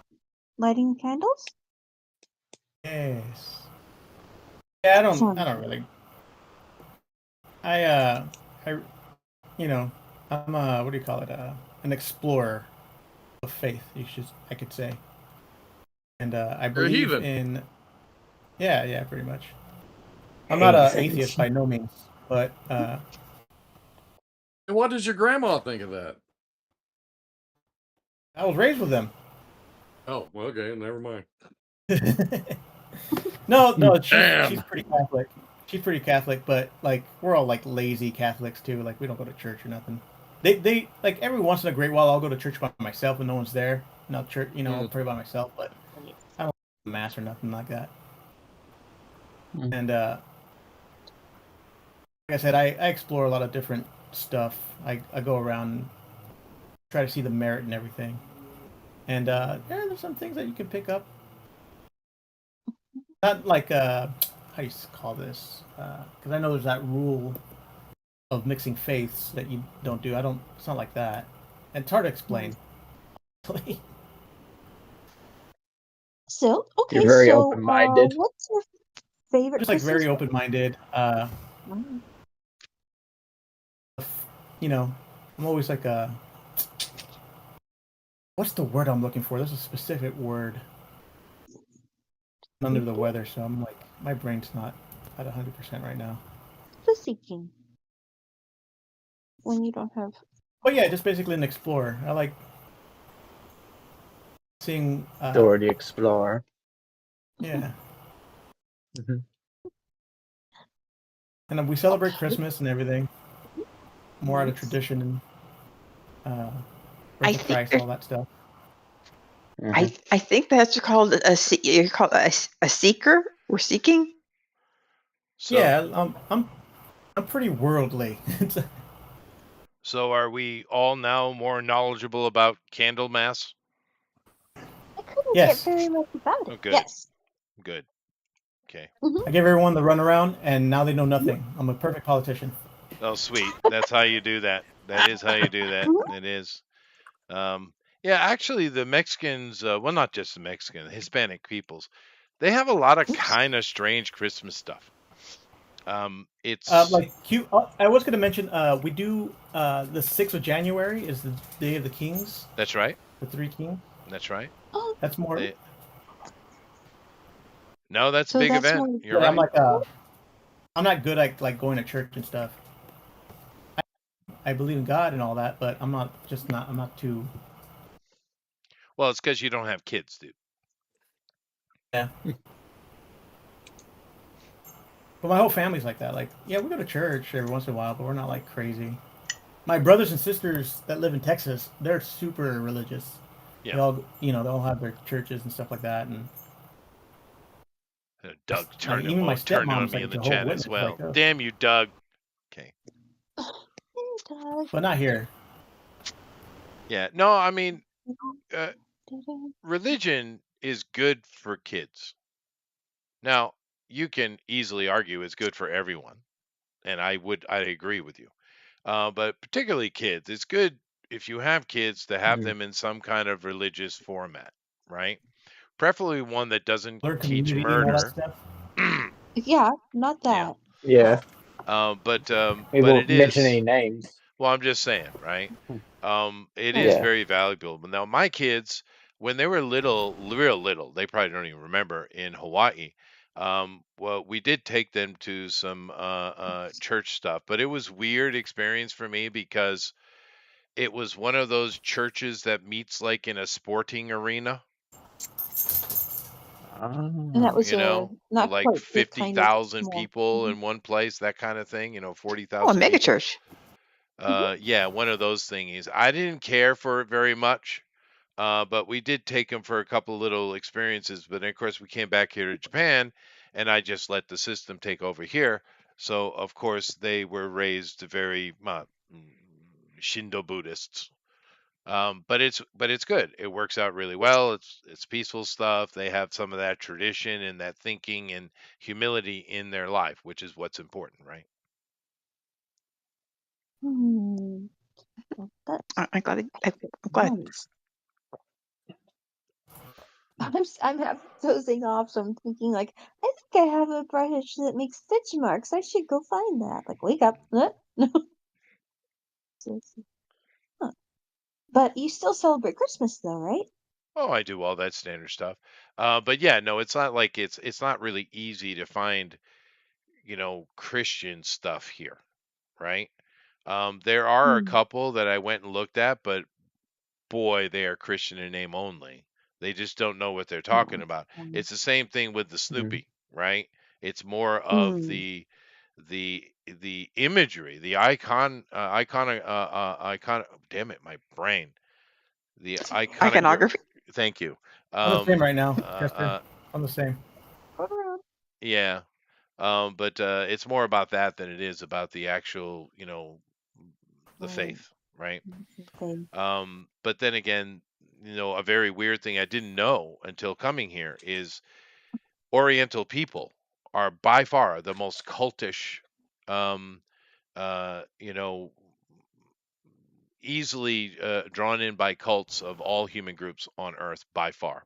lighting candles. Yes. Yeah, I don't Sounds really. I'm what do you call it? An explorer of faith. I could say. And I You're a believe heathen. in. Yeah, pretty much. I'm not an atheist by no means, but And what does your grandma think of that? I was raised with them. Oh, well, okay, never mind. No, she's Damn. pretty Catholic. She's pretty Catholic, but like we're all like lazy Catholics too. Like we don't go to church or nothing. They like every once in a great while I'll go to church by myself when no one's there. Not church, I'll pray by myself, but I don't go to mass or nothing like that. And like I said, I explore a lot of different stuff. I go around and try to see the merit in everything. And there's some things that you can pick up. Not like how do you call this? Because I know there's that rule of mixing faiths that you don't do. It's not like that. And it's hard to explain. So, okay, You're very so open-minded. what's your favorite Just like Christmas very open-minded. Mm. I'm always like what's the word I'm looking for? There's a specific word. I'm under the weather, so I'm like my brain's not at 100% right now. The seeking. When you don't have. But yeah, just basically an explorer. I like seeing. Dora the Explorer. Yeah. Mhm. And we celebrate Christmas and everything. More out of tradition and I birth of think Christ, all that stuff. I think that's called you're called a seeker. We're seeking. So, Yeah, I'm pretty worldly. So are we all now more knowledgeable about Candlemas? I couldn't Yes. get very much about it. Oh, good. Yes. Good. Okay. I gave everyone the runaround, and now they know nothing. I'm a perfect politician. Oh, sweet. That's how you do that. That is how you do that. It is. Yeah, actually, the Mexicans, well, not just the Mexican, Hispanic peoples, they have a lot of kind of strange Christmas stuff. It's Like cute. I was going to mention, we do the 6th of January is the Day of the Kings. That's right. The 3 Kings. That's right. Oh, That's more. No, that's a So big that's event. more- You're Yeah, right. I'm not good at like going to church and stuff. I believe in God and all that, but I'm not too. Well, it's because you don't have kids, dude. Yeah. But my whole family's like that. Like, yeah, we go to church every once in a while, but we're not like crazy. my brothers and sisters that live in Texas, they're super religious. Yeah. They all, they all have their churches and stuff like that, and Doug turned even my turned on stepmom's me like in the Jehovah's chat Witness, as well. like us. Damn you, Doug. Okay. But not here. Yeah. No, I mean, religion is good for kids. Now, you can easily argue it's good for everyone, and I agree with you. But particularly kids, it's good if you have kids to have them in some kind of religious format, right? Preferably one that doesn't Learn teach community and all that murder. stuff. Yeah, not that. Yeah. But We but won't it mention is. any names. Well, I'm just saying, right? It is Yeah. very valuable. But now my kids, when they were little, real little, they probably don't even remember, in Hawaii. Well, we did take them to some church stuff, but it was weird experience for me because it was one of those churches that meets like in a sporting arena. And that was You know, not like quite the kind of 50,000 small. people in one place, that kind of thing. 40,000 Oh, a mega people. church. Yeah, one of those thingies. I didn't care for it very much, but we did take them for a couple little experiences. But then, of course, we came back here to Japan, and I just let the system take over here. So, of course, they were raised very Shindo Buddhists. But it's good. It works out really well. It's peaceful stuff. They have some of that tradition and that thinking and humility in their life, which is what's important, right? Well, that's I'm glad. I'm glad. nice. I'm half dozing off, so I'm thinking like, I think I have a brush that makes stitch marks. I should go find that. Like, wake up. Huh? No. Huh. But you still celebrate Christmas though, right? Oh, I do all that standard stuff. But yeah, no, it's not like it's not really easy to find, Christian stuff here, right? There are a couple that I went and looked at, but boy, they are Christian in name only. They just don't know what they're talking about. It's the same thing with the Snoopy, right? It's more of the imagery, the icon. Damn it, my brain. The Iconography. Thank you. I'm the same right now, Chester. I'm the same. Yeah. But it's more about that than it is about the actual, the faith, right? But then again, a very weird thing I didn't know until coming here is Oriental people are by far the most cultish, easily drawn in by cults of all human groups on Earth by far.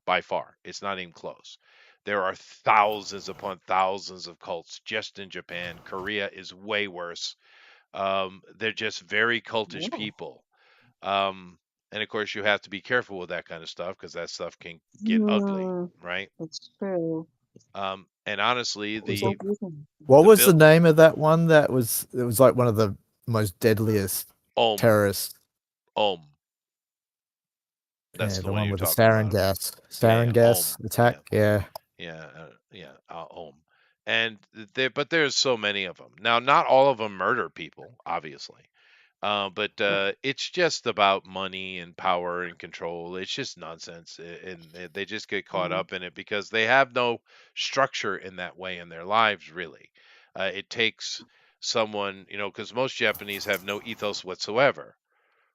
It's not even close. There are thousands upon thousands of cults just in Japan. Korea is way worse. They're just very cultish people. And of course, you have to be careful with that kind of stuff because that stuff can get ugly, right? That's true. And honestly, What was the name of that one it was like one of the most deadliest terrorists? That's the the one you're with the talking sarin about. gas. Sarin gas attack. Yeah. And but there's so many of them. Now, not all of them murder people, obviously. But it's just about money and power and control. It's just nonsense, and they just get caught up in it because they have no structure in that way in their lives, really. It takes someone, because most Japanese have no ethos whatsoever,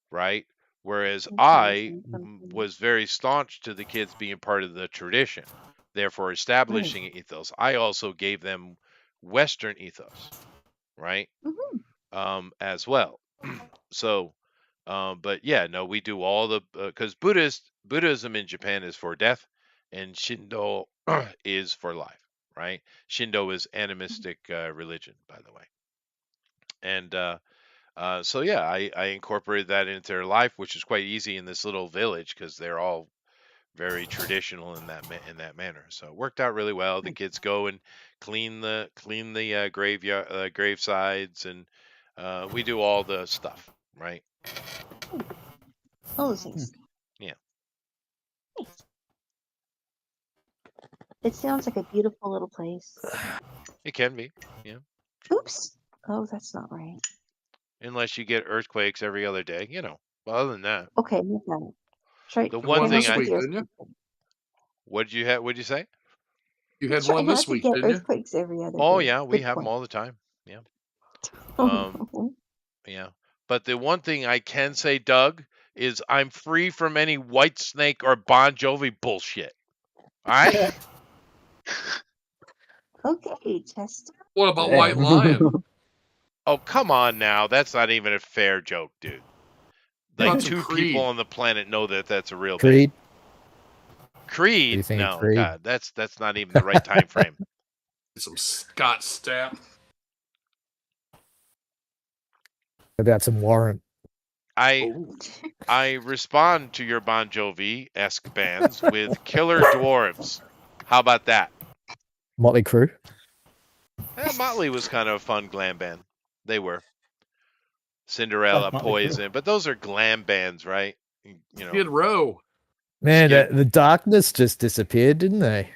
right? Whereas I was very staunch to the kids being part of the tradition, therefore establishing an ethos. I also gave them Western ethos, right? As well. So, but yeah, no, we do all the because Buddhism in Japan is for death, and Shindo is for life, right? Shindo is animistic religion, by the way, and so yeah, I incorporated that into their life, which is quite easy in this little village because they're all very traditional in that manner. So it worked out really well. The kids go and clean the graveyard gravesides, and we do all the stuff, right? All those things. Yeah. It sounds like a beautiful little place. It can be. Yeah. Oops. Oh, that's not right. unless you get earthquakes every other day. But other than that, Okay, no problem. Try, the The one one thing this I week, didn't you? what'd you say? You We had try one not this to week, get didn't you? earthquakes every other Oh day. yeah, we Good have them point. all the time. Yeah. Yeah. But the one thing I can say, Doug, is I'm free from any White Snake or Bon Jovi bullshit. All right? Okay, Chester. What about Yeah. White Lion? Oh, come on now. That's not even a fair joke, dude. Like About some 2 Creed. people on the planet know that that's a real band. Creed. Creed? Do you think of No, Creed? God, that's not even the right time frame. Some Scott Stapp. About some Warrant. I respond to your Bon Jovi-esque bands with Killer Dwarves. How about that? Motley Crue. Motley was kind of a fun glam band. They were. Cinderella, Like Motley Crue. Poison, but those are glam bands, right? Skid Row. Man, Skid- the Darkness just disappeared, didn't they?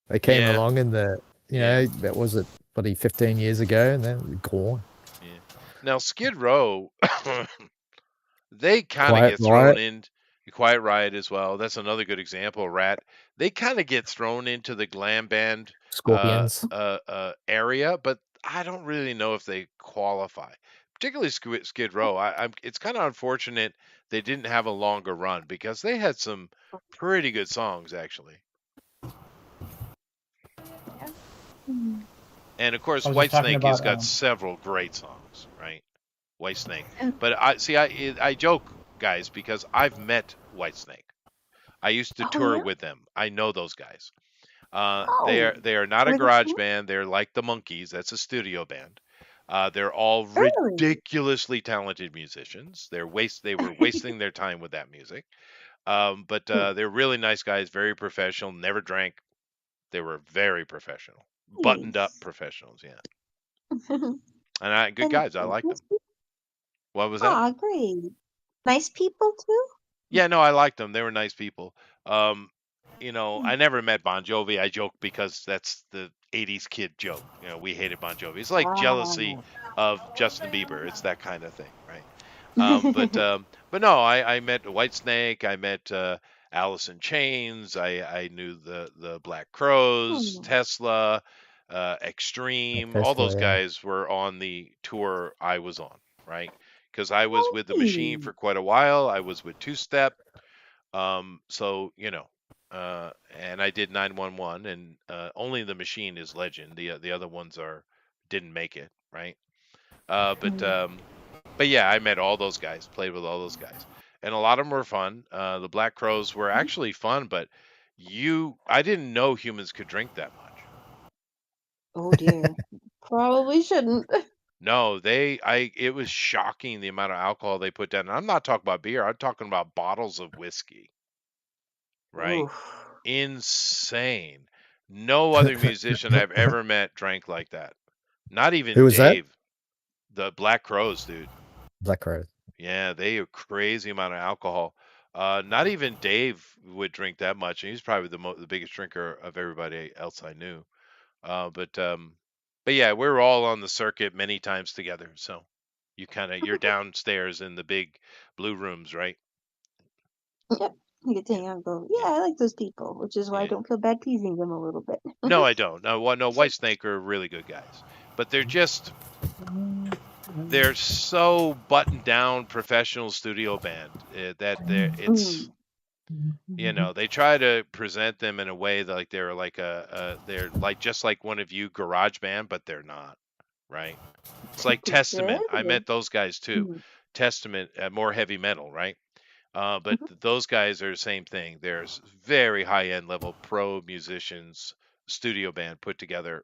They came Yeah. along in the, that was it, 15 years ago, and then gone. Yeah. Now Skid Row, they kind of Quiet get thrown Riot. in. Quiet Riot as well. That's another good example. Rat. They kind of get thrown into the glam band Scorpions. area, but I don't really know if they qualify. Particularly Skid Row. It's kind of unfortunate they didn't have a longer run because they had some pretty good songs actually. And of course, I was White just talking Snake has about, got several great songs, right? White Snake. Oh. But I joke, guys, because I've met White Snake. I used to Oh, tour yeah? with them. I know those guys. They Oh, are not a were they garage cool? band. They're like the Monkees. That's a studio band. They're all Really? ridiculously talented musicians. They were wasting their time with that music. But they're really nice guys, very professional, never drank. They were very professional, buttoned up Nice. professionals, yeah. And good guys. I like them. What was that? Aw, great. Nice people too? Yeah, no, I liked them. They were nice people. I never met Bon Jovi. I joke because that's the 80s kid joke. We hated Bon Jovi. It's like jealousy of Justin Bieber. It's that kind of thing, right? But no, I met Whitesnake. I met Alice in Chains. I knew the Black Crowes, Tesla, Extreme. All those Tesla, yeah. guys were on the tour I was on, right? Because I was with the Machine for quite a while. I was with Two Step. So, and I did 911, and only the Machine is legend. The other ones didn't make it, right? But yeah, I met all those guys, played with all those guys, and a lot of them were fun. The Black Crowes were actually fun, but I didn't know humans could drink that much. Oh dear. Probably shouldn't. No, it was shocking the amount of alcohol they put down. And I'm not talking about beer. I'm talking about bottles of whiskey. Right? Oof. Insane. No other musician I've ever met drank like that. Not even Who was that? Dave. The Black Crowes, dude. Black Crowes. Yeah, they have crazy amount of alcohol. Not even Dave would drink that much. And he's probably the biggest drinker of everybody else I knew. But yeah, we were all on the circuit many times together. So you're downstairs in the big blue rooms, right? Yep. You get to hang out and go, yeah, I like those people, which is why I Yeah. don't feel bad teasing them a little bit. No, I don't. No, Whitesnake are really good guys, but they're so buttoned down professional studio band it's they try to present them in a way that like they're like they're like just like one of you garage band, but they're not, right? It's like Testament. I met those guys too. Testament, more heavy metal, right? But those guys are the same thing. There's very high end level pro musicians, studio band put together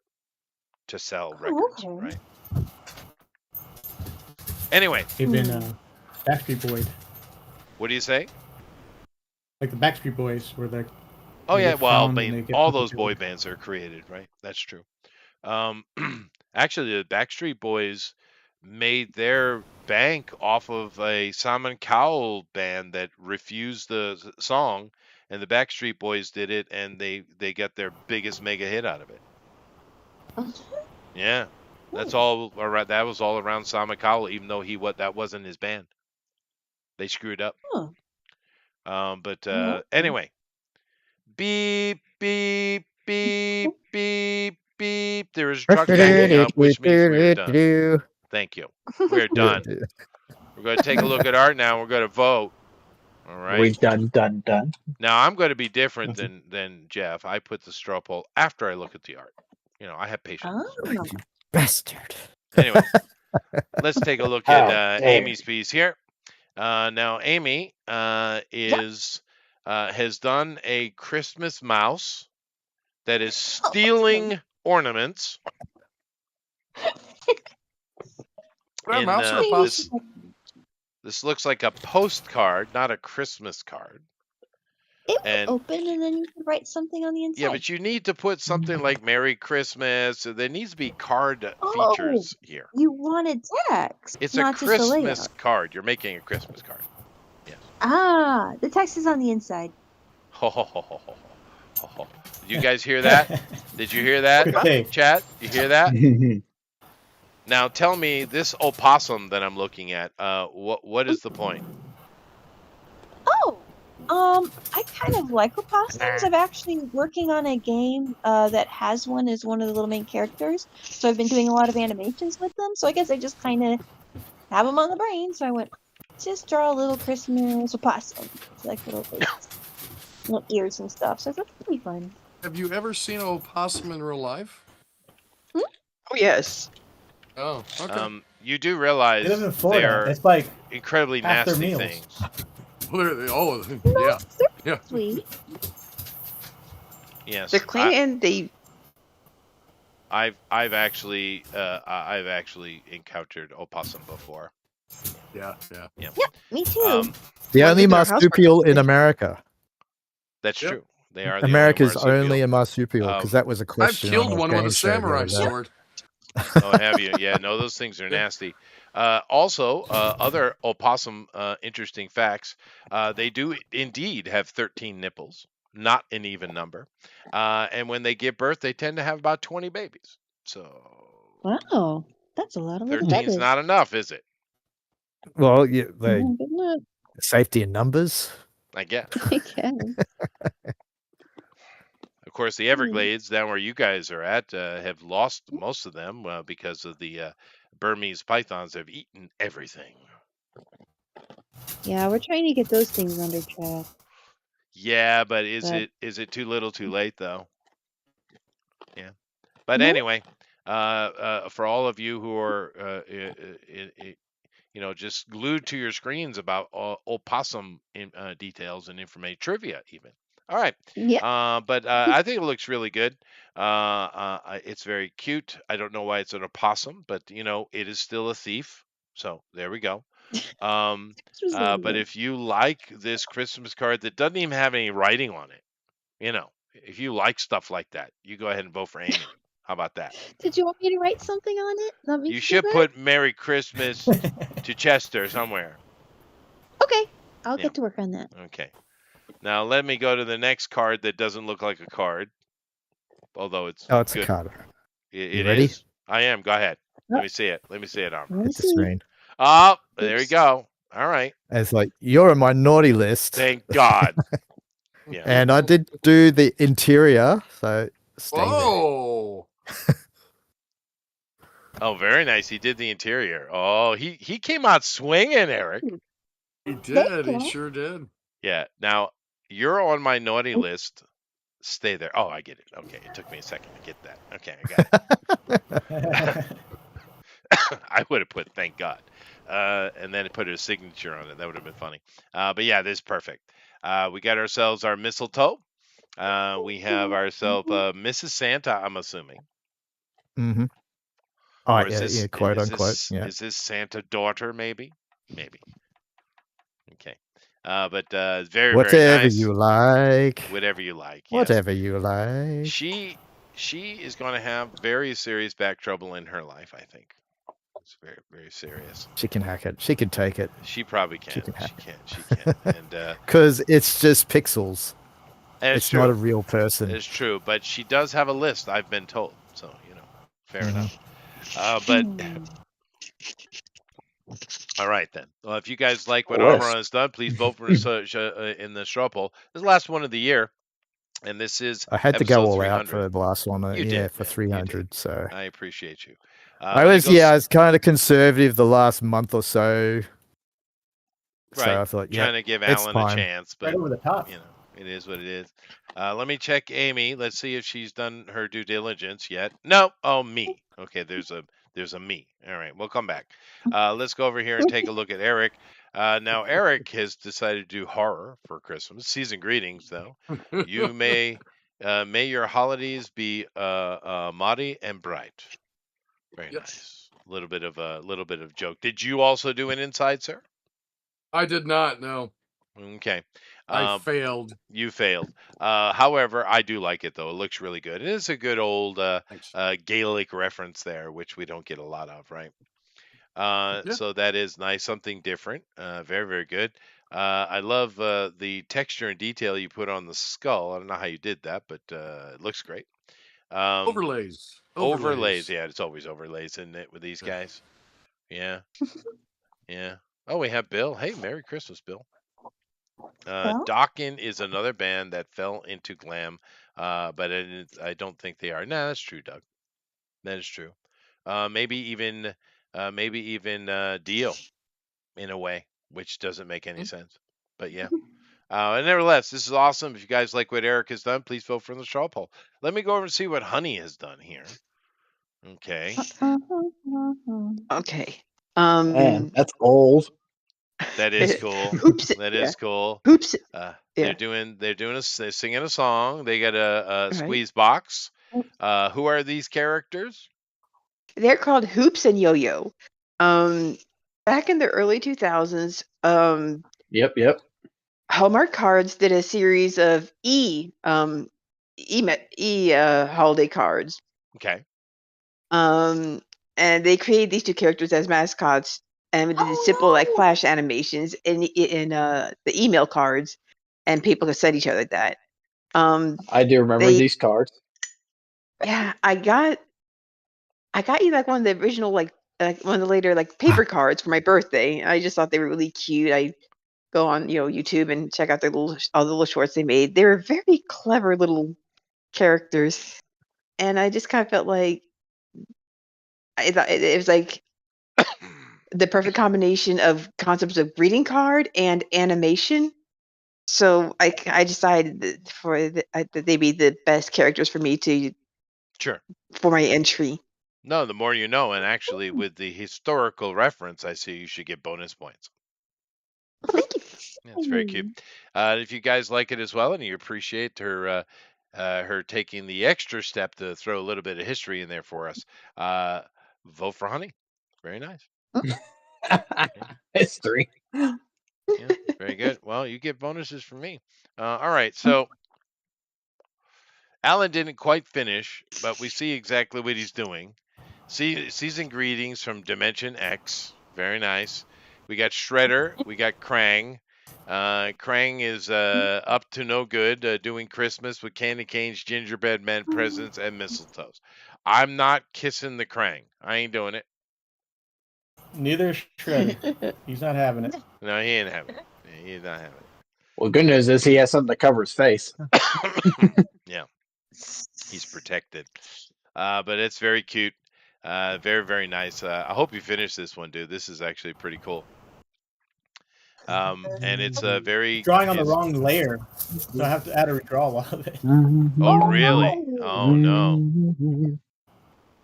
to sell records, right? Anyway, They've been Backstreet Boys. what do you say? Like the Backstreet Boys were the. Oh they yeah, get well, I found and they mean, get all put those together. boy bands are created, right? That's true. Actually, the Backstreet Boys made their bank off of a Simon Cowell band that refused the song, and the Backstreet Boys did it, and they got their biggest mega hit out of it. Yeah, That's all around. That was all around Simon Cowell, even though that wasn't his band. They screwed up. Huh. But Mhm. anyway, beep beep beep beep beep. There is a truck backing up, which means we're done. Thank you. We're done. We're going to take a look at art now. We're going to vote. All right. We done. Now I'm going to be different than Jeff. I put the straw poll after I look at the art. You know, I have patience. Oh. Bastard. Anyway, let's take a look How at dare. Amy's piece here. Now Amy has done a Christmas mouse that is stealing ornaments. That mouse or a possum? This looks like a postcard, not a Christmas card. It would And open and then you can write something on the inside. yeah, but you need to put something like Merry Christmas. There needs to be card Oh, features here. you wanted text, It's not a just the layout. Christmas card. You're making a Christmas card. Yes. Ah, the text is on the inside. Ho, ho, ho, ho, ho, ho, ho. Did you guys hear that? Did you hear that, Okay. chat? You hear that? Now tell me, this opossum that I'm looking at, what is the point? Oh, I kind of like opossums. I'm actually working on a game that has one as one of the little main characters. So I've been doing a lot of animations with them. So I guess I just kind of have them on the brain. So I went, just draw a little Christmas opossum. It's like little face, little ears and stuff. So I thought that'd be fun. Have you ever seen an opossum in real life? Oh yes. Oh, okay. You do realize They live in Florida. they're It's like incredibly half their nasty meals. things. Well, No, yeah. they're Yeah. sweet. Yes, They're clean and they. I've actually encountered opossum before. Yeah. Me too. The Well, only they're house marsupial in participation. America. That's Yep. true. They are the America's only only a marsupial because that was a I've question. killed on one with a game show the samurai other day. sword. Oh, have you? Yeah, no, those things are nasty. Also, other opossum interesting facts. They do indeed have 13 nipples, not an even number. And when they give birth, they tend to have about 20 babies. So Wow, that's a lot of little 13 is babies. not enough, is it? Well, yeah, they Oh, good luck. safety in numbers. I guess. I can. Of course, the Everglades, down where you guys are at, have lost most of them because of the Burmese pythons have eaten everything. Yeah, we're trying to get those things under check. Yeah, but is But- it too little, too late though? Yeah. But No. anyway, for all of you who are just glued to your screens about opossum details and information, trivia even. All right. Yeah. But I think it looks really good. It's very cute. I don't know why it's an opossum, but it is still a thief. So there we go. This was really But good. if you like this Christmas card that doesn't even have any writing on it, if you like stuff like that, you go ahead and vote for Amy. How about that? Did you want me to write something on it? Let me You do should that? put Merry Christmas to Chester somewhere. Okay, I'll Yeah. get to work on that. Okay. Now let me go to the next card that doesn't look like a card, although it's Oh, it's good. a card. It You ready? is. I am. Go ahead. Let Oh. me see it. Let me see it, Armor. Let me Hit the see. screen. Oh, there you Oops. go. All right. And it's like you're on my naughty list, Thank God. Yeah. and I did do the interior, so stay there. Whoa! Oh, very nice. He did the interior. Oh, he came out swinging, Eric. He did. you. He sure did. Yeah. Now you're on my naughty list. Stay there. Oh, I get it. Okay, it took me a second to get that. Okay, I got it. I would have put "thank God," and then put a signature on it. That would have been funny. But yeah, this is perfect. We got ourselves our mistletoe. We have ourselves Mrs. Santa. I'm assuming. Mm-hmm. Oh, Or is yeah, this- yeah, quote is unquote. this- Yeah. Is this Santa daughter? Maybe. Okay. But very, very Whatever nice. you like. Whatever you like. Yes. Whatever you like. She is going to have very serious back trouble in her life. I think it's very, very serious. She can hack it. She can take it She probably can. She can She hack can. She can. And because it's just pixels. it's It's true. not a real person. It's true. But she does have a list. I've been told. So fair Mhm. enough. But all right then. Well, if you guys like what Bliss. Armor has done, please vote for us in the straw poll. This is the last one of the year, and this is I had to go episode all out 300. for the last one. You Yeah, did, for man. You 300. did. So I appreciate you. I let me was go I was kind of conservative the last month or so. Right. So I thought, yeah, Trying to give it's Alan a time. chance, but Right over the top. you know, it is what it is. Let me check Amy. Let's see if she's done her due diligence yet. No. Oh, me. Okay, there's a me. All right, we'll come back. Let's go over here and take a look at Eric. Now Eric has decided to do horror for Christmas. Season greetings, though. You may your holidays be mighty and bright. Very nice. A little bit of joke. Did you also do an inside, sir? I did not. No, Okay. I failed. You failed. However, I do like it though. It looks really good. It is a good old Gaelic reference there, which we don't get a lot of, right? So that is nice, something different. Very, very good. I love the texture and detail you put on the skull. I don't know how you did that, but it looks great. Overlays. Overlays. Yeah, it's always overlays, isn't it, with these guys? Yeah. Yeah. Oh, we have Bill. Hey, Merry Christmas, Bill. Dokken is another band that fell into glam, but I don't think they are. Nah, that's true, Doug. That is true. Maybe even Dio, in a way, which doesn't make any sense. But yeah. And nevertheless, this is awesome. If you guys like what Eric has done, please vote for the straw poll. Let me go over and see what Honey has done here. Okay. Okay. Man, that's old. That is cool. Oops. That is cool. Oops. They're singing a song. They got a Right. squeeze box. Who are these characters? They're called Hoops and Yo-Yo. Back in the early 2000s, Yep. Hallmark Cards did a series of holiday cards. Okay. And they created these two characters as mascots and did simple like flash animations in the email cards, and people could send each other that. I do remember these cards. Yeah, I got you like one of the original one of the later paper cards for my birthday. I just thought they were really cute. I go on YouTube and check out all the little shorts they made. They were very clever little characters, and I just kind of felt like I thought it was like the perfect combination of concepts of greeting card and animation. So I decided that they'd be the best characters for me for my entry. No, the more you know, and actually with the historical reference, I see you should get bonus points. Thank you. Yeah, it's very cute. If you guys like it as well, and you appreciate her taking the extra step to throw a little bit of history in there for us, vote for Honey. Very nice. History. Yeah, very good. Well, you get bonuses from me. All right, so Alan didn't quite finish, but we see exactly what he's doing. Season greetings from Dimension X. Very nice. We got Shredder. We got Krang. Krang is up to no good, doing Christmas with candy canes, gingerbread men, presents, and mistletoes. I'm not kissing the Krang. I ain't doing it. Neither is Shredder. He's not having it. No, he ain't having it. He's not having it. Well, good news is he has something to cover his face. Yeah, he's protected. But it's very cute. Very, very nice. I hope you finish this one, dude. This is actually pretty cool. And it's very drawing on the wrong layer, so I have to add a withdrawal of it. Oh, really? Oh, no.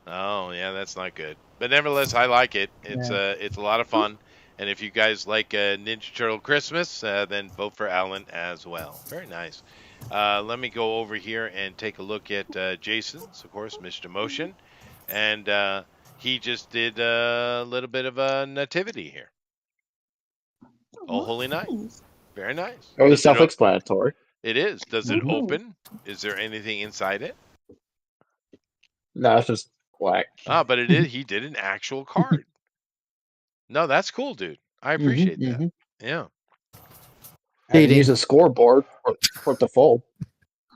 Oh, yeah, that's not good. But nevertheless, I like it. It's a lot of fun. And if you guys like Ninja Turtle Christmas, then vote for Alan as well. Very nice. Let me go over here and take a look at Jason's, of course, Mr. Motion. And he just did a little bit of a nativity here. Oh, Holy Night. Very nice. It was self-explanatory. It is. Does it open? Is there anything inside it? No, it's just black. But it is. He did an actual card. No, that's cool, dude. I appreciate that. Yeah. And use a scoreboard for it to fold.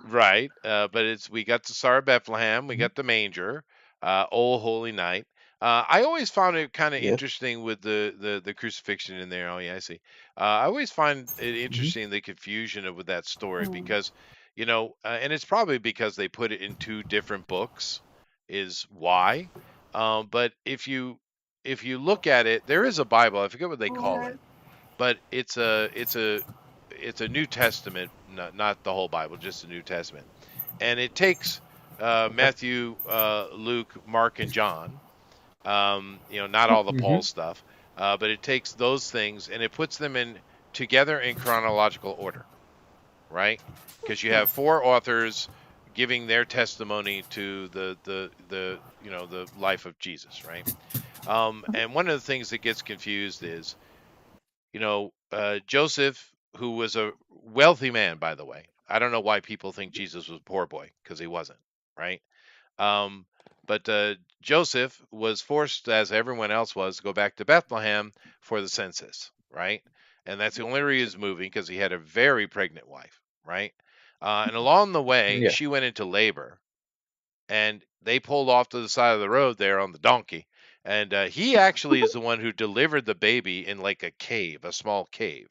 Right. But we got the Star of Bethlehem. We got the manger. Oh, Holy Night. I always found it kind of Yeah. interesting with the crucifixion in there. Oh yeah, I see. I always find it interesting the confusion with that story because, and it's probably because they put it in two different books, is why. But if you look at it, there is a Bible. I forget what they call it, but it's a New Testament, not the whole Bible, just the New Testament, and it takes Matthew, Luke, Mark, and John. Not all the Paul stuff, but it takes those things and it puts them together in chronological order, right? Because you have four authors giving their testimony to the life of Jesus, right? And one of the things that gets confused is, Joseph, who was a wealthy man, by the way. I don't know why people think Jesus was a poor boy, because he wasn't, right? But Joseph was forced, as everyone else was, to go back to Bethlehem for the census, right? And that's the only reason he was moving, because he had a very pregnant wife, right? And along the way, Yeah. she went into labor, and they pulled off to the side of the road there on the donkey. And he actually is the one who delivered the baby in like a cave, a small cave.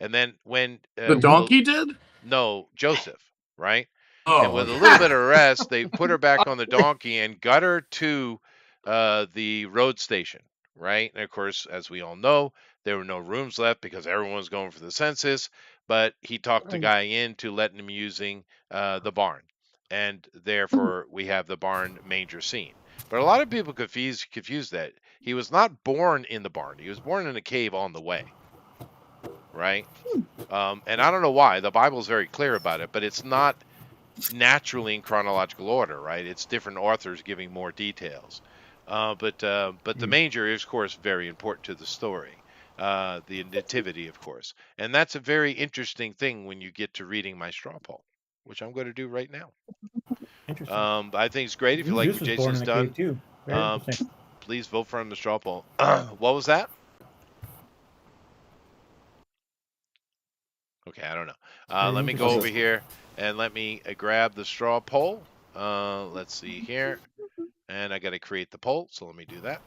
And then when The donkey did? No, Joseph, right? Oh, And with a okay. little bit of rest, they put her back on the donkey and got her to the road station, right? And of course, as we all know, there were no rooms left because everyone was going for the census. But he talked the guy into letting him using the barn, and therefore we have the barn manger scene. But a lot of people confuse that. He was not born in the barn; he was born in a cave on the way, right? And I don't know why. The Bible is very clear about it, but it's not naturally in chronological order, right? It's different authors giving more details. But the manger is, of course, very important to the story. The nativity, of course, and that's a very interesting thing when you get to reading my straw poll, which I'm going to do right now. Interesting. I think it's great if you like Jesus what was born Jason's in a cave done. too. Very interesting. Please vote for him in the straw poll. What was that? Okay, I don't know. Let me go over here and let me grab the straw poll. Let's see here. And I got to create the poll, so let me do that.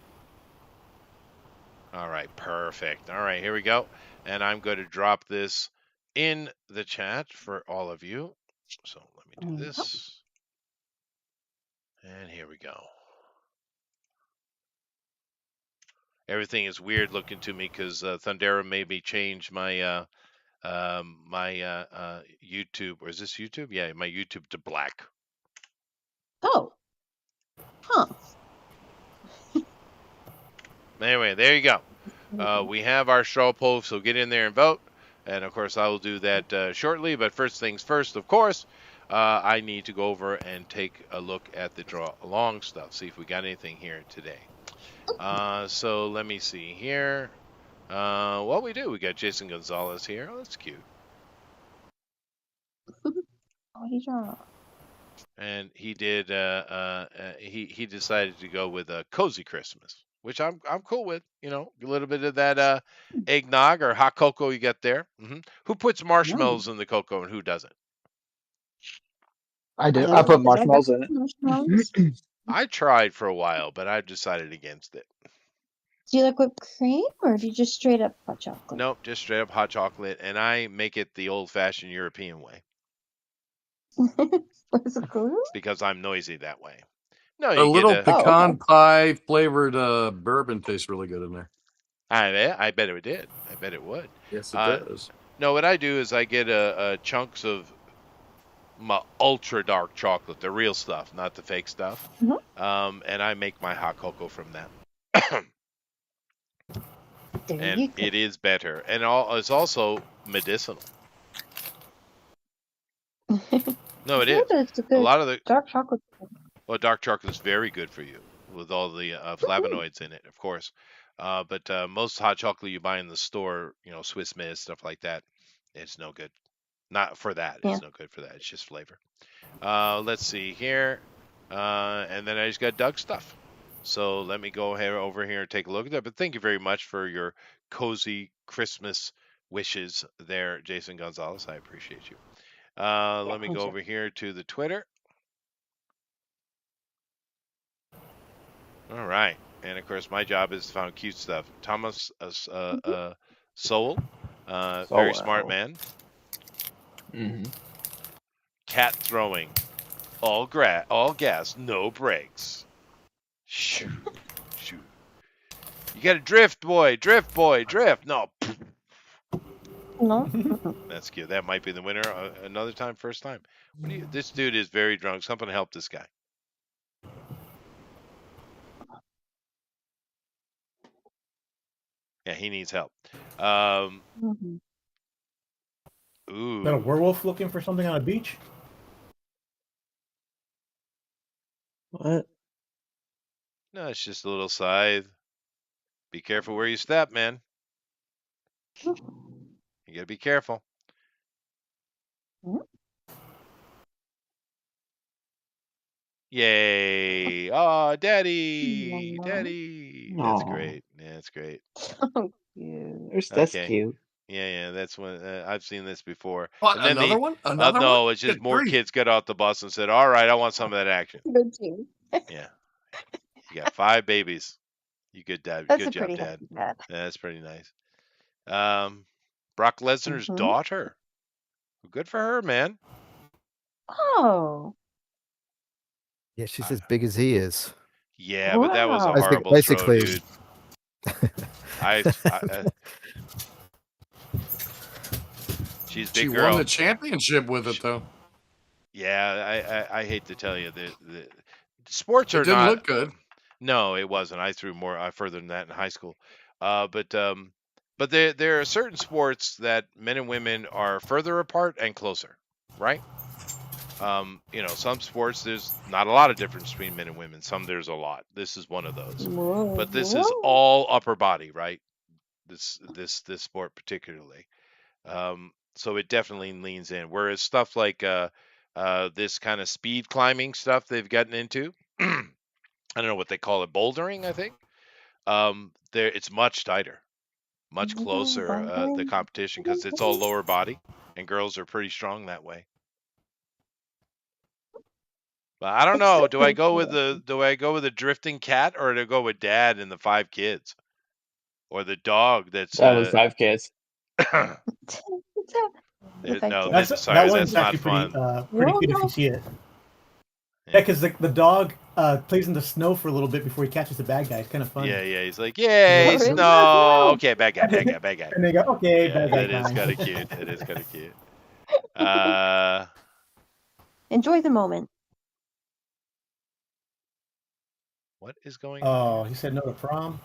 All right, perfect. All right, here we go. And I'm going to drop this in the chat for all of you. So let me do this. And here we go. Everything is weird looking to me because Thundera made me change my YouTube, or is this YouTube? Yeah, my YouTube to black. Oh. Huh. Anyway, there you go. We have our straw poll, so get in there and vote. And of course, I will do that shortly. But first things first, of course, I need to go over and take a look at the draw along stuff. See if we got anything here today. So let me see here. What we do? We got Jason Gonzalez here. Oh, that's cute. Oh, he's wrong. And he did. He decided to go with a cozy Christmas, which I'm cool with. A little bit of that eggnog or hot cocoa you got there. Who puts marshmallows in the cocoa and who doesn't? I do. I put marshmallows in it. Marshmallows. I tried for a while, but I've decided against it. Do you like whipped cream or do you just straight up hot chocolate? Nope, just straight up hot chocolate, and I make it the old-fashioned European way. What's it called? Because I'm noisy that way. No, A you little get a. pecan pie flavored bourbon tastes really good in there. I bet it did. I bet it would. Yes, it does. No, what I do is I get chunks of my ultra dark chocolate, the real stuff, not the fake stuff, and I make my hot cocoa from that. And it is better, and it's also medicinal. No, it is. A lot of the dark chocolate. Well, dark chocolate is very good for you with all the flavonoids in it, of course. But most hot chocolate you buy in the store, Swiss Miss, stuff like that, it's no good. Not for that. It's no good for that. It's just flavor. Let's see here. And then I just got Doug stuff. So let me go over here and take a look at that. But thank you very much for your cozy Christmas wishes there, Jason Gonzalez. I appreciate you. Let me go over here to the Twitter. All right. And of course, my job is to find cute stuff. Thomas Sowell, very smart man. Cat throwing, all gas, no brakes. Shoo, shoo. You got to drift, boy, drift. No. No. That's cute. That might be the winner. Another time, first time. This dude is very drunk. Something to help this guy. Yeah, he needs help. Mhm. Ooh. Is that a werewolf looking for something on a beach? What? No, it's just a little scythe. Be careful where you step, man. You gotta be careful. Yay! Oh, daddy, daddy. That's Aw. great. Yeah, that's great. Oh, cute. That's Okay. cute. Yeah, that's when I've seen this before. What, And then another one? no, Another one? it's just Good more grief. kids got off the bus and said, "All right, I want some of that action." Good team. Yeah, you got 5 babies. You good dad? That's Good a job, pretty Dad. happy dad. Yeah, that's pretty nice. Brock Lesnar's daughter. Good for her, man. Oh. Yeah, she's as big as he is. Yeah, but that was a Wow. horrible Basically- throw, dude. She's a big She girl. won the championship with it, though. Yeah, I hate to tell you the sports It are didn't not. look good. No, it wasn't. I threw more further than that in high school. But there are certain sports that men and women are further apart and closer, right? Some sports there's not a lot of difference between men and women. Some there's a lot. This is one of those. Whoa, But this is whoa. all upper body, right? This sport particularly. So it definitely leans in. Whereas stuff like this kind of speed climbing stuff they've gotten into, I don't know what they call it, bouldering, I think. It's much tighter, much closer the competition because it's all lower body, and girls are pretty strong that way. But I don't know. Do I go with the drifting cat, or do I go with Dad and the 5 kids, or the dog that's That was 5 kids. no, That's sorry, that that's one's not actually fun. pretty good if you see it. Yeah, because the dog plays in the snow for a little bit before he catches the bad guy. It's kind of fun. Yeah, he's like, yay, really? snow. Okay, bad guy. And they go, okay, bad guy. It is time. kind of cute. It is kind of cute. Enjoy the moment. What is going on? Oh, he said no to prom.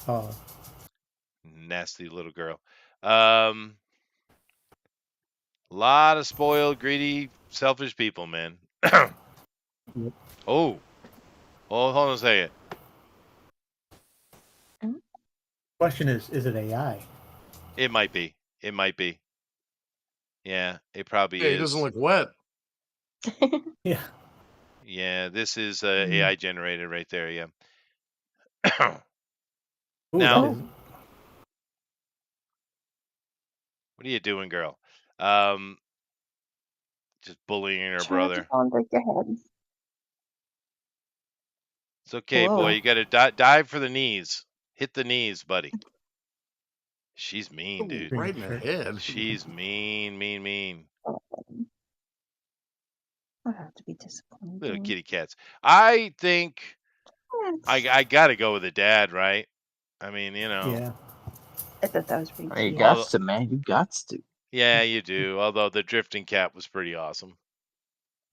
Oh. Nasty little girl. Lot of spoiled, greedy, selfish people, man. Oh, hold on a second. Question is it AI? It might be. Yeah, it probably Yeah, is. he doesn't look wet. Yeah. Yeah, this is AI generated right there. Yeah. Ooh, Now, that is- what are you doing, girl? Just bullying her Try not brother. to fall and break your head. It's okay, boy. Whoa. You got to dive for the knees. Hit the knees, buddy. She's mean, dude. Right in the head. She's mean. I have to be disappointed. Little kitty cats. I think I got to go with the dad, right? I mean, Yeah. I thought that was pretty You cute. got to, man. You got to. Yeah, you do. Although the drifting cat was pretty awesome.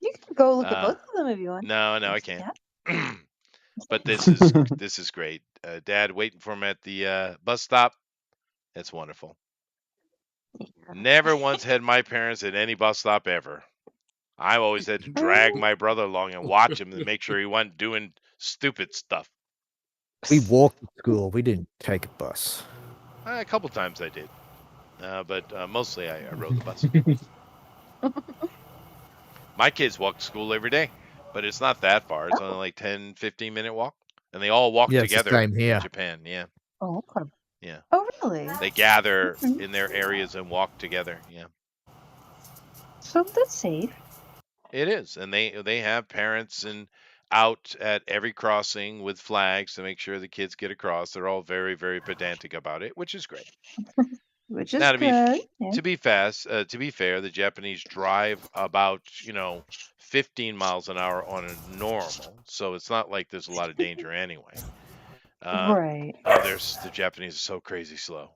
You can go look at both of them if you want. No, I There's can't. that. But this is great. Dad waiting for him at the bus stop. That's wonderful. Never once had my parents at any bus stop ever. I always had to drag my brother along and watch him to make sure he wasn't doing stupid stuff. We walked to school. We didn't take a bus. A couple times I did. But mostly I rode the bus. My kids walk to school every day, but it's not that far. It's only like 10, 15-minute walk. And they all walk Yeah, it's the together same here. in Japan. Yeah. Oh, okay. Yeah. Oh, really? They gather Mhm. in their areas and walk together. Yeah. So that's safe. It is, and they have parents and out at every crossing with flags to make sure the kids get across. They're all very, very pedantic about it, which is great. Which is Now, good. Yeah. to be fair, the Japanese drive about 15 miles an hour on a normal, so it's not like there's a lot of danger anyway. Right. The Japanese are so crazy slow,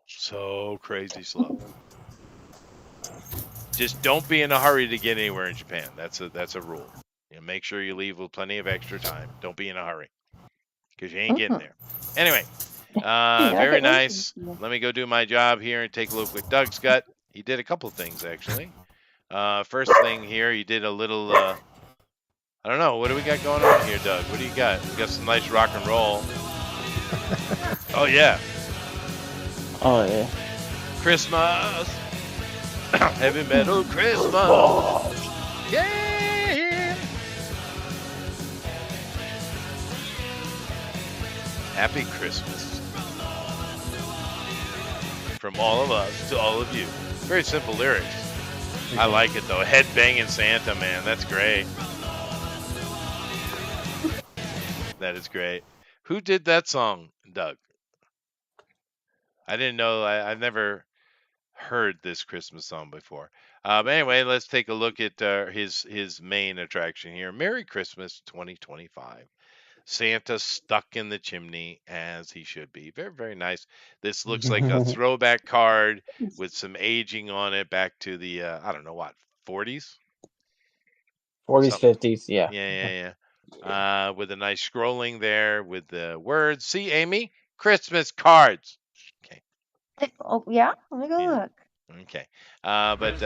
Just don't be in a hurry to get anywhere in Japan. That's a rule. Make sure you leave with plenty of extra time. Don't be in a hurry, because you ain't getting there. Anyway, very nice. Let me go do my job here and take a look what Doug's got. He did a couple things actually. First thing here, he did a little. I don't know. What do we got going on here, Doug? What do you got? We got some nice rock and roll. Oh yeah. Oh yeah. Christmas. Heavy metal Christmas. Yeah. Happy Christmas. From all of us to all of you. Very simple lyrics. I like it though. Headbanging Santa, man. That's great. That is great. Who did that song, Doug? I didn't know. I've never heard this Christmas song before. But anyway, let's take a look at his main attraction here. Merry Christmas 2025. Santa stuck in the chimney as he should be. Very, very nice. This looks like a throwback card with some aging on it back to the, I don't know what, 40s? 40s, 50s, yeah. Yeah. With a nice scrolling there with the words. See, Amy? Christmas cards. Okay. Oh, yeah? Let me go look. Okay. Oh. Isn't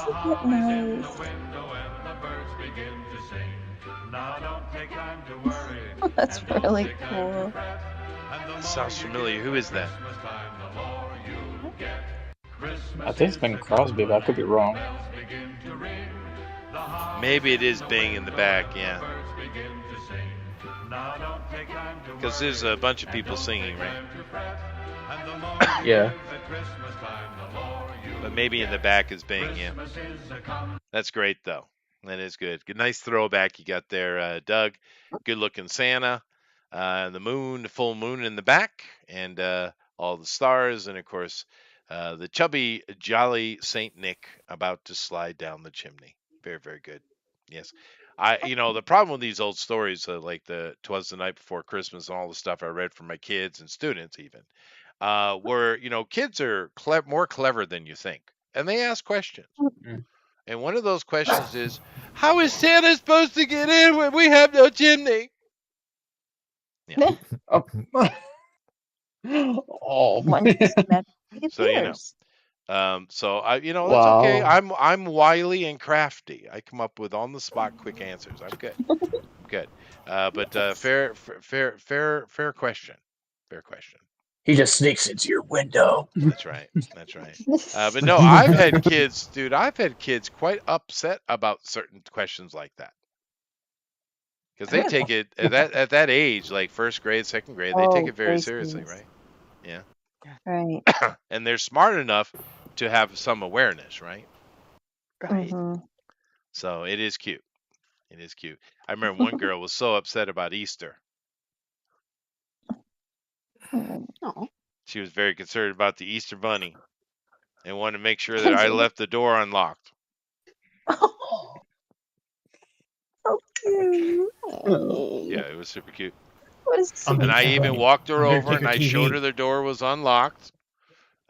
it nice? Oh, that's really cool. Sounds familiar. Who is that? I think it's been Crosby, but I could be wrong. Maybe it is Bing in the back, yeah. Because there's a bunch of people singing, right? Yeah. But maybe in the back is Bing, yeah. That's great, though. That is good. Good, nice throwback you got there, Doug. Good looking Santa. The moon, the full moon in the back, and all the stars, and of course, the chubby, jolly Saint Nick about to slide down the chimney. Very, very good. Yes. The problem with these old stories, like the 'Twas the Night Before Christmas and all the stuff I read from my kids and students even, where, kids are more clever than you think. And they ask questions. And one of those questions is, how is Santa supposed to get in when we have no chimney? Yeah. Oh, So, so that's Wow. okay. I'm wily and crafty. I come up with on the spot quick answers. I'm good. But fair question. Fair question. He just sneaks into your window. That's right. But no, I've had kids, dude. I've had kids quite upset about certain questions like that. Because they take it at that age, like first grade, second grade, they take it very seriously, right? Yeah. Right. And they're smart enough to have some awareness, right? Right. So it is cute. It is cute. I remember one girl was so upset about Easter. She was very concerned about the Easter bunny and wanted to make sure that I left the door unlocked. So cute. Yeah, it was super cute. What is And I even walked her I'm here to over take and her I TV. showed her the door was unlocked,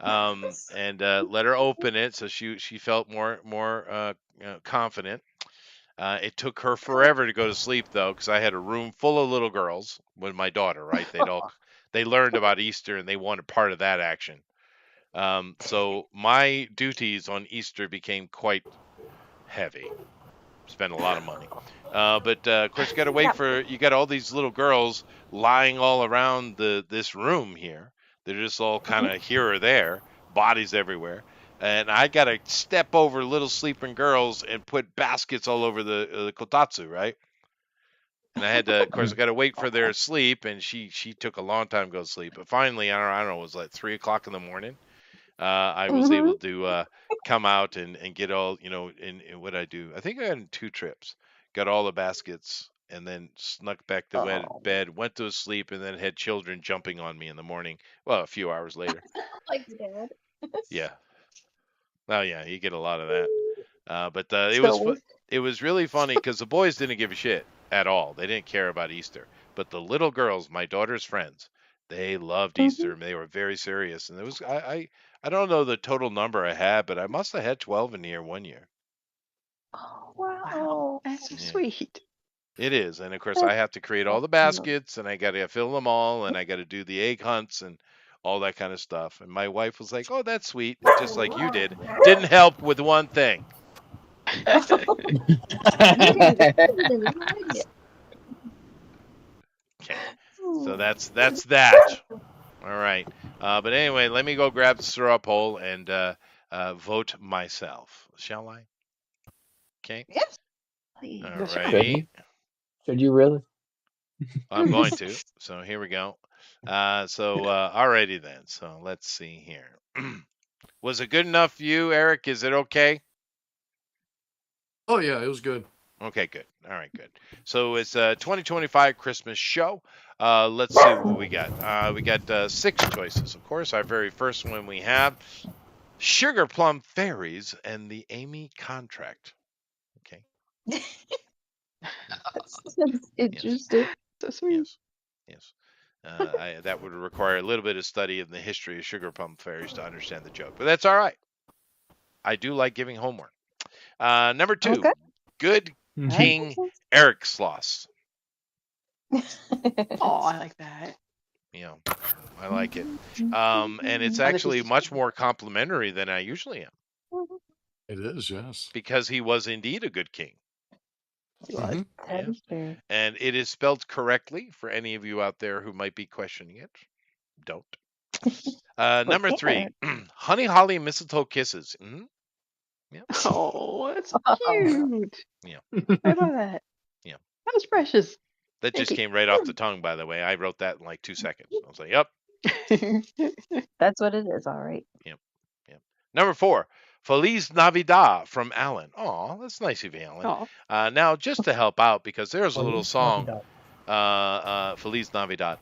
and let her open it so she felt more confident. It took her forever to go to sleep though, because I had a room full of little girls with my daughter. Right? They learned about Easter and they wanted part of that action. So my duties on Easter became quite heavy. Spent a lot of money. But of course, you got to wait you got all these little girls lying all around this room here. They're just all kind of here or there, bodies everywhere. And I got to step over little sleeping girls and put baskets all over the kotatsu, right? And I had to, of course, I got to wait for their sleep, and she took a long time to go to sleep. But finally, I don't know, it was like 3 o'clock in the morning. I was able to come out and get all, in what I do. I think I had 2 trips. Got all the baskets, and then snuck back to bed, went to sleep, and then had children jumping on me in the morning. Well, a few hours later. Like Dad. Yeah. Oh yeah, you get a lot of that. But So it was really funny because the boys didn't give a shit at all. They didn't care about Easter. But the little girls, my daughter's friends, they loved Easter, and they were very serious. And it was I don't know the total number I had, but I must have had 12 in here one year. Oh, Wow, wow. that's so Yeah. sweet. It is, and of course I have to create all the baskets, and I got to fill them all, and I got to do the egg hunts and all that kind of stuff. And my wife was like, "Oh, that's sweet," just like you did. Didn't help with one thing. Okay, so that's that. All right, but anyway, let me go grab the straw poll and vote myself. Shall I? Okay. Yes. All Yes, righty. Should you really? I'm going to. So here we go. Alrighty then. So let's see here. Was it good enough for you, Eric? Is it okay? Oh yeah, it was good. Okay, good. All right, good. So it's a 2025 Christmas show. Let's see what we got. We got 6 choices. Of course, our very first one we have Sugar Plum Fairies and the Amy Contract. Okay. That's interesting. So sweet. Yes. That would require a little bit of study in the history of Sugar Plum Fairies to understand the joke, but that's all right. I do like giving homework. Number 2, Okay. Good King Eric Sloss. Oh, I like that. I like it. And it's actually much more complimentary than I usually am. It is, yes. Because he was indeed a good king. Mhm. That is fair. And it is spelled correctly for any of you out there who might be questioning it. Don't. Number 3, Honey Holly Mistletoe Kisses. Mm-hmm. Yeah. Oh, that's cute. Yeah. I love that. Yeah. That was precious. That Thank just you. came right off the tongue, by the way. I wrote that in like 2 seconds. I was like, yep. That's what it is, all right. Yep. Number 4, Feliz Navidad from Alan. Oh, that's nice of you, Alan. Aw. Now, just to help out, because there's a little Feliz song, Navidad. Feliz Navidad,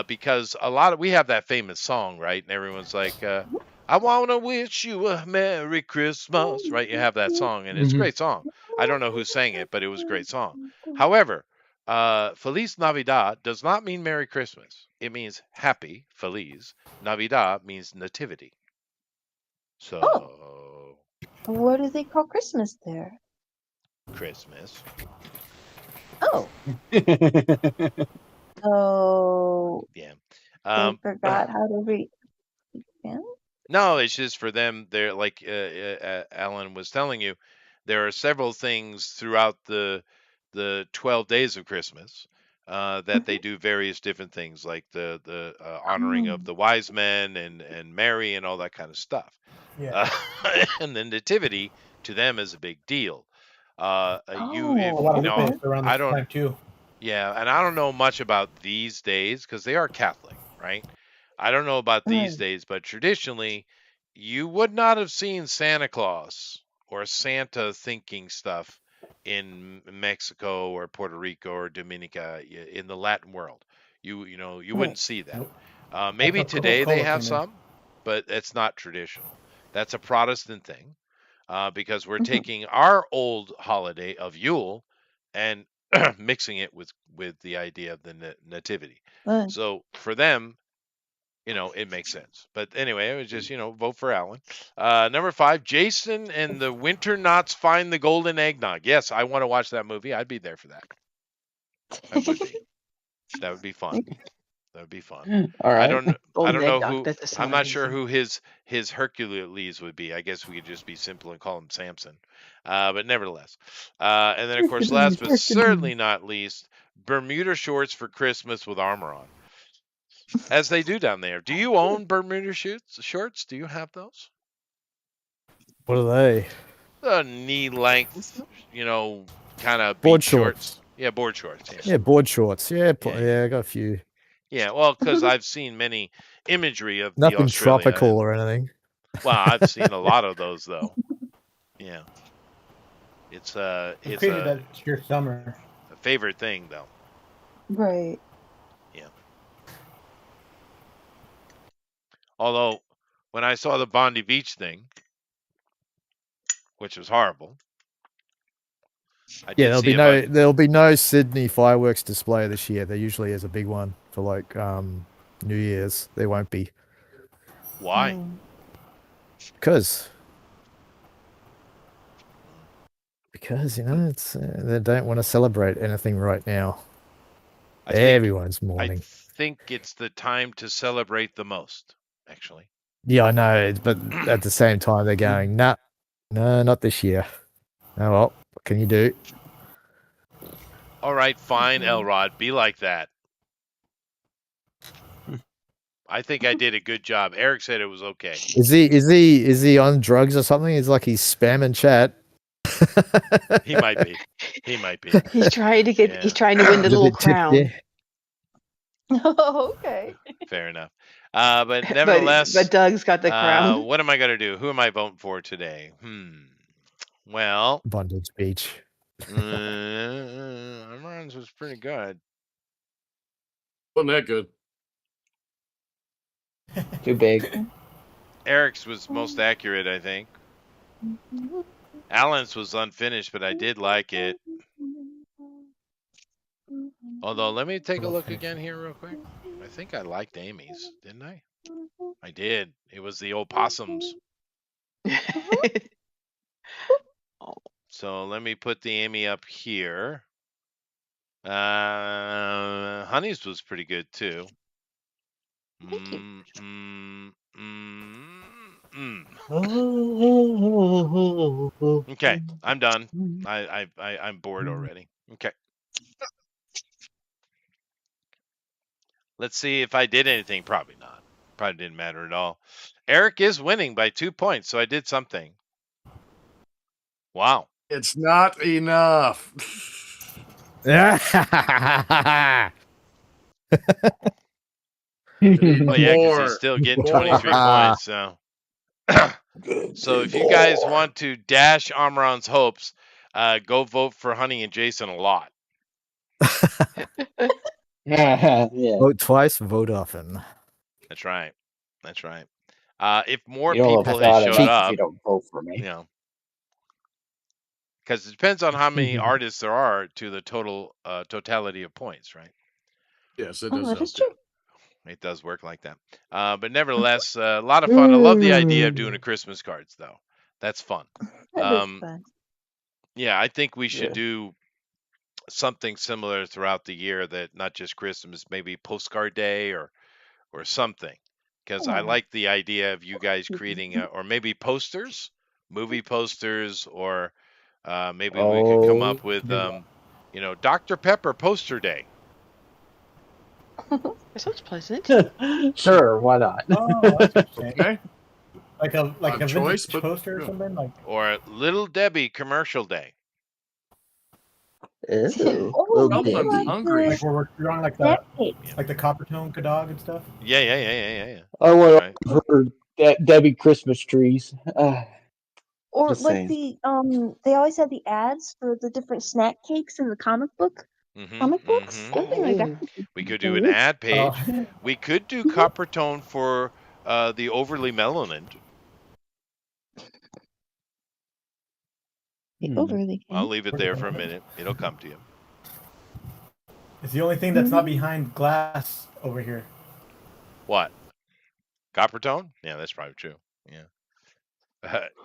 because we have that famous song, right? And everyone's like, I want to wish you a Merry Christmas, right? You have that song, and it's a great song. I don't know who sang it, but it was a great song. However, Feliz Navidad does not mean Merry Christmas. It means happy, Feliz. Navidad means nativity. So, What do they call Christmas there? Christmas. Oh. So Yeah. they forgot how to read. Yeah. No, it's just for them. They're like Alan was telling you, there are several things throughout the 12 days of Christmas that they do various different things, like the honoring of the wise men and Mary and all that kind of stuff. Yeah. And the nativity to them is a big deal. A lot of people around I this don't. time too. Yeah, and I don't know much about these days because they are Catholic, right? I don't know about these days, but traditionally, you would not have seen Santa Claus or Santa thinking stuff in Mexico or Puerto Rico or Dominica in the Latin world. You wouldn't see that. Maybe That's where today they Coca-Cola have came in. some, but it's not traditional. That's a Protestant thing because we're taking our old holiday of Yule and mixing it with the idea of the nativity. So for them, it makes sense. But anyway, it was just, vote for Alan. Number 5, Jason and the Winter Knots Find the Golden Eggnog. Yes, I want to watch that movie. I'd be there for that. I would be. That would be fun. That would be fun. All right. I don't know eggnog, who. that does I'm sound not sure amazing. who his Hercules would be. I guess we could just be simple and call him Samson. But nevertheless, and then of course, last but certainly not least, Bermuda shorts for Christmas with armor on, as they do down there. Do you own Bermuda shorts? Do you have those? What are they? The knee length, kind of Board beach shorts. Yeah, board shorts. Yeah. Yeah, board shorts. Yeah, Yeah, yeah, I got a few. Yeah, well, because I've seen many imagery of the Nothing Australia. tropical or anything. Well, I've seen a lot of those though. Yeah. It's crazy that it's your summer. a favorite thing though. Right. Yeah. Although when I saw the Bondi Beach thing, which was horrible, Yeah, there'll be no Sydney fireworks display this year. There usually is a big one for like New Year's. There won't be. Why? Because you know it's they don't want to celebrate anything right now. Everyone's mourning. I think it's the time to celebrate the most, actually. Yeah, I know, but at the same time they're going, no, not this year. Oh well, what can you do? All right, fine, Elrod, be like that. I think I did a good job. Eric said it was okay. Is he on drugs or something? It's like he's spamming chat. He might be. He might be. He's trying to get. Yeah. He's trying to win the He's a little bit tipsy. crown. Oh, okay. Fair enough. But nevertheless, but Doug's got the crown. what am I going to do? Who am I voting for today? Well, Bondage Beach. Imran's was pretty good. Wasn't that good? Too big. Eric's was most accurate, I think. Alan's was unfinished, but I did like it. Although, let me take a look again here real quick. I think I liked Amy's, didn't I? I did. It was the old possums. So let me put the Amy up here. Honey's was pretty good too. Okay, I'm done. I'm bored already. Okay. Let's see if I did anything. Probably not. Probably didn't matter at all. Eric is winning by 2 points, so I did something. Wow. It's not enough. Well, yeah, because he's still getting 23 points. So, so if you guys want to dash Amron's hopes, go vote for Honey and Jason a lot. Yeah. Vote twice, vote often. That's right. That's right. If more You don't people have had to showed if up, you don't vote for me. you know, because it depends on how many artists there are to the total totality of points, right? Yes, it Oh, does. that help, is true. It does work like that. But nevertheless, a lot of fun. I love the idea of doing a Christmas cards, though. That's fun. That is fun. Yeah, I think we should Yeah. do something similar throughout the year, that not just Christmas, maybe postcard day or something. Because I Yeah. like the idea of you guys creating or maybe posters, movie posters, or maybe we could come up with Dr. Pepper poster day. That sounds pleasant. Sure, why not? Oh, that's interesting. Okay. Like a Odd choice, vintage but poster or yeah. something like. Or Little Debbie commercial day. Ew, Oh, little maybe I'm Debbie. hungry. Like where we're drawing like the Snack cakes. like the Coppertone Cadog and stuff. Yeah. I want Right. to for Debbie Christmas trees. Or Just like saying. they always have the ads for the different snack cakes in the comic books. Something like that. We could do an ad page. Oh. We could do Coppertone for the overly melanin. Overly. I'll leave it there for a minute. It'll come to you. It's the only thing that's not behind glass over here. What? Coppertone? Yeah, that's probably true. Yeah.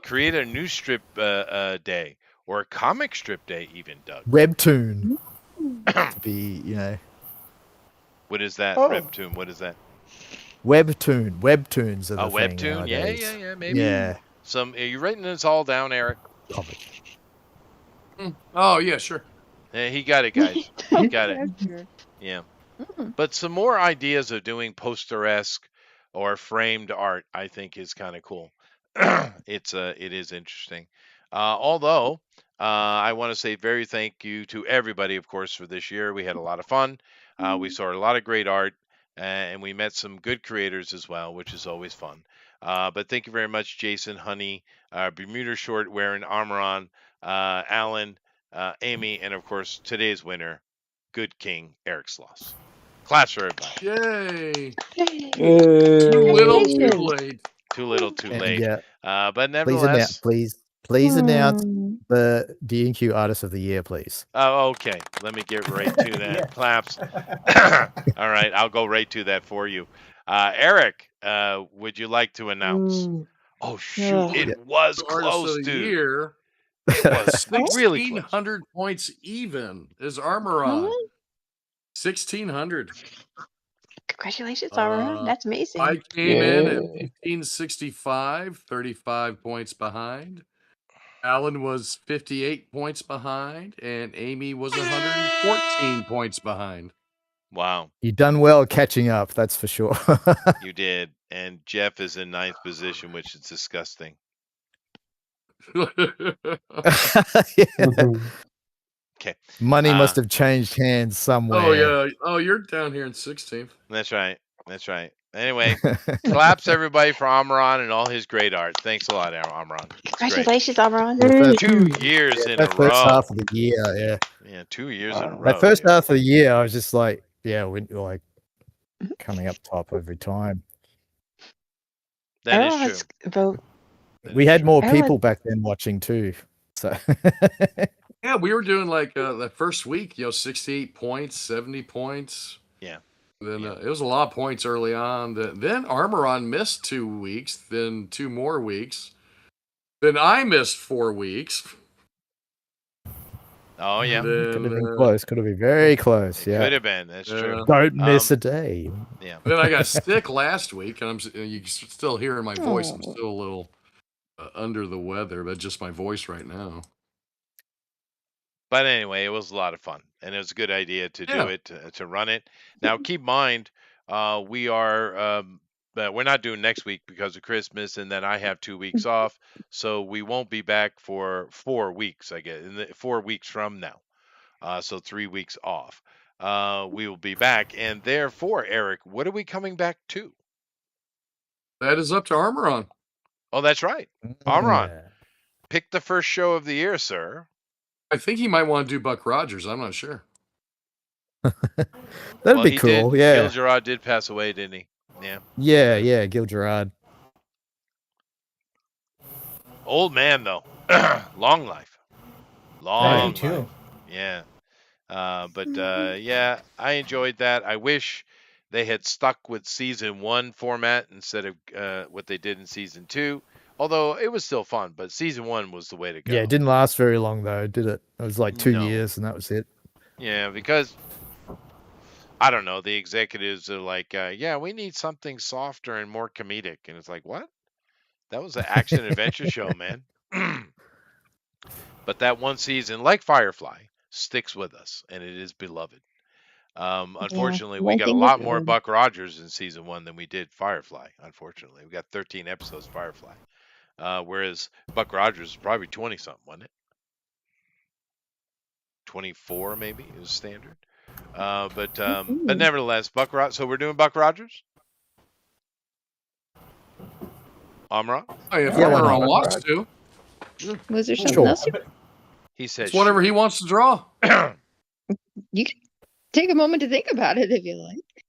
Create a news strip day or a comic strip day, even, Doug. Webtoon. To be, What is that? Oh. Webtoon. What is that? Webtoons are the A thing webtoon? Yeah, nowadays. maybe. Yeah. Are you writing this all down, Eric? Comic. Oh yeah, sure. Yeah, he got it, guys. He got it. Sure. Yeah. Mm. But some more ideas of doing poster-esque or framed art, I think, is kind of cool. It is interesting. Although I want to say very thank you to everybody, of course, for this year. We had a lot of fun. We saw a lot of great art, and we met some good creators as well, which is always fun. But thank you very much, Jason, Honey, Bermuda Short wearing Amaron, Alan, Amy, and of course today's winner, Good King Eric Sloss. Claps for everybody. Yay! Yay. Too little, too Congratulations. late. Too little, too And late. yeah, But please announce, nevertheless, please announce Hmm. the DNQ Artist of the Year, please. oh, okay. Let me get right to that. Yeah. Claps. All right, I'll go right to that for you. Eric, would you like to announce? Oh shoot, Ugh. it was The artist close, of the dude. year, It was really close. 1,600 points even is How Armoron. much? 1,600. Congratulations, Armoron. That's amazing. I came in at Yay. 1,565, 35 points behind. Alan was 58 points behind, and Amy was 114 points behind. Wow, You've done well catching up, that's for sure. you did. And Jeff is in 9th position, which is disgusting. Yeah. Okay, Money must have changed hands somewhere. Oh, yeah. Oh, you're down here in 16th. that's right. That's right. Anyway, claps everybody for Amaron and all his great art. Thanks a lot, Amaron. It's great. Congratulations, Armoron. The 2 years in a that first row. half of the year, yeah. Yeah, 2 years in a row. That first dude. half of the year, I was just like, yeah, we're like coming up top every time. That is Everyone's true. vote. We had more Everyone- people back then watching too. So Yeah, we were doing like the first week, 68 points, 70 points. Yeah. Then Yeah. it was a lot of points early on. Then Armoron missed 2 weeks, then 2 more weeks. Then I missed 4 weeks. Oh yeah, could have Then, been close. Could have been very close. could Yeah. have been. That's true. Don't miss a day. Yeah. then I got sick last week, and you can still hear my voice. I'm Oh. still a little under the weather, but just my voice right now. But anyway, it was a lot of fun, and it was a good idea to do Yeah. it, to run it. Now, keep in mind, we are we're not doing next week because of Christmas, and then I have 2 weeks off, so we won't be back for 4 weeks. I guess 4 weeks from now, so 3 weeks off. We will be back, and therefore, Eric, what are we coming back to? That is up to Armoron. Oh, that's right, Amaron. Yeah. Pick the first show of the year, sir. I think he might want to do Buck Rogers. I'm not sure. That'd Well, be he cool. did. Yeah. Gil Gerard did pass away, didn't he? Yeah. Yeah, Gil Gerard. Old man though, long life, Yeah, long you life. too. Yeah, but yeah, I enjoyed that. I wish they had stuck with season 1 format instead of what they did in season 2. Although it was still fun, but season 1 was the way to go. Yeah, it didn't last very long though, did it? It was like 2 No. years and that was it. Yeah, because I don't know, the executives are like, yeah, we need something softer and more comedic, and it's like, what? That was an action adventure show, man. But that one season, like Firefly, sticks with us, and it is beloved. Unfortunately, we one got a thing is lot more good. Buck Rogers in season 1 than we did Firefly. Unfortunately, we got 13 episodes of Firefly, whereas Buck Rogers was probably 20 something, wasn't it? 24 maybe is standard. But nevertheless, Buck Rogers. So we're doing Buck Rogers. Amra? Hey, if Yeah, why Armoron not? wants to, Was there something Sure. else? He said it's whatever he wants to draw. You can take a moment to think about it if you like.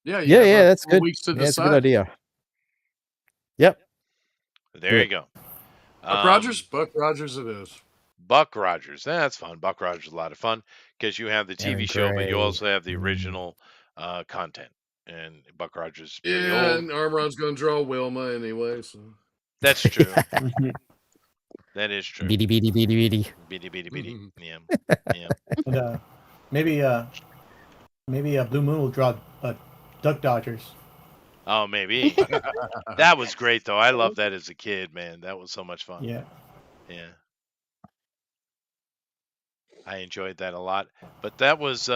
Yeah, you Yeah, have about that's 4 good. weeks to Yeah, it's a decide. good idea. Yep. There you go. Buck Rogers? Buck Rogers it is. Buck Rogers. That's fun. Buck Rogers is a lot of fun because you have the TV Aaron show, but you Gray. also have the original content. And Buck Rogers is pretty Yeah, old. and Armoron's going to draw Wilma anyway. So. That's true. That is true. Beady beady beady beady. Beady beady beady. Yeah. Yeah. And, maybe Blue Moon will draw Duck Dodgers. Oh, maybe. That was great though. I loved that as a kid, man. That was so much fun. Yeah. Yeah. I enjoyed that a lot. But that was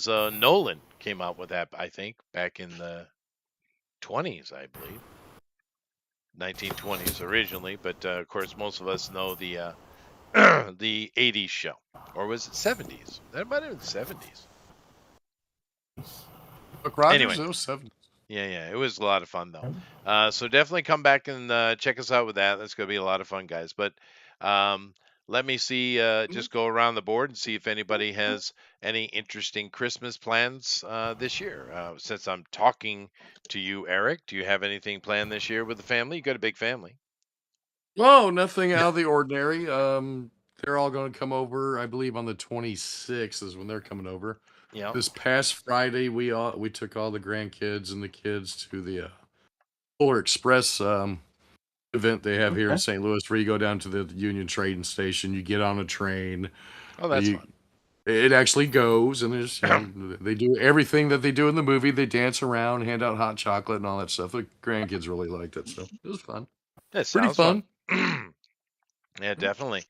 Nolan came out with that, I think, back in the 20s, I believe. 1920s originally, but of course most of us know the the 80s show. Or was it 70s? That might have been 70s. Buck Rogers, Anyway. it was 7. Yeah, it was a lot of fun though. So definitely come back and check us out with that. That's going to be a lot of fun, guys. But let me see, just go around the board and see if anybody has any interesting Christmas plans this year. Since I'm talking to you, Eric, do you have anything planned this year with the family? You got a big family. Oh, nothing out of the ordinary. They're all going to come over, I believe, on the 26th is when they're coming over. Yeah. This past Friday, we took all the grandkids and the kids to the Polar Express event they have here in St. Louis, where you go down to the Union Trading Station, you get on a train. Oh, that's fun. It actually goes, and there's they do everything that they do in the movie. They dance around, hand out hot chocolate, and all that stuff. The grandkids really liked it, so it was fun. That Pretty sounds fun. Yeah, definitely.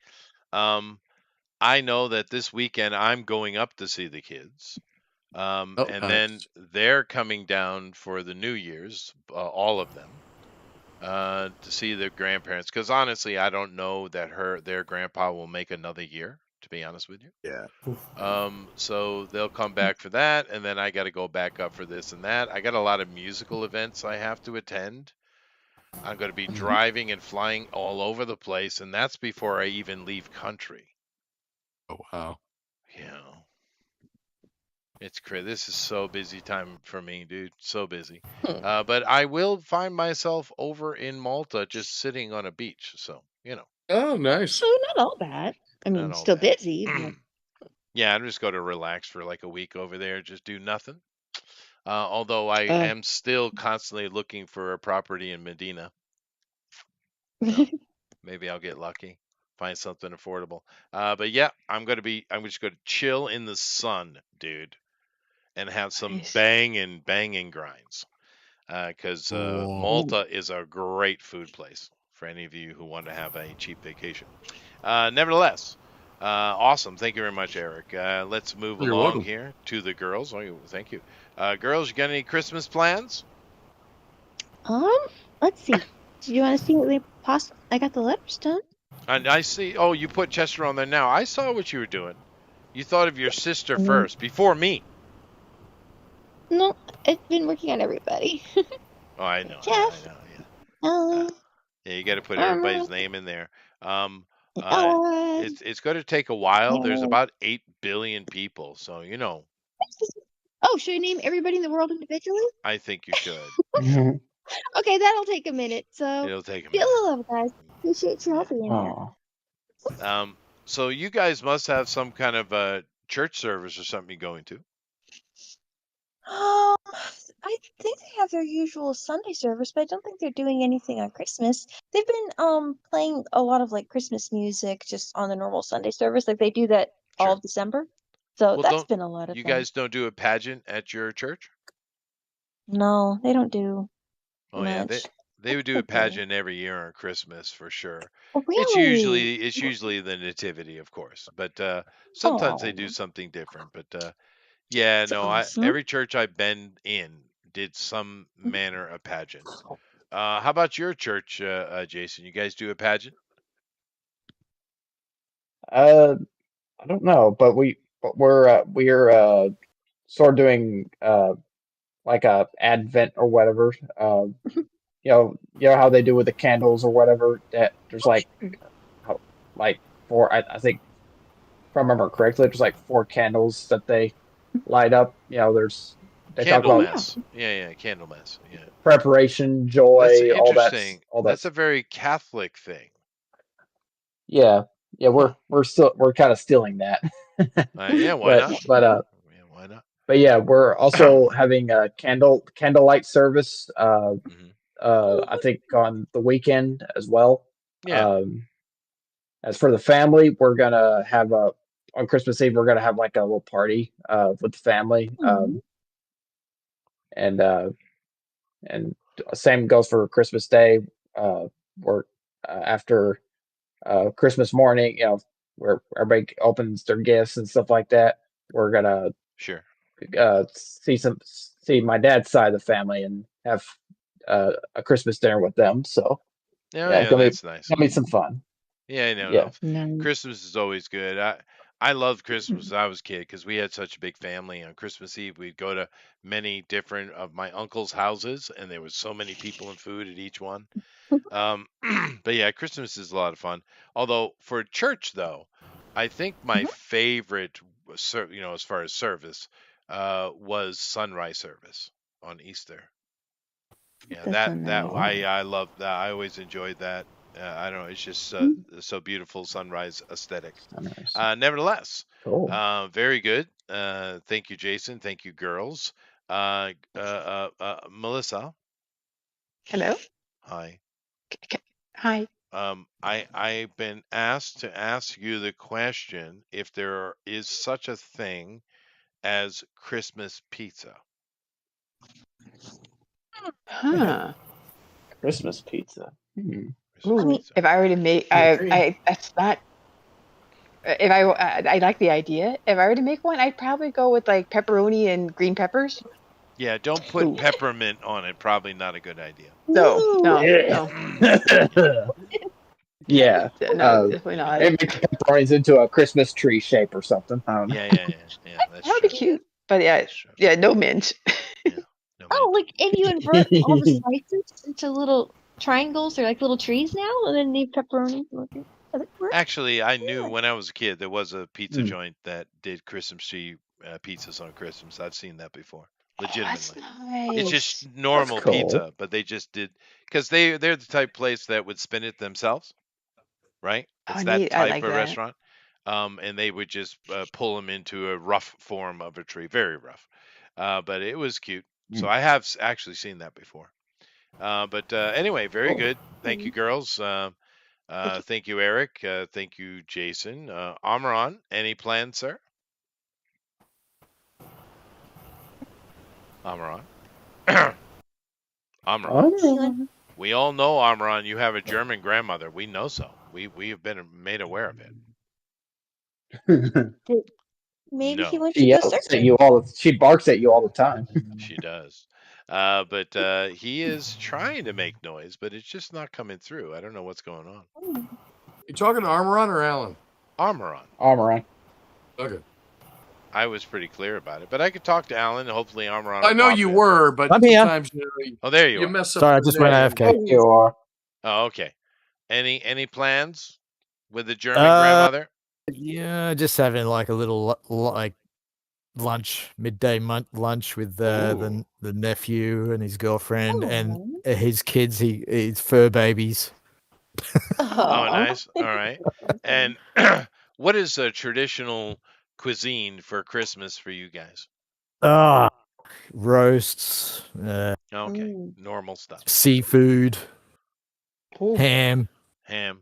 I know that this weekend I'm going up to see the kids. And then nice. they're coming down for the New Year's, all of them, to see their grandparents. Because honestly, I don't know that their grandpa will make another year, to be honest with you. Yeah. So they'll come back for that, and then I got to go back up for this and that. I got a lot of musical events I have to attend. I'm going to be driving and flying all over the place, and that's before I even leave country. Oh, wow. Yeah. It's crazy. This is so busy time for me, dude. So busy. But I will find myself over in Malta just sitting on a beach. So, Oh, nice. So not all bad. I mean, Not all still bad. busy. But... Yeah, I'm just going to relax for like a week over there, just do nothing. Although I am still constantly looking for a property in Medina. So maybe I'll get lucky, find something affordable. But yeah, I'm just going to chill in the sun, dude, and have some banging grinds. Because Malta is a great food place for any of you who want to have a cheap vacation. Nevertheless, awesome. Thank you very much, Eric. Let's move You're along welcome. here to the girls. Oh, thank you. Girls, you got any Christmas plans? Let's see. Do you want to see what they possibly? I got the letters done. And I see. Oh, you put Chester on there now. I saw what you were doing. You thought of your sister first, before me. No, I've been working on everybody. Oh, I know. Jeff. I know. Yeah, you got to put everybody's name in there. It's going to take a while. There's about 8 billion people, so Oh, should I name everybody in the world individually? I think you should. Okay, that'll take a minute. So It'll take a feel minute. a love, guys. Appreciate you helping me. So you guys must have some kind of a church service or something you're going to. I think they have their usual Sunday service, but I don't think they're doing anything on Christmas. They've been playing a lot of like Christmas music just on the normal Sunday service. Like they do that all of December. So that's been a lot of You fun. guys don't do a pageant at your church? No, they don't do Oh much. yeah, they would do a pageant every year on Christmas for sure. Oh, It's really? usually the nativity, of course, but sometimes they do something different. But yeah, no, awesome. every church I've been in did some manner of pageant. How about your church, Jason? You guys do a pageant? I don't know, but we're sort of doing like a Advent or whatever. You know how they do with the candles or whatever. That there's like four. I think, if I remember correctly, there's like 4 candles that they light up. They talk about Candlemass. Yeah, Candlemass. Yeah. preparation, joy, That's all that. interesting. All that. That's a very Catholic thing. Yeah, we're kind of stealing that. Yeah, why not? But why not? But yeah, we're also having a candlelight service. I think on the weekend as well. Yeah. As for the family, we're gonna have on Christmas Eve. We're gonna have like a little party with the family. And same goes for Christmas Day. We're after Christmas morning, where everybody opens their gifts and stuff like that. We're gonna see my dad's side of the family and have a Christmas dinner with them. So yeah, that's nice. Gonna be some fun. Yeah, no, Yeah. no. Christmas is always good. I loved Christmas when I was a kid because we had such a big family. On Christmas Eve, we'd go to many different of my uncle's houses, and there was so many people and food at each one. But yeah, Christmas is a lot of fun. Although for church, though, I think my favorite, as far as service, was sunrise service on Easter. Yeah, That's so that nice. I love that. I always enjoyed that. I don't know. It's just so beautiful sunrise aesthetic. Sunrise. Nevertheless, Cool. very good. Thank you, Jason. Thank you, girls. Melissa, Hello. hi. Hi. I've been asked to ask you the question if there is such a thing as Christmas pizza. Huh. Christmas pizza. Hmm. Christmas Ooh, pizza. if I were to make, that's not. If I like the idea. If I were to make one, I'd probably go with like pepperoni and green peppers. Yeah, don't put Ooh. peppermint on it. Probably not a good idea. No, no, Yeah. no, Yeah. no, definitely not. Maybe pepperonis into a Christmas tree shape or something. I don't know. Yeah. That's That would be true. cute. But yeah, That's true. yeah, no mint. No Oh, mint. like if you invert all the slices into little triangles or like little trees now, and then leave pepperoni. Actually, I knew when I was a kid there was a pizza Hmm. joint that did Christmas tree pizzas on Christmas. I've seen that before. Oh, that's Legitimately. It's just nice. normal cool. pizza, but they just did because they're the type of place that would spin it themselves, right? Oh, It's that neat. I type like of that. restaurant. And they would just pull them into a rough form of a tree, very rough. But it was cute. So I have actually seen that before. But anyway, very Cool. good. Thank you, girls. Thank you, Eric. Thank you, Jason. Amaran, any plans, sir? Amaran. Amaran. We all know, Amaran, you have a German grandmother. We know so. We have been made aware of it. Maybe he No, went She to go yells at searching. you all. She barks at you all the time. she does. But he is trying to make noise, but it's just not coming through. I don't know what's going on. You talking to Armoron or Alan? Amaran. Amaran. Okay. I was pretty clear about it, but I could talk to Alan. And hopefully, Amaran. I know you were, but I'm here. sometimes Oh, there you are. mess up. Sorry, I your just went name. AFK. You are. Oh, okay. Any plans with the German grandmother? Yeah, just having like a little like lunch, midday lunch with the nephew and his girlfriend and his kids, his fur babies. Oh, nice. All right. And what is a traditional cuisine for Christmas for you guys? Roasts, Okay, normal stuff. seafood, ham. Ham.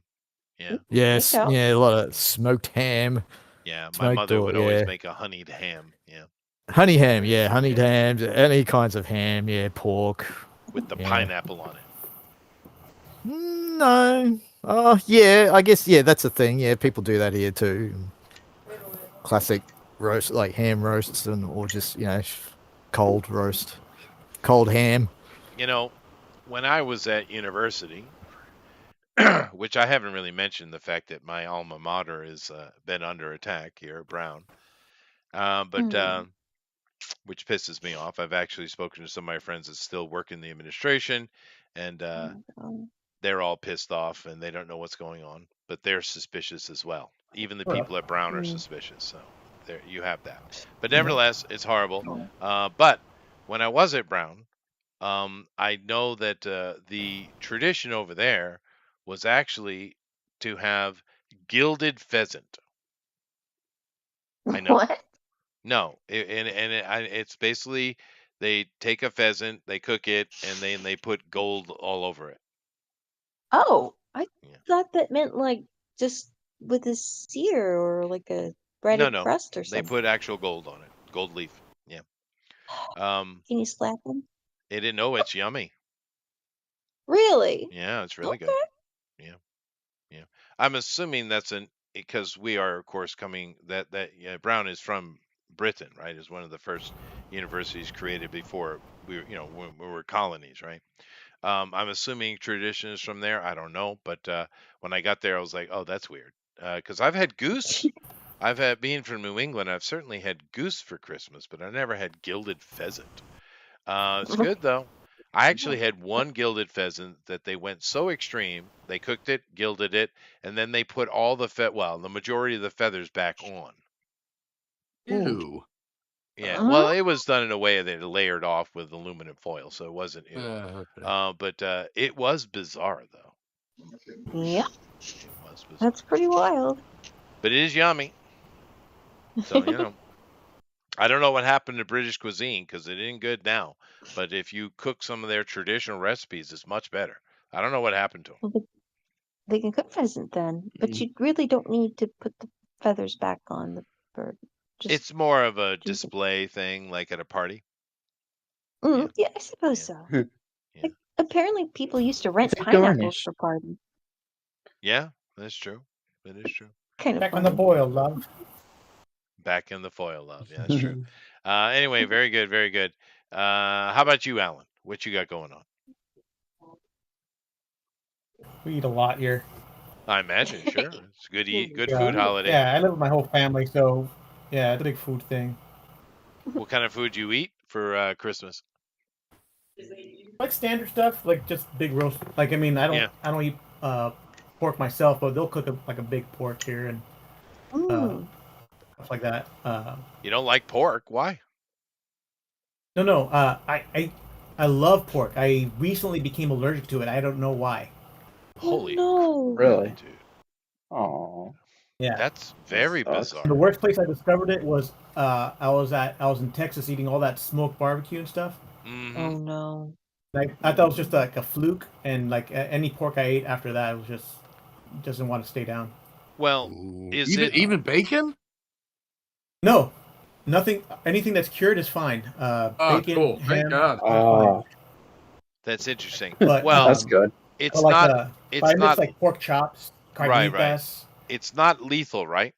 Yeah. Yes, yeah, a lot of smoked ham. Yeah, my Smoked mother or- would always yeah. make a honeyed ham. Yeah. Honey ham, yeah, honeyed hams, any kinds of ham, yeah, pork. With the yeah. pineapple on it. No. Oh, yeah, I guess, yeah, that's a thing. Yeah, people do that here too. Classic roast, like ham roasts, or just, cold roast, cold ham. When I was at university, which I haven't really mentioned the fact that my alma mater has been under attack here at Brown, which pisses me off. I've actually spoken to some of my friends that still work in the administration, and they're all pissed off and they don't know what's going on, but they're suspicious as well. Even the people at Brown are suspicious. So there you have that. But nevertheless, it's horrible. But when I was at Brown, I know that the tradition over there was actually to have gilded pheasant. I know. What? No, it's basically they take a pheasant, they cook it, and then they put gold all over it. Oh, I thought that meant like just with a sear or like a breaded No, crust or they something. put actual gold on it, gold leaf. Yeah. Can you slap them? They didn't know it's yummy. Really? Yeah, it's really good. Yeah. I'm assuming that's because we are, of course, coming that Brown is from Britain, right? Is one of the first universities created before we were colonies, right? I'm assuming tradition is from there. I don't know, but when I got there, I was like, oh, that's weird. Because I've had goose. Being from New England, I've certainly had goose for Christmas, but I never had gilded pheasant. It's good though. I actually had one gilded pheasant that they went so extreme. They cooked it, gilded it, and then they put all the the majority of the feathers back on. Ew. Yeah, well, it was done in a way that it layered off with aluminum foil, so it wasn't. Okay. But it was bizarre though. Yeah, It was bizarre. that's pretty wild. But it is yummy. So I don't know what happened to British cuisine because it ain't good now. But if you cook some of their traditional recipes, it's much better. I don't know what happened to them. Well, they can cook pheasant then, but you really don't need to put the feathers back on the bird. Just It's more of a do the- display thing, like at a party. Yeah, I suppose so. Yeah. Like, apparently, people used to rent It's a pineapples garnish. for parties. Yeah, that's true. That is true. Kind of Back on the funny. boil, love. Back in the foil, love. Yeah, that's true. Anyway, very good, very good. How about you, Alan? What you got going on? We eat a lot here. I imagine, sure. It's good Yeah. food holiday. Yeah, I live with my whole family, so yeah, it's a big food thing. What kind of food you eat for Christmas? Like standard stuff, like just big roast. Like I mean, I don't eat pork myself, but they'll cook like a big pork here and stuff like that. You don't like pork? Why? No. I love pork. I recently became allergic to it. I don't know why. Holy no. Really? dude. Oh. Yeah. That's very sucks. bizarre. The worst place I discovered it was I was in Texas eating all that smoked barbecue and stuff. Mhm. Oh no. Like I thought it was just like a fluke, and like any pork I ate after that was just doesn't want to stay down. Well, Ooh. is even bacon? No, nothing. Anything that's cured is fine. Oh, Bacon, cool. Thank ham. God. Oh, that's interesting. But, Well, that's good. it's like, not. but It's I mix not. like pork chops, Right. carnitas. It's not lethal, right?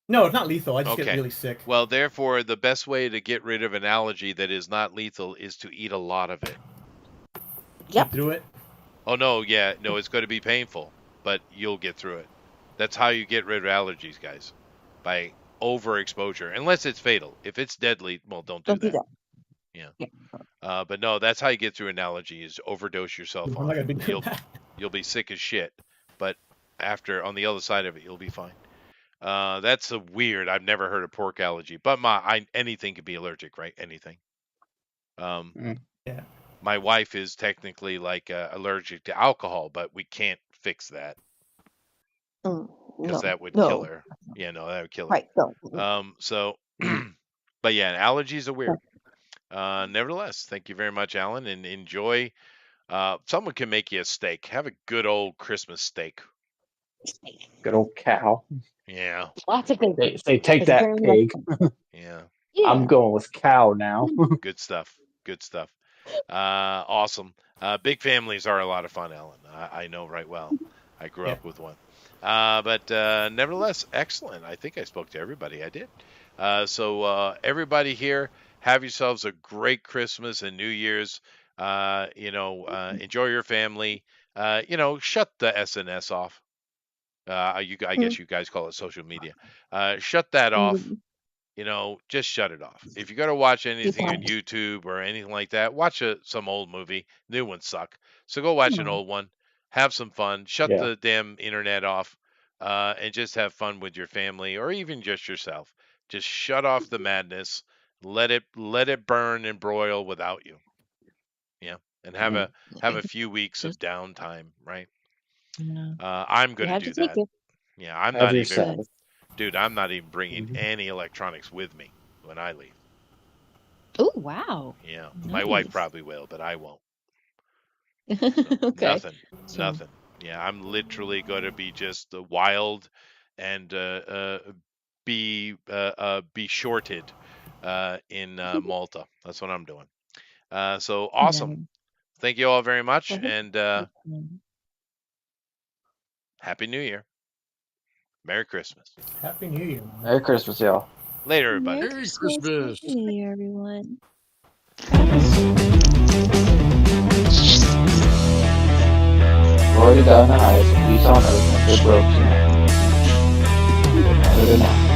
No, it's not lethal. I just Okay. get really sick. Well, therefore, the best way to get rid of an allergy that is not lethal is to eat a lot of it. Yep. Through it. Oh no, yeah, no, it's going to be painful, but you'll get through it. That's how you get rid of allergies, guys, by overexposure. Unless it's fatal. If it's deadly, well, don't do that. Yeah. But no, that's how you get through an allergy: is overdose yourself I'm on not gonna be it. doing that. You'll be sick as shit, but after on the other side of it, you'll be fine. That's a weird. I've never heard of pork allergy, but anything could be allergic, right? Anything. Yeah. My wife is technically like allergic to alcohol, but we can't fix that because that would kill her. Yeah, no, that would kill her. Right. No. So, but yeah, allergies are weird. Nevertheless, thank you very much, Alan, and enjoy. Someone can make you a steak. Have a good old Christmas steak. Good old cow. Yeah. Lots of bacon. Say, take that, pig. Yeah. I'm going with cow now. Good stuff. Good stuff. Awesome. Big families are a lot of fun, Alan. I know right well. I grew up with one. But nevertheless, excellent. I think I spoke to everybody. I did. So everybody here, have yourselves a great Christmas and New Year's. Enjoy your family. Shut the SNS off. I guess you guys call it social media. Shut that off. Just shut it off. If you're going to watch anything on YouTube or anything like that, watch some old movie. New ones suck. So go watch an old one. Have some fun. Shut the damn internet off and just have fun with your family or even just yourself. Just shut off the madness. Let it burn and broil without you. Yeah. And have a few weeks of downtime, right? I'm going to do that. Yeah, I'm not even... Dude, I'm not even bringing any electronics with me when I leave. Oh, wow. Yeah, my wife probably will, but I won't. Okay. Nothing. Yeah, I'm literally going to be just wild and be shorted in Malta. That's what I'm doing. So awesome. Thank you all very much, and Happy New Year. Merry Christmas. Happy New Year. Merry Christmas, y'all. Later, everybody. Merry Christmas. Happy New Year, everyone. already gotten the highest peace on earth once it broke tonight. Better than that.